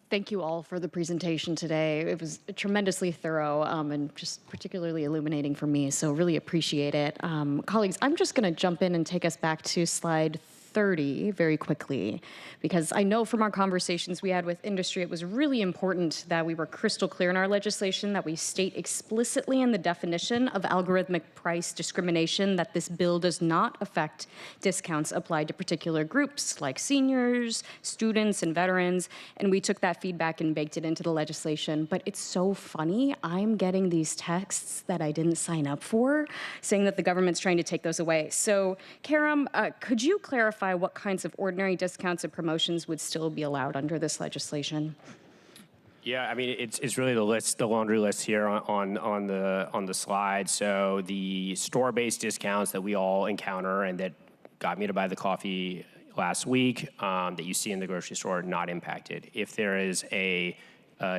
Thank you all for the presentation today. It was tremendously thorough and just particularly illuminating for me, so really appreciate it. Colleagues, I'm just going to jump in and take us back to slide 30 very quickly, because I know from our conversations we had with industry, it was really important that we were crystal clear in our legislation, that we state explicitly in the definition of algorithmic price discrimination that this bill does not affect discounts applied to particular groups like seniors, students, and veterans. And we took that feedback and baked it into the legislation. But it's so funny, I'm getting these texts that I didn't sign up for saying that the government's trying to take those away. So Karam, could you clarify clarify what kinds of ordinary discounts and promotions would still be allowed under this legislation? Yeah, I mean, it's really the laundry list here on the slide. So the store-based discounts that we all encounter and that got me to buy the coffee last week that you see in the grocery store, not impacted. If there is a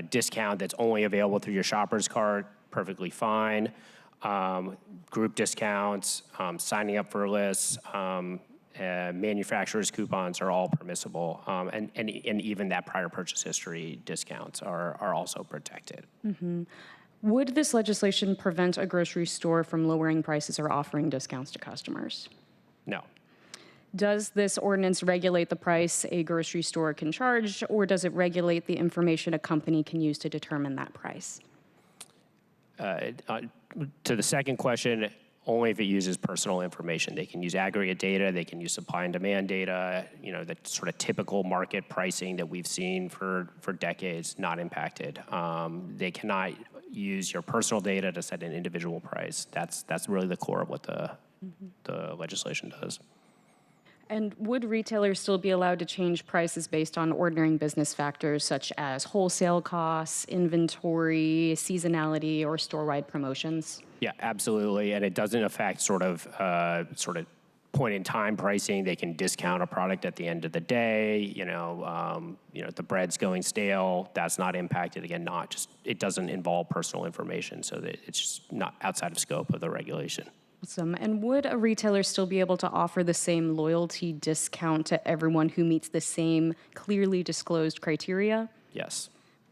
discount that's only available through your shopper's cart, perfectly fine. Group discounts, signing up for lists, manufacturers' coupons are all permissible, and even that prior purchase history discounts are also protected. Mm-hmm. Would this legislation prevent a grocery store from lowering prices or offering discounts to customers? No. Does this ordinance regulate the price a grocery store can charge, or does it regulate the information a company can use to determine that price? To the second question, only if it uses personal information. They can use aggregate data, they can use supply and demand data, the sort of typical market pricing that we've seen for decades, not impacted. They cannot use your personal data to set an individual price. That's really the core of what the legislation does. And would retailers still be allowed to change prices based on ordinary business factors such as wholesale costs, inventory, seasonality, or store-wide promotions? Yeah, absolutely, and it doesn't affect sort of point-in-time pricing. They can discount a product at the end of the day. The bread's going stale. That's not impacted. Again, it doesn't involve personal information, so that it's just not outside of scope of the regulation. Awesome. And would a retailer still be able to offer the same loyalty discount to everyone who meets the same clearly disclosed criteria? Yes.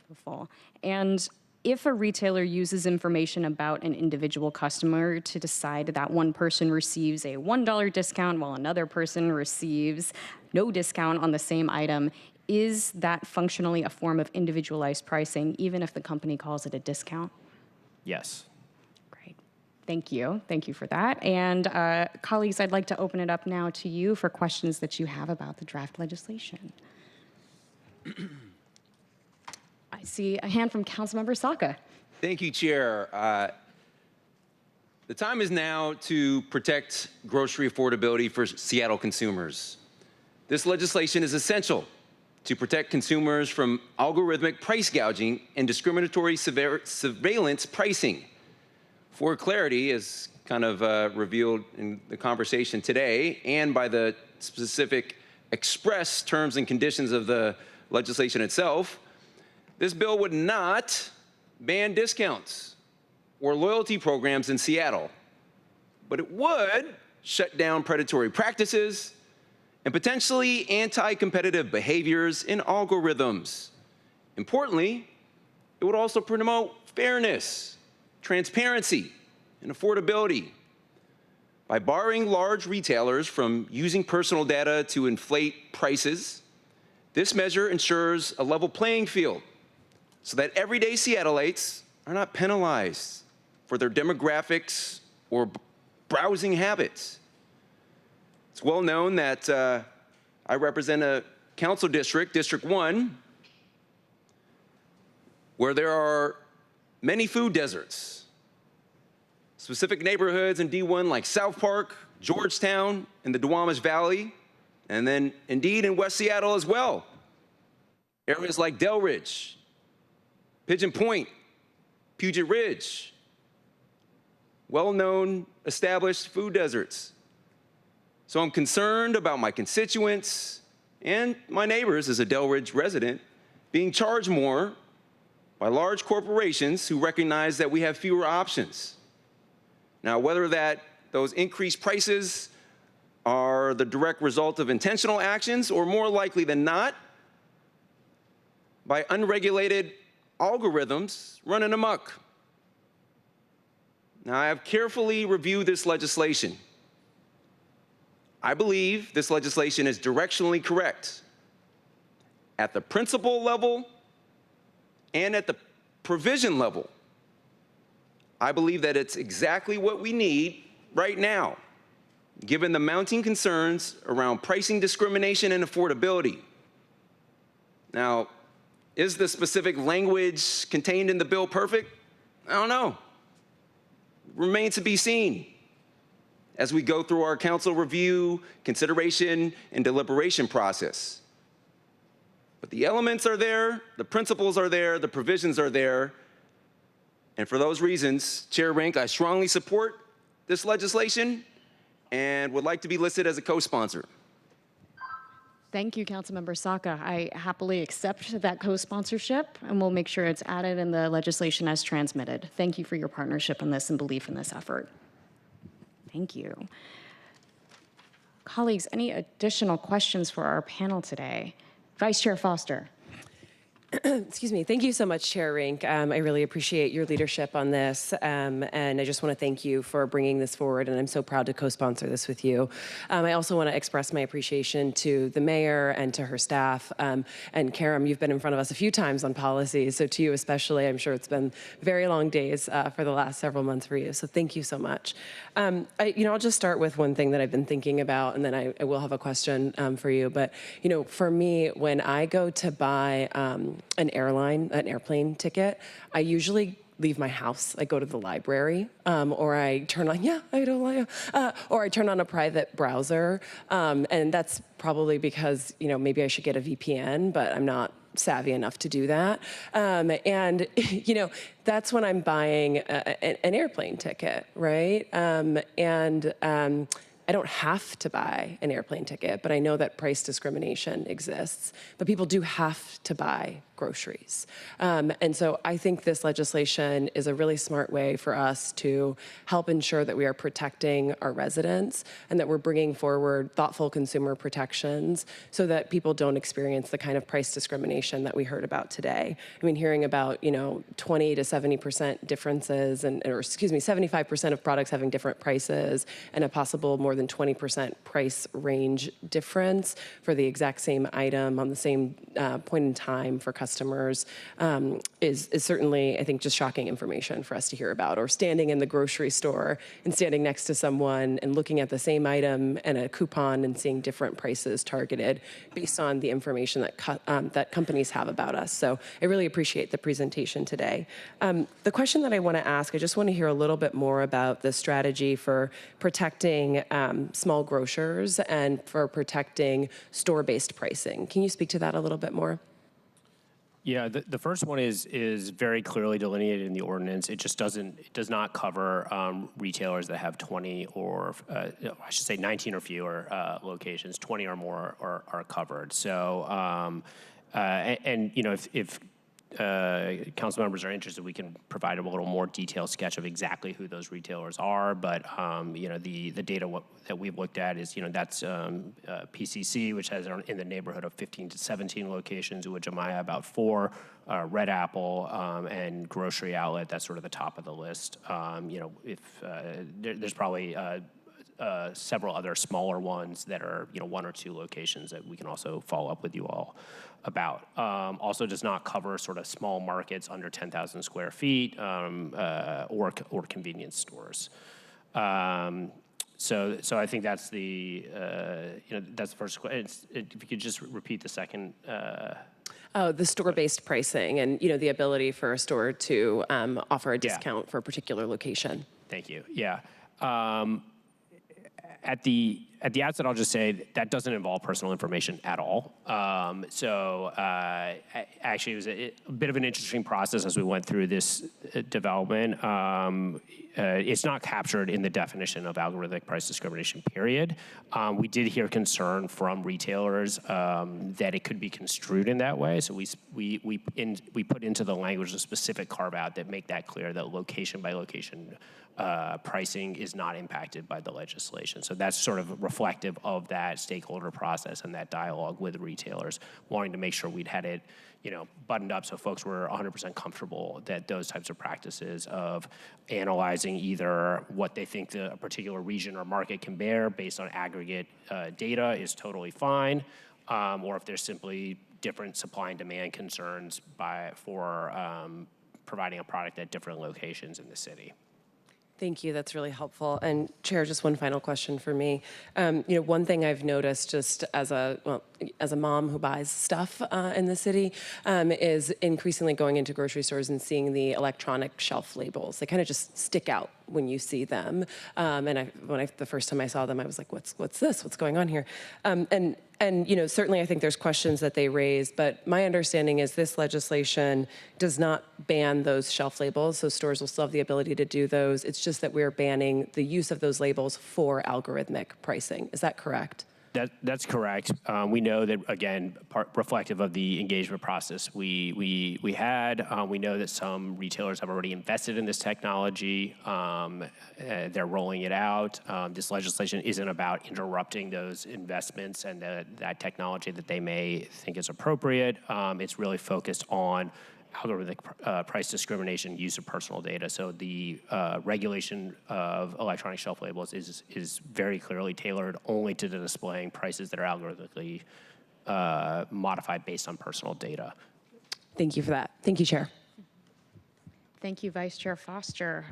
Beautiful. And if a retailer uses information about an individual customer to decide that one person receives a $1 discount while another person receives no discount on the same item, is that functionally a form of individualized pricing, even if the company calls it a discount? Yes. Thank you. Thank you for that. And colleagues, I'd like to open it up now to you for questions that you have about the draft legislation. I see a hand from Councilmember Saka. Thank you, Chair. The time is now to protect grocery affordability for Seattle consumers. This legislation is essential to protect consumers from algorithmic price gouging and discriminatory surveillance pricing. For clarity, as kind of revealed in the conversation today and by the specific express terms and conditions of the legislation itself, this bill would not ban discounts or loyalty programs in Seattle, but it would shut down predatory practices and potentially anti-competitive behaviors in algorithms. Importantly, it would also promote fairness, transparency, and affordability. By barring large retailers from using personal data to inflate prices, this measure ensures a level playing field so that everyday Seattleites are not penalized for their demographics or browsing habits. It's well known that I represent a council district, District 1, where there are many food deserts. Specific neighborhoods in D1 like South Park, Georgetown, and the Duwamish Valley, and then indeed in West Seattle as well. Areas like Delridge, Pigeon Point, Puget Ridge, well-known established food deserts. So I'm concerned about my constituents and my neighbors as a Delridge resident being charged more by large corporations who recognize that we have fewer options. Now, whether those increased prices are the direct result of intentional actions or more likely than not, by unregulated algorithms running amok. Now, I have carefully reviewed this legislation. I believe this legislation is directionally correct at the principle level and at the provision level. I believe that it's exactly what we need right now, given the mounting concerns around pricing discrimination and affordability. Now, is the specific language contained in the bill perfect? I don't know. Remains to be seen. as we go through our council review, consideration, and deliberation process. But the elements are there, the principles are there, the provisions are there. And for those reasons, Chair Rink, I strongly support this legislation and would like to be listed as a co-sponsor. Thank you, Councilmember Saka. I happily accept that co-sponsorship, and we'll make sure it's added in the legislation as transmitted. Thank you for your partnership in this and belief in this effort. Thank you. Colleagues, any additional questions for our panel today? Vice Chair Foster. Excuse me. Thank you so much, Chair Rink. I really appreciate your leadership on this, and I just want to thank you for bringing this forward, and I'm so proud to co-sponsor this with you. I also want to express my appreciation to the mayor and to her staff, and Karam, you've been in front of us a few times on policy, so to you especially, I'm sure it's been very long days for the last several months for you, so thank you so much. I'll just start with one thing that I've been thinking about, and then I will have a question for you, but for me, when I go to buy an airplane ticket, I usually leave my house. I go to the library, or I turn on, or I turn on a private browser, and that's probably because maybe I should get a VPN, but I'm not savvy enough to do that. And that's when I'm buying an airplane ticket, right? I don't have to buy an airplane ticket, but I know that price discrimination exists. But people do have to buy groceries. And so I think this legislation is a really smart way for us to help ensure that we are protecting our residents and that we're bringing forward thoughtful consumer protections so that people don't experience the kind of price discrimination that we heard about today. I mean, hearing about, 20 to 70% differences, or 75% of products having different prices and a possible more than 20% price range difference for the exact same item on the same point in time for customers is certainly, I think, just shocking information for us to hear about. Or standing in the grocery store and standing next to someone and looking at the same item and a coupon and seeing different prices targeted based on the information that companies have about us. So I really appreciate the presentation today. The question that I want to ask, I just want to hear a little bit more about the strategy for protecting small grocers and for protecting store-based pricing. Can you speak to that a little bit more? Yeah, the first one is very clearly delineated in the ordinance. It just does not cover retailers that have 20 or I should say 19 or fewer locations. 20 or more are covered. So if council members are interested, we can provide a little more detailed sketch of exactly who those retailers are. But the data that we've looked at is that's PCC, which has in the neighborhood of 15 to 17 locations, Uwajimaya about 4, Red Apple, and Grocery Outlet. That's sort of the top of the list. There's probably several other smaller ones that are 1 or 2 locations that we can also follow up with you all about. Also does not cover sort of small markets under 10,000 square feet or convenience stores. So I think that's that's the first question. If you could just repeat the second. The store-based pricing and the ability for a store to offer a discount for a particular location. Thank you. Yeah. At the outset, I'll just say that doesn't involve personal information at all. Actually, it was a bit of an interesting process as we went through this development. It's not captured in the definition of algorithmic price discrimination, period. We did hear concern from retailers that it could be construed in that way. So we put into the language a specific carve-out that make that clear that location by location pricing is not impacted by the legislation. So that's sort of reflective of that stakeholder process and that dialogue with retailers, wanting to make sure we'd had it, buttoned up so folks were 100% comfortable that those types of practices of analyzing either what they think a particular region or market can bear based on aggregate data is totally fine, or if there's simply different supply and demand concerns for providing a product at different locations in the city. Thank you. That's really helpful. And Chair, just one final question for me. One thing I've noticed just as a mom who buys stuff in the city is increasingly going into grocery stores and seeing the electronic shelf labels. They kind of just stick out when you see them. The first time I saw them, I was like, what's this? What's going on here? And you know, certainly I think there's questions that they raise, but my understanding is this legislation does not ban those shelf labels, so stores will still have the ability to do those. It's just that we're banning the use of those labels for algorithmic pricing. Is that correct? That's correct. We know that, again, reflective of the engagement process we had. We know that some retailers have already invested in this technology. They're rolling it out. This legislation isn't about interrupting those investments and that technology that they may think is appropriate. It's really focused on algorithmic price discrimination, use of personal data. So the regulation of electronic shelf labels is very clearly tailored only to the displaying prices that are algorithmically modified based on personal data. Thank you for that. Thank you, Chair. Thank you, Vice Chair Foster.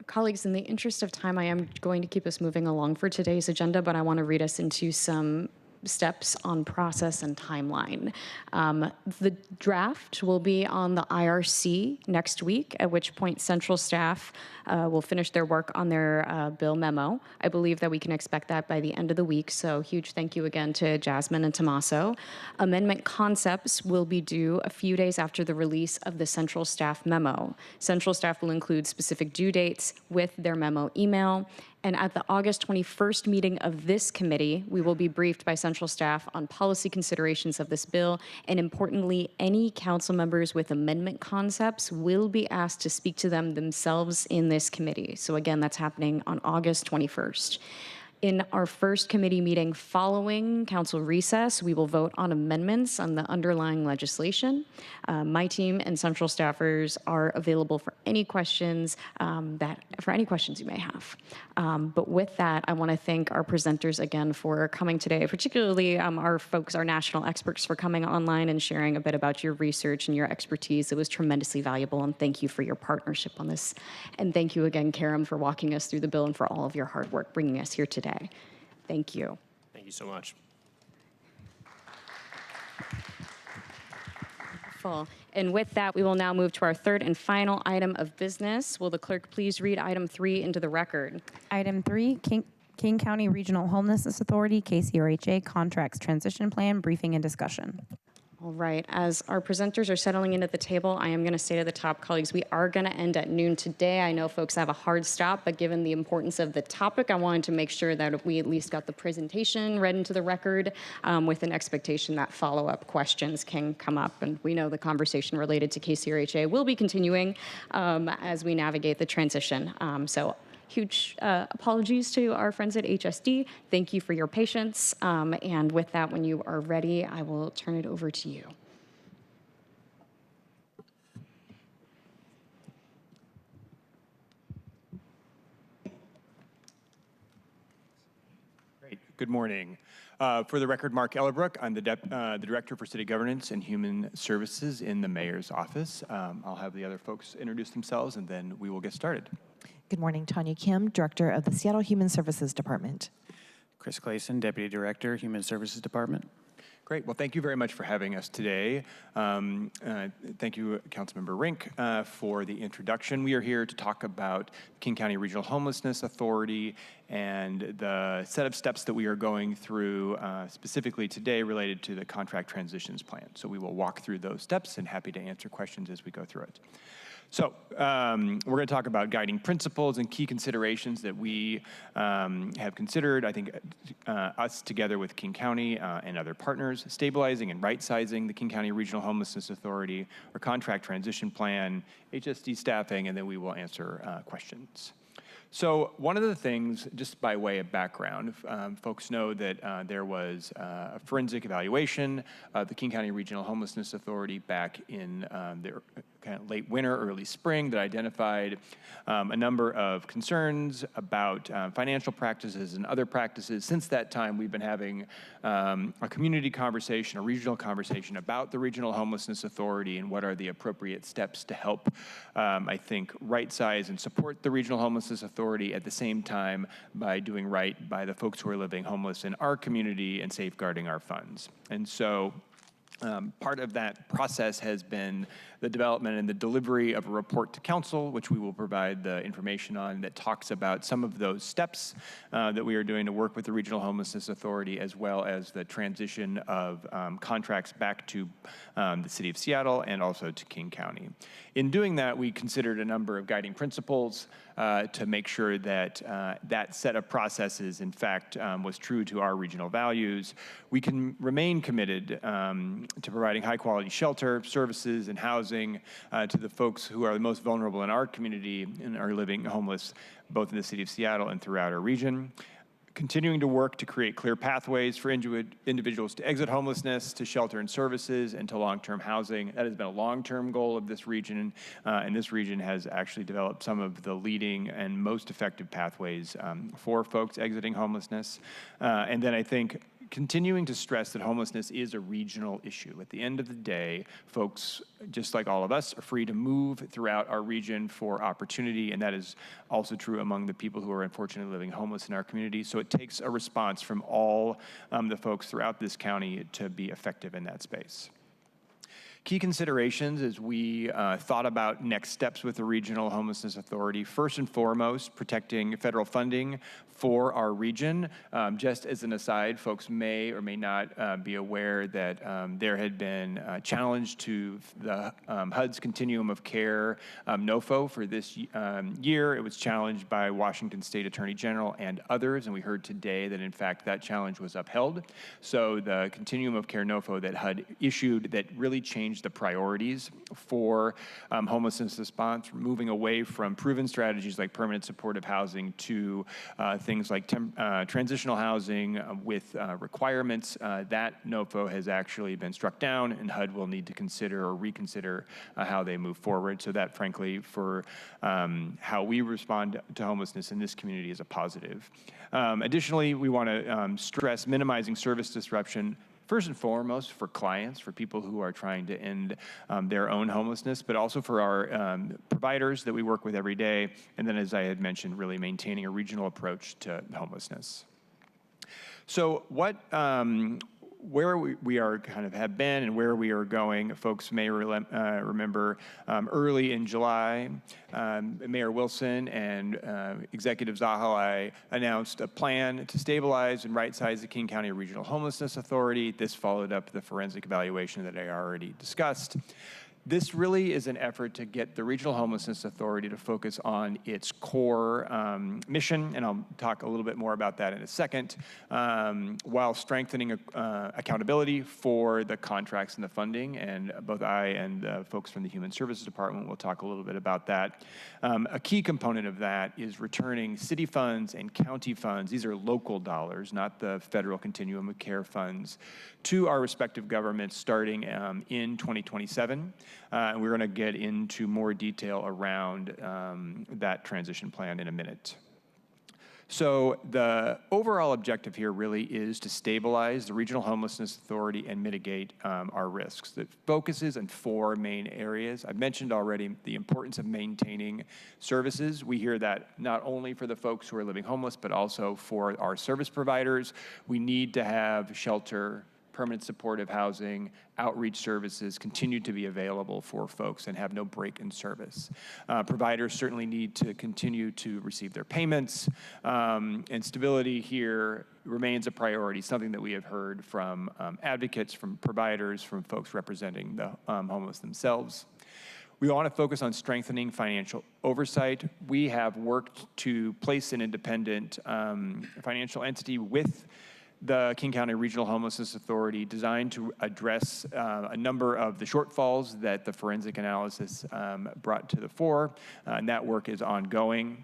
Colleagues, in the interest of time, I am going to keep us moving along for today's agenda, but I want to read us into some steps on process and timeline. The draft will be on the IRC next week, at which point central staff will finish their work on their bill memo. I believe that we can expect that by the end of the week, so huge thank you again to Jasmine and Tommaso. Amendment concepts will be due a few days after the release of the central staff memo. Central staff will include specific due dates with their memo email. And at the August 21st meeting of this committee, we will be briefed by central staff on policy considerations of this bill. And importantly, any council members with amendment concepts will be asked to speak to them themselves in this committee. So again, that's happening on August 21st. In our first committee meeting following council recess, we will vote on amendments on the underlying legislation. My team and central staffers are available for any questions you may have. But with that, I want to thank our presenters again for coming today, particularly our national experts, for coming online and sharing a bit about your research and your expertise. It was tremendously valuable, and thank you for your partnership on this. And thank you again, Karam, for walking us through the bill and for all of your hard work bringing us here today. Thank you. Thank you so much. Wonderful. And with that, we will now move to our third and final item of business. Will the clerk please read item 3 into the record? Item 3, King County Regional Homelessness Authority, KCRHA Contracts Transition Plan, briefing and discussion. All right, as our presenters are settling in at the table, I am going to say to the top, colleagues, we are going to end at noon today. I know folks have a hard stop, but given the importance of the topic, I wanted to make sure that we at least got the presentation read into the record with an expectation that follow-up questions can come up. And we know the conversation related to KCRHA will be continuing as we navigate the transition. So huge apologies to our friends at HSD. Thank you for your patience. And with that, when you are ready, I will turn it over to you. Great. Good morning. For the record, Mark Ellerbrook. I'm the Director for City Governance and Human Services in the Mayor's Office. I'll have the other folks introduce themselves, and then we will get started. Good morning, Tanya Kim, Director of the Seattle Human Services Department. Chris Clayson, Deputy Director, Human Services Department. Great. Well, thank you very much for having us today. Thank you, Councilmember Rink, for the introduction. We are here to talk about King County Regional Homelessness Authority and the set of steps that we are going through specifically today related to the contract transitions plan. So we will walk through those steps and happy to answer questions as we go through it. So we're going to talk about guiding principles and key considerations that we have considered, I think, us together with King County and other partners, stabilizing and right-sizing the King County Regional Homelessness Authority, our contract transition plan, HSD staffing, and then we will answer questions. So one of the things, just by way of background, folks know that there was a forensic evaluation of the King County Regional Homelessness Authority back in the kind of late winter, early spring that identified a number of concerns about financial practices and other practices. Since that time, we've been having a community conversation, a regional conversation about the Regional Homelessness Authority and what are the appropriate steps to help, I think, right-size and support the Regional Homelessness Authority at the same time by doing right by the folks who are living homeless in our community and safeguarding our funds. And so Part of that process has been the development and the delivery of a report to council, which we will provide the information on, that talks about some of those steps that we are doing to work with the Regional Homelessness Authority, as well as the transition of contracts back to the City of Seattle and also to King County. In doing that, we considered a number of guiding principles to make sure that that set of processes, in fact, was true to our regional values. We can remain committed to providing high-quality shelter, services, and housing to the folks who are the most vulnerable in our community and are living homeless, both in the City of Seattle and throughout our region. Continuing to work to create clear pathways for individuals to exit homelessness, to shelter and services, and to long-term housing. That has been a long-term goal of this region, and this region has actually developed some of the leading and most effective pathways for folks exiting homelessness. And then I think continuing to stress that homelessness is a regional issue. At the end of the day, folks, just like all of us, are free to move throughout our region for opportunity, and that is also true among the people who are unfortunately living homeless in our community. So it takes a response from all the folks throughout this county to be effective in that space. Key considerations as we thought about next steps with the Regional Homelessness Authority. First and foremost, protecting federal funding for our region. Just as an aside, folks may or may not be aware that there had been a challenge to the HUD's Continuum of Care NOFO for this year. It was challenged by Washington State Attorney General and others, and we heard today that in fact that challenge was upheld. So the Continuum of Care NOFO that HUD issued that really changed the priorities for homelessness response, moving away from proven strategies like permanent supportive housing to things like transitional housing with requirements. That NOFO has actually been struck down, and HUD will need to consider or reconsider how they move forward. So that, frankly, for how we respond to homelessness in this community is a positive. Additionally, we want to stress minimizing service disruption, first and foremost for clients, for people who are trying to end their own homelessness, but also for our providers that we work with every day. And then, as I had mentioned, really maintaining a regional approach to homelessness. So where we are kind of have been and where we are going, folks may remember early in July, Mayor Wilson and Executive Zahalai announced a plan to stabilize and right-size the King County Regional Homelessness Authority. This followed up the forensic evaluation that I already discussed. This really is an effort to get the Regional Homelessness Authority to focus on its core mission, and I'll talk a little bit more about that in a second, while strengthening accountability for the contracts and the funding, and both I and folks from the Human Services Department will talk a little bit about that. A key component of that is returning city funds and county funds, these are local dollars, not the federal Continuum of Care funds, to our respective governments starting in 2027. And we're going to get into more detail around that transition plan in a minute. So the overall objective here really is to stabilize the Regional Homelessness Authority and mitigate our risks. It focuses on four main areas. I've mentioned already the importance of maintaining services. We hear that not only for the folks who are living homeless, but also for our service providers. We need to have shelter, permanent supportive housing, outreach services continue to be available for folks and have no break in service. Providers certainly need to continue to receive their payments, and stability here remains a priority, something that we have heard from advocates, from providers, from folks representing the homeless themselves. We want to focus on strengthening financial oversight. We have worked to place an independent financial entity with the King County Regional Homelessness Authority designed to address a number of the shortfalls that the forensic analysis brought to the fore, and that work is ongoing.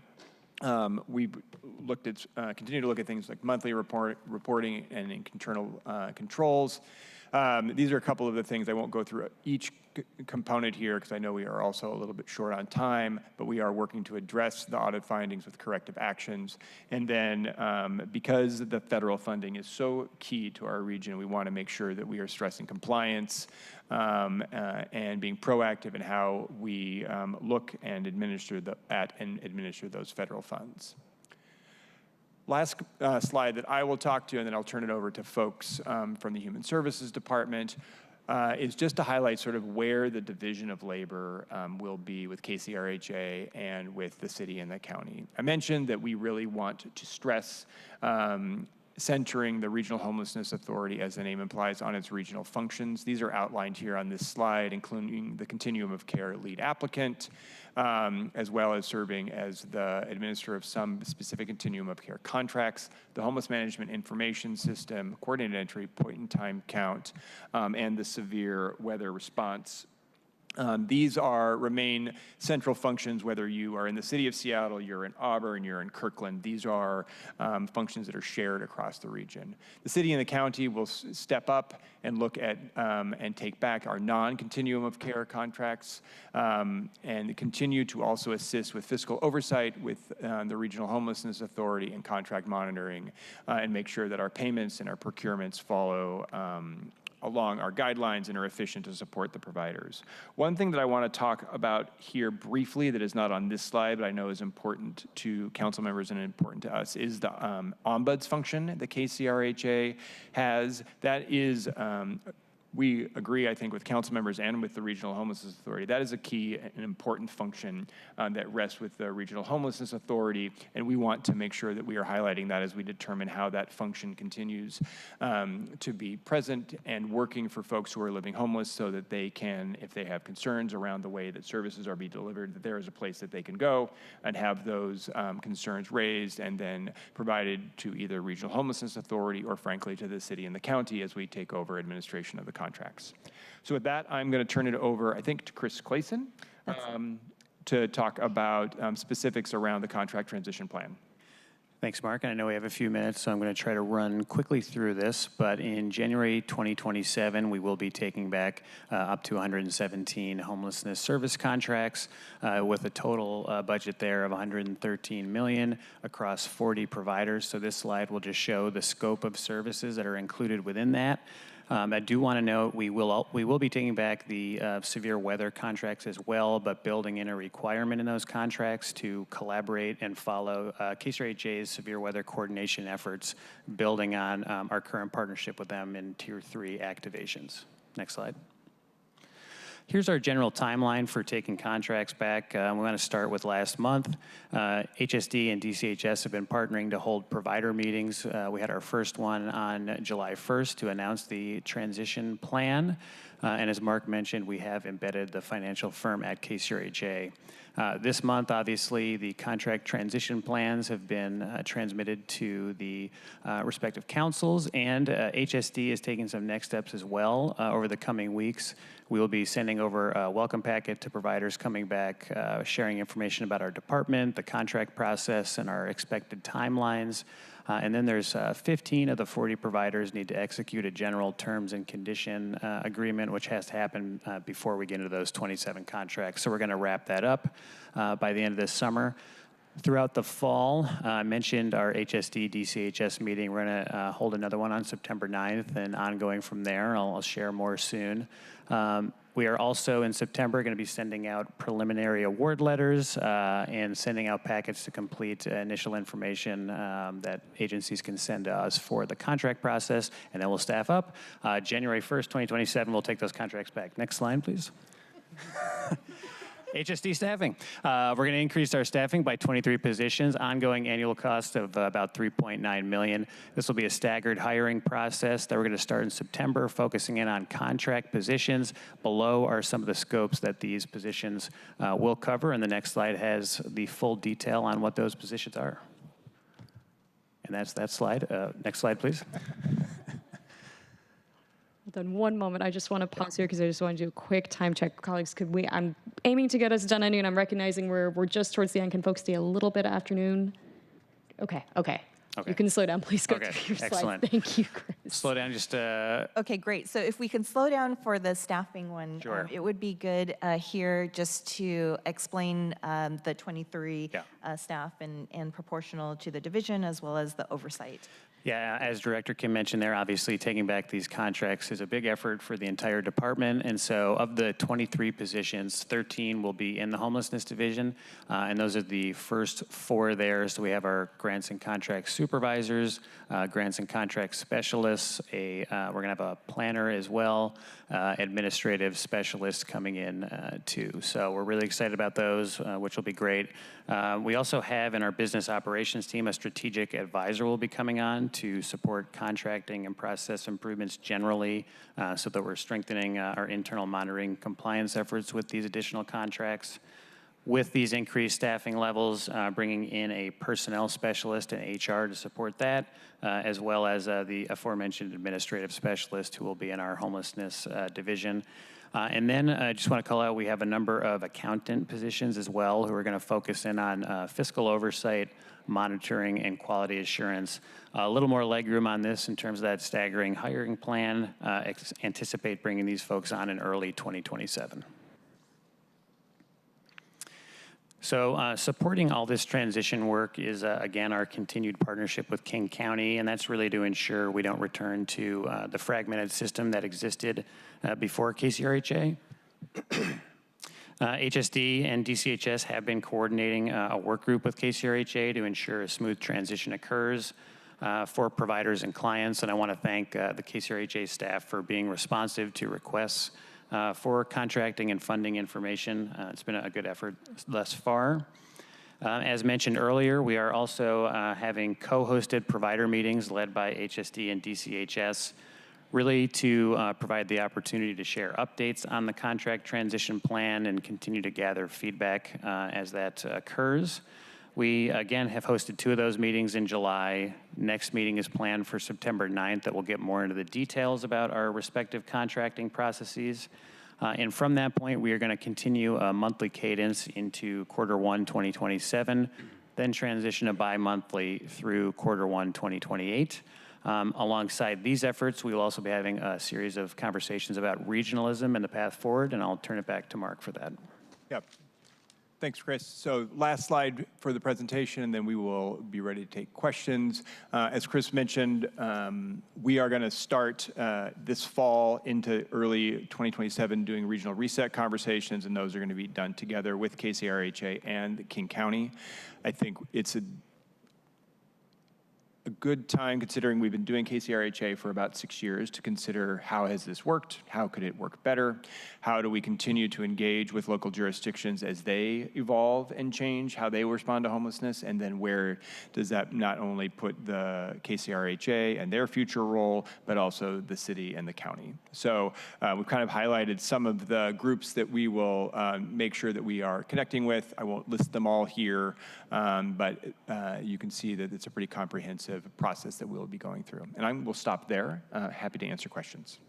We've looked at, continue to look at things like monthly reporting and internal controls. These are a couple of the things. I won't go through each component here because I know we are also a little bit short on time, but we are working to address the audit findings with corrective actions. And then because the federal funding is so key to our region, we want to make sure that we are stressing compliance and being proactive in how we look and administer those federal funds. Last slide that I will talk to, and then I'll turn it over to folks from the Human Services Department. is just to highlight sort of where the division of labor will be with KCRHA and with the city and the county. I mentioned that we really want to stress centering the Regional Homelessness Authority, as the name implies, on its regional functions. These are outlined here on this slide, including the continuum of care lead applicant, as well as serving as the administrator of some specific continuum of care contracts, the homeless management information system, coordinated entry, point-in-time count, and the severe weather response. These remain central functions, whether you are in the city of Seattle, you're in Auburn, you're in Kirkland. These are functions that are shared across the region. The city and the county will step up and look at and take back our non-continuum of care contracts and continue to also assist with fiscal oversight with the Regional Homelessness Authority and contract monitoring and make sure that our payments and our procurements follow along our guidelines and are efficient to support the providers. One thing that I want to talk about here briefly that is not on this slide, but I know is important to council members and important to us, is the ombuds function that KCRHA has. That is, we agree, I think, with council members and with the Regional Homelessness Authority. That is a key and important function that rests with the Regional Homelessness Authority, and we want to make sure that we are highlighting that as we determine how that function continues to be present and working for folks who are living homeless so that they can, if they have concerns around the way that services are being delivered, that there is a place that they can go and have those concerns raised and then provided to either Regional Homelessness Authority or, frankly, to the city and the county as we take over administration of the contracts. So with that, I'm going to turn it over, I think, to Chris Clayson to talk about specifics around the contract transition plan. Thanks, Mark. And I know we have a few minutes, so I'm going to try to run quickly through this. But in January 2027, we will be taking back up to 117 homelessness service contracts with a total budget there of $113 million across 40 providers. So this slide will just show the scope of services that are included within that. I do want to note we will be taking back the severe weather contracts as well, but building in a requirement in those contracts to collaborate and follow KCRHA's severe weather coordination efforts, building on our current partnership with them in Tier 3 activations. Next slide. Here's our general timeline for taking contracts back. We want to start with last month. HSD and DCHS have been partnering to hold provider meetings. We had our first one on July 1st to announce the transition plan. And as Mark mentioned, we have embedded the financial firm at KCRHA. This month, obviously, the contract transition plans have been transmitted to the respective councils, and HSD is taking some next steps as well over the coming weeks. We will be sending over a welcome packet to providers coming back, sharing information about our department, the contract process, and our expected timelines. And then there's 15 of the 40 providers need to execute a general terms and condition agreement, which has to happen before we get into those 27 contracts. So we're going to wrap that up by the end of this summer. Throughout the fall, I mentioned our HSD DCHS meeting. We're going to hold another one on September 9th and ongoing from there. I'll share more soon. We are also in September going to be sending out preliminary award letters and sending out packets to complete initial information that agencies can send to us for the contract process, and then we'll staff up. January 1st, 2027, we'll take those contracts back. Next slide, please. HSD staffing. We're going to increase our staffing by 23 positions, ongoing annual cost of about $3.9 million. This will be a staggered hiring process that we're going to start in September, focusing in on contract positions. Below are some of the scopes that these positions will cover, and the next slide has the full detail on what those positions are. And that's that slide. Next slide, please. Hold on one moment. I just want to pause here because I just want to do a quick time check. Colleagues, I'm aiming to get us done at noon. I'm recognizing we're just towards the end. Can folks stay a little bit afternoon? Okay. You can slow down. Please go to your Excellent. slide. Thank you, Chris. Slow down just Okay, great. So if we can slow down for the staffing one, Sure. it would be good here just to explain the 23 staff and proportional to the division as well as the oversight. Yeah, as Director Kim mentioned there, obviously taking back these contracts is a big effort for the entire department. And so of the 23 positions, 13 will be in the homelessness division. And those are the first 4 there. So we have our grants and contract supervisors, grants and contract specialists, we're going to have a planner as well, administrative specialists coming in too. So we're really excited about those, which will be great. We also have in our business operations team, a strategic advisor will be coming on to support contracting and process improvements generally, so that we're strengthening our internal monitoring compliance efforts with these additional contracts. With these increased staffing levels, bringing in a personnel specialist and HR to support that, as well as the aforementioned administrative specialist who will be in our homelessness division. And then I just want to call out, we have a number of accountant positions as well who are going to focus in on fiscal oversight, monitoring, and quality assurance. A little more legroom on this in terms of that staggering hiring plan. Anticipate bringing these folks on in early 2027. So supporting all this transition work is, again, our continued partnership with King County, and that's really to ensure we don't return to the fragmented system that existed before KCRHA. HSD and DCHS have been coordinating a work group with KCRHA to ensure a smooth transition occurs for providers and clients, and I want to thank the KCRHA staff for being responsive to requests for contracting and funding information. It's been a good effort thus far. As mentioned earlier, we are also having co-hosted provider meetings led by HSD and DCHS, really to provide the opportunity to share updates on the contract transition plan and continue to gather feedback as that occurs. We, again, have hosted 2 of those meetings in July. Next meeting is planned for September 9th that will get more into the details about our respective contracting processes. And from that point, we are going to continue a monthly cadence into Q1 2027, then transition to bi-monthly through Q1 2028. Alongside these efforts, we will also be having a series of conversations about regionalism and the path forward, and I'll turn it back to Mark for that. Yep. Thanks, Chris. So last slide for the presentation, and then we will be ready to take questions. As Chris mentioned, we are going to start this fall into early 2027 doing regional reset conversations, and those are going to be done together with KCRHA and King County. I think it's a good time, considering we've been doing KCRHA for about 6 years, to consider how has this worked, how could it work better, how do we continue to engage with local jurisdictions as they evolve and change, how they respond to homelessness, and then where does that not only put the KCRHA and their future role, but also the city and the county. So we've kind of highlighted some of the groups that we will make sure that we are connecting with. I won't list them all here, but you can see that it's a pretty comprehensive process that we'll be going through. And I will stop there. Happy to answer questions.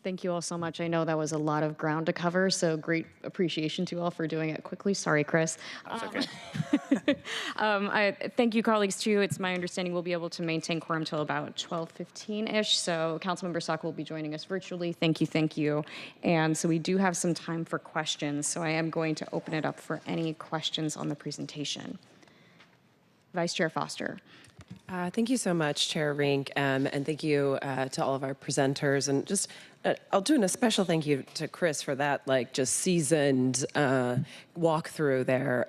Thank you all so much. I know that was a lot of ground to cover, so great appreciation to you all for doing it quickly. Sorry, Chris. That's okay. I thank you, colleagues, too. It's my understanding we'll be able to maintain quorum till about 12:15-ish, so Councilmember Sack will be joining us virtually. Thank you. And so we do have some time for questions, so I am going to open it up for any questions on the presentation. Vice Chair Foster. Thank you so much, Chair Rink, and thank you to all of our presenters. And just, I'll do a special thank you to Chris for that, just seasoned walkthrough there.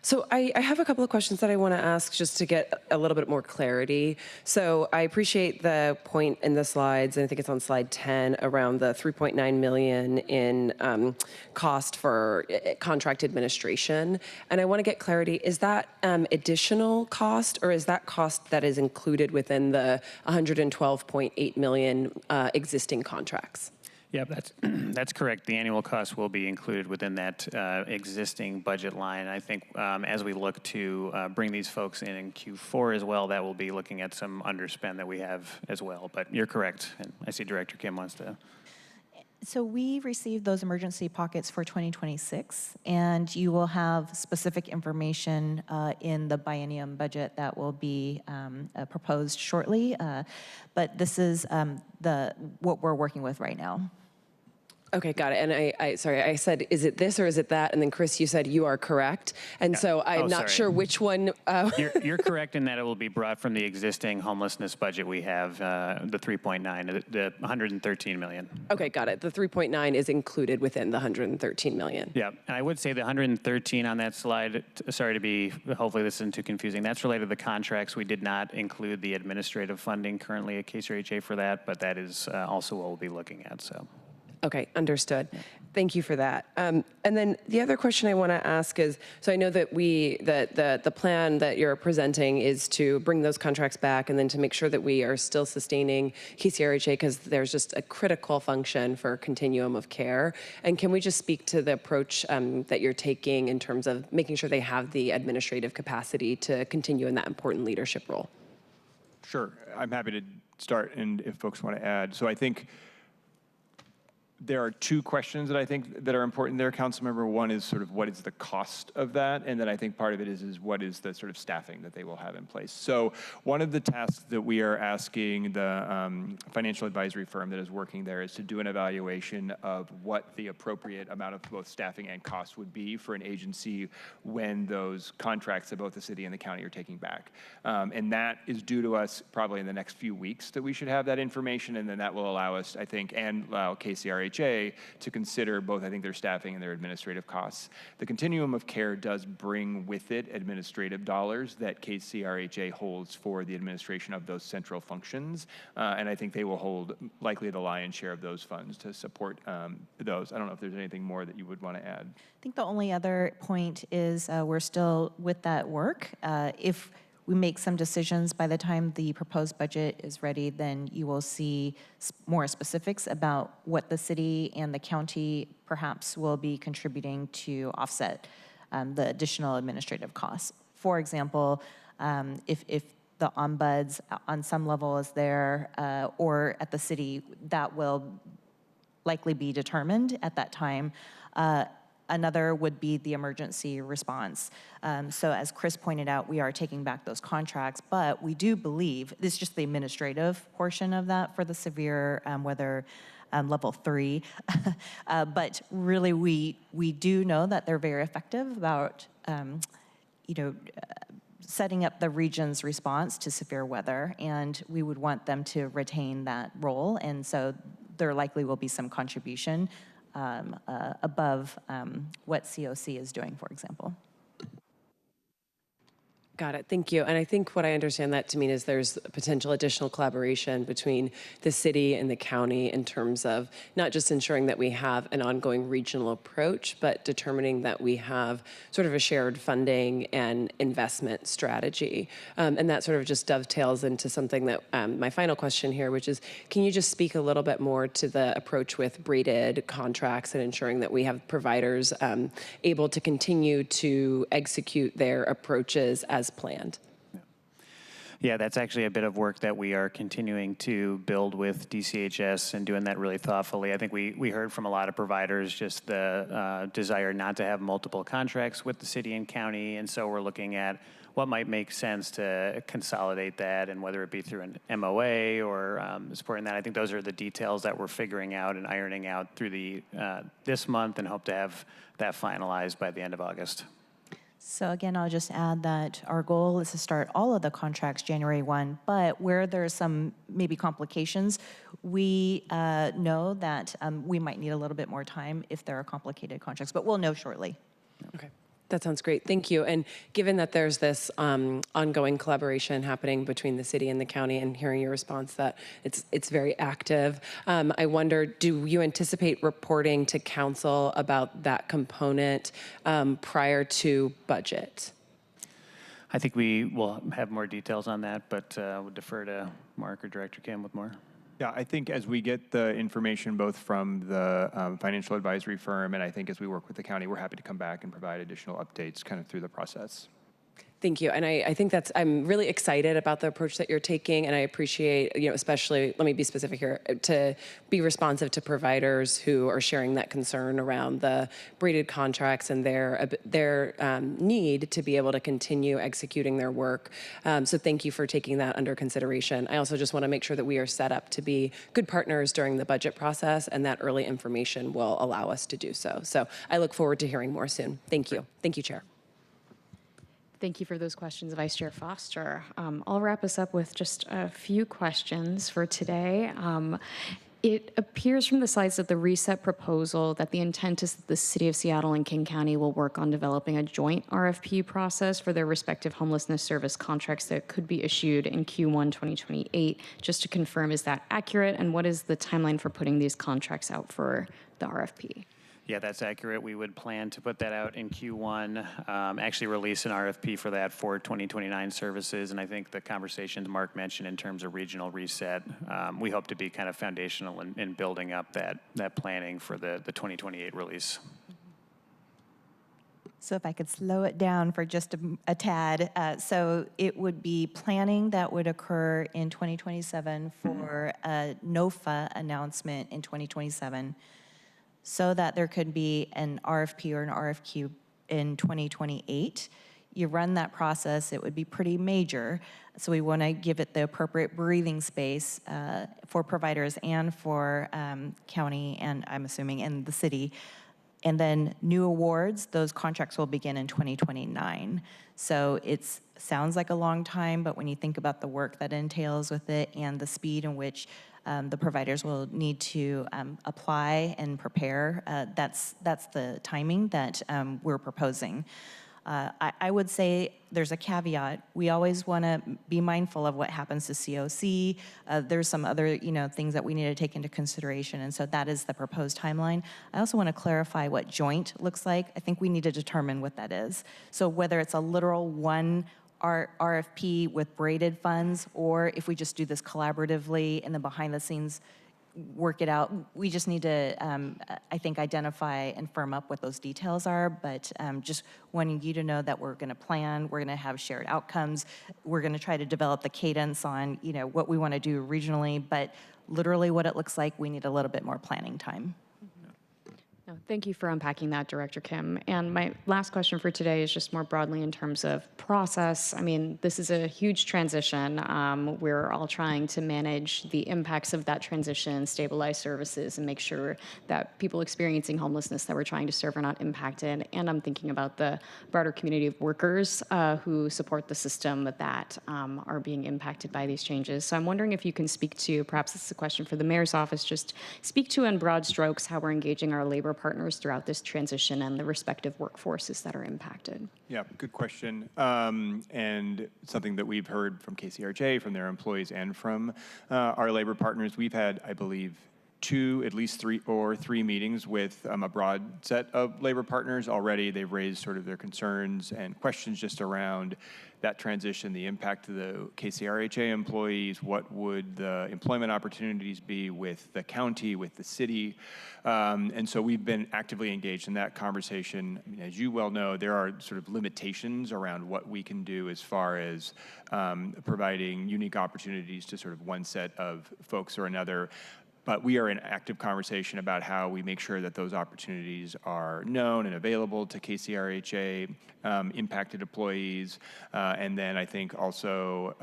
So I have a couple of questions that I want to ask just to get a little bit more clarity. So I appreciate the point in the slides, and I think it's on slide 10, around the $3.9 million in cost for contract administration. And I want to get clarity, is that additional cost, or is that cost that is included within the $112.8 million existing contracts? Yeah, that's correct. The annual cost will be included within that existing budget line. I think as we look to bring these folks in Q4 as well, that will be looking at some underspend that we have as well. But you're correct. And I see Director Kim wants to. So we received those emergency pockets for 2026, and you will have specific information in the biennium budget that will be proposed shortly. But this is what we're working with right now. Okay, got it. And sorry, I said, is it this or is it that? And then Chris, you said you are correct. And so I'm not sure which one. You're correct in that it will be brought from the existing homelessness budget we have, the 3.9, the 113 million. Okay, got it. The 3.9 is included within the 113 million. Yeah, and I would say the 113 on that slide, sorry to be, hopefully this isn't too confusing, that's related to the contracts. We did not include the administrative funding currently at KCRHA for that, but that is also what we'll be looking at, so. Okay, understood. Thank you for that. And then the other question I want to ask is, so I know that the plan that you're presenting is to bring those contracts back and then to make sure that we are still sustaining KCRHA because there's just a critical function for continuum of care. And can we just speak to the approach that you're taking in terms of making sure they have the administrative capacity to continue in that important leadership role? Sure, I'm happy to start, and if folks want to add. So I think there are two questions that I think that are important there, Councilmember. One is sort of what is the cost of that? And then I think part of it is what is the sort of staffing that they will have in place. So one of the tasks that we are asking the financial advisory firm that is working there is to do an evaluation of what the appropriate amount of both staffing and cost would be for an agency when those contracts that both the city and the county are taking back. And that is due to us probably in the next few weeks that we should have that information, and then that will allow us, I think, and allow KCRHA to consider both, I think, their staffing and their administrative costs. The continuum of care does bring with it administrative dollars that KCRHA holds for the administration of those central functions, and I think they will hold likely the lion's share of those funds to support those. I don't know if there's anything more that you would want to add. I think the only other point is we're still with that work. If we make some decisions by the time the proposed budget is ready, then you will see more specifics about what the city and the county perhaps will be contributing to offset the additional administrative costs. For example, if the ombuds on some level is there or at the city, that will likely be determined at that time. Another would be the emergency response. So as Chris pointed out, we are taking back those contracts, but we do believe, this is just the administrative portion of that for the severe weather level 3. But really we do know that they're very effective about setting up the region's response to severe weather, and we would want them to retain that role. And so there likely will be some contribution above what COC is doing, for example. Got it. Thank you. And I think what I understand that to mean is there's potential additional collaboration between the city and the county in terms of not just ensuring that we have an ongoing regional approach, but determining that we have sort of a shared funding and investment strategy. And that sort of just dovetails into something that my final question here, which is, can you just speak a little bit more to the approach with braided contracts and ensuring that we have providers able to continue to execute their approaches as planned? Yeah, that's actually a bit of work that we are continuing to build with DCHS and doing that really thoughtfully. I think we heard from a lot of providers just the desire not to have multiple contracts with the city and county, and so we're looking at what might make sense to consolidate that, and whether it be through an MOA or supporting that. I think those are the details that we're figuring out and ironing out through the this month, and hope to have that finalized by the end of August. So again, I'll just add that our goal is to start all of the contracts January 1, but where there's some maybe complications, we know that we might need a little bit more time if there are complicated contracts, but we'll know shortly. Okay. That sounds great. Thank you. And given that there's this ongoing collaboration happening between the city and the county, and hearing your response that it's very active, I wonder, do you anticipate reporting to council about that component prior to budget? I think we will have more details on that, but we'll defer to Mark or Director Kim with more. Yeah, I think as we get the information both from the financial advisory firm, and I think as we work with the county, we're happy to come back and provide additional updates kind of through the process. Thank you. And I think I'm really excited about the approach that you're taking. And I appreciate, especially, let me be specific here, to be responsive to providers who are sharing that concern around the braided contracts and their need to be able to continue executing their work. So thank you for taking that under consideration. I also just want to make sure that we are set up to be good partners during the budget process, and that early information will allow us to do so. So I look forward to hearing more soon. Thank you. Thank you, Chair. Thank you for those questions, Vice Chair Foster. I'll wrap us up with just a few questions for today. It appears from the slides of the reset proposal that the intent is that the City of Seattle and King County will work on developing a joint RFP process for their respective homelessness service contracts that could be issued in Q1 2028. Just to confirm, is that accurate? And what is the timeline for putting these contracts out for the RFP? Yeah, that's accurate. We would plan to put that out in Q1, actually release an RFP for that for 2029 services. And I think the conversations Mark mentioned in terms of regional reset, we hope to be kind of foundational in building up that planning for the 2028 release. So if I could slow it down for just a tad. So it would be planning that would occur in 2027 for a NOFA announcement in 2027, so that there could be an RFP or an RFQ in 2028. You run that process, it would be pretty major. So we want to give it the appropriate breathing space for providers and for county, and I'm assuming in the city. And then new awards, those contracts will begin in 2029. So it sounds like a long time, but when you think about the work that entails with it and the speed in which the providers will need to apply and prepare, that's the timing that we're proposing. I would say there's a caveat. We always want to be mindful of what happens to COC. There's some other things that we need to take into consideration, and so that is the proposed timeline. I also want to clarify what joint looks like. I think we need to determine what that is. So whether it's a literal one RFP with braided funds, or if we just do this collaboratively and then behind the scenes work it out. We just need to, I think, identify and firm up what those details are, but just wanting you to know that we're going to plan, we're going to have shared outcomes, we're going to try to develop the cadence on what we want to do regionally, but literally what it looks like, we need a little bit more planning time. No, thank you for unpacking that, Director Kim. And my last question for today is just more broadly in terms of process. I mean, this is a huge transition. We're all trying to manage the impacts of that transition, stabilize services, and make sure that people experiencing homelessness that we're trying to serve are not impacted. And I'm thinking about the broader community of workers who support the system that are being impacted by these changes. So I'm wondering if you can speak to, perhaps this is a question for the mayor's office, just speak to in broad strokes how we're engaging our labor partners throughout this transition and the respective workforces that are impacted. Yeah, good question. And something that we've heard from KCRJ, from their employees, and from our labor partners. We've had, I believe, at least three meetings with a broad set of labor partners already. They've raised sort of their concerns and questions just around that transition, the impact to the KCRHA employees, what would the employment opportunities be with the county, with the city. And so we've been actively engaged in that conversation. I mean, as you well know, there are sort of limitations around what we can do as far as providing unique opportunities to sort of one set of folks or another. But we are in active conversation about how we make sure that those opportunities are known and available to KCRHA impacted employees. And then I think also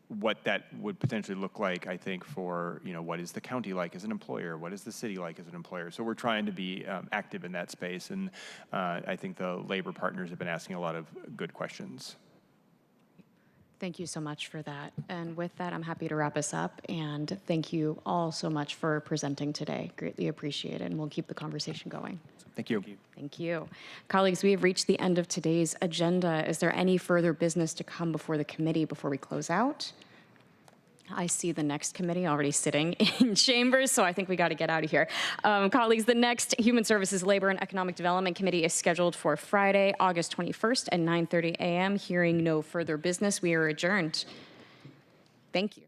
what that would potentially look like, I think, for, what is the county like as an employer? What is the city like as an employer? So we're trying to be active in that space. And I think the labor partners have been asking a lot of good questions. Thank you so much for that. And with that, I'm happy to wrap us up. And thank you all so much for presenting today. Greatly appreciate it. And we'll keep the conversation going. Thank you. Thank you. Colleagues, we have reached the end of today's agenda. Is there any further business to come before the committee before we close out? I see the next committee already sitting in chambers, so I think we got to get out of here. Colleagues, the next Human Services, Labor, and Economic Development Committee is scheduled for Friday, August 21st at 9:30 a.m. Hearing no further business, we are adjourned. Thank you.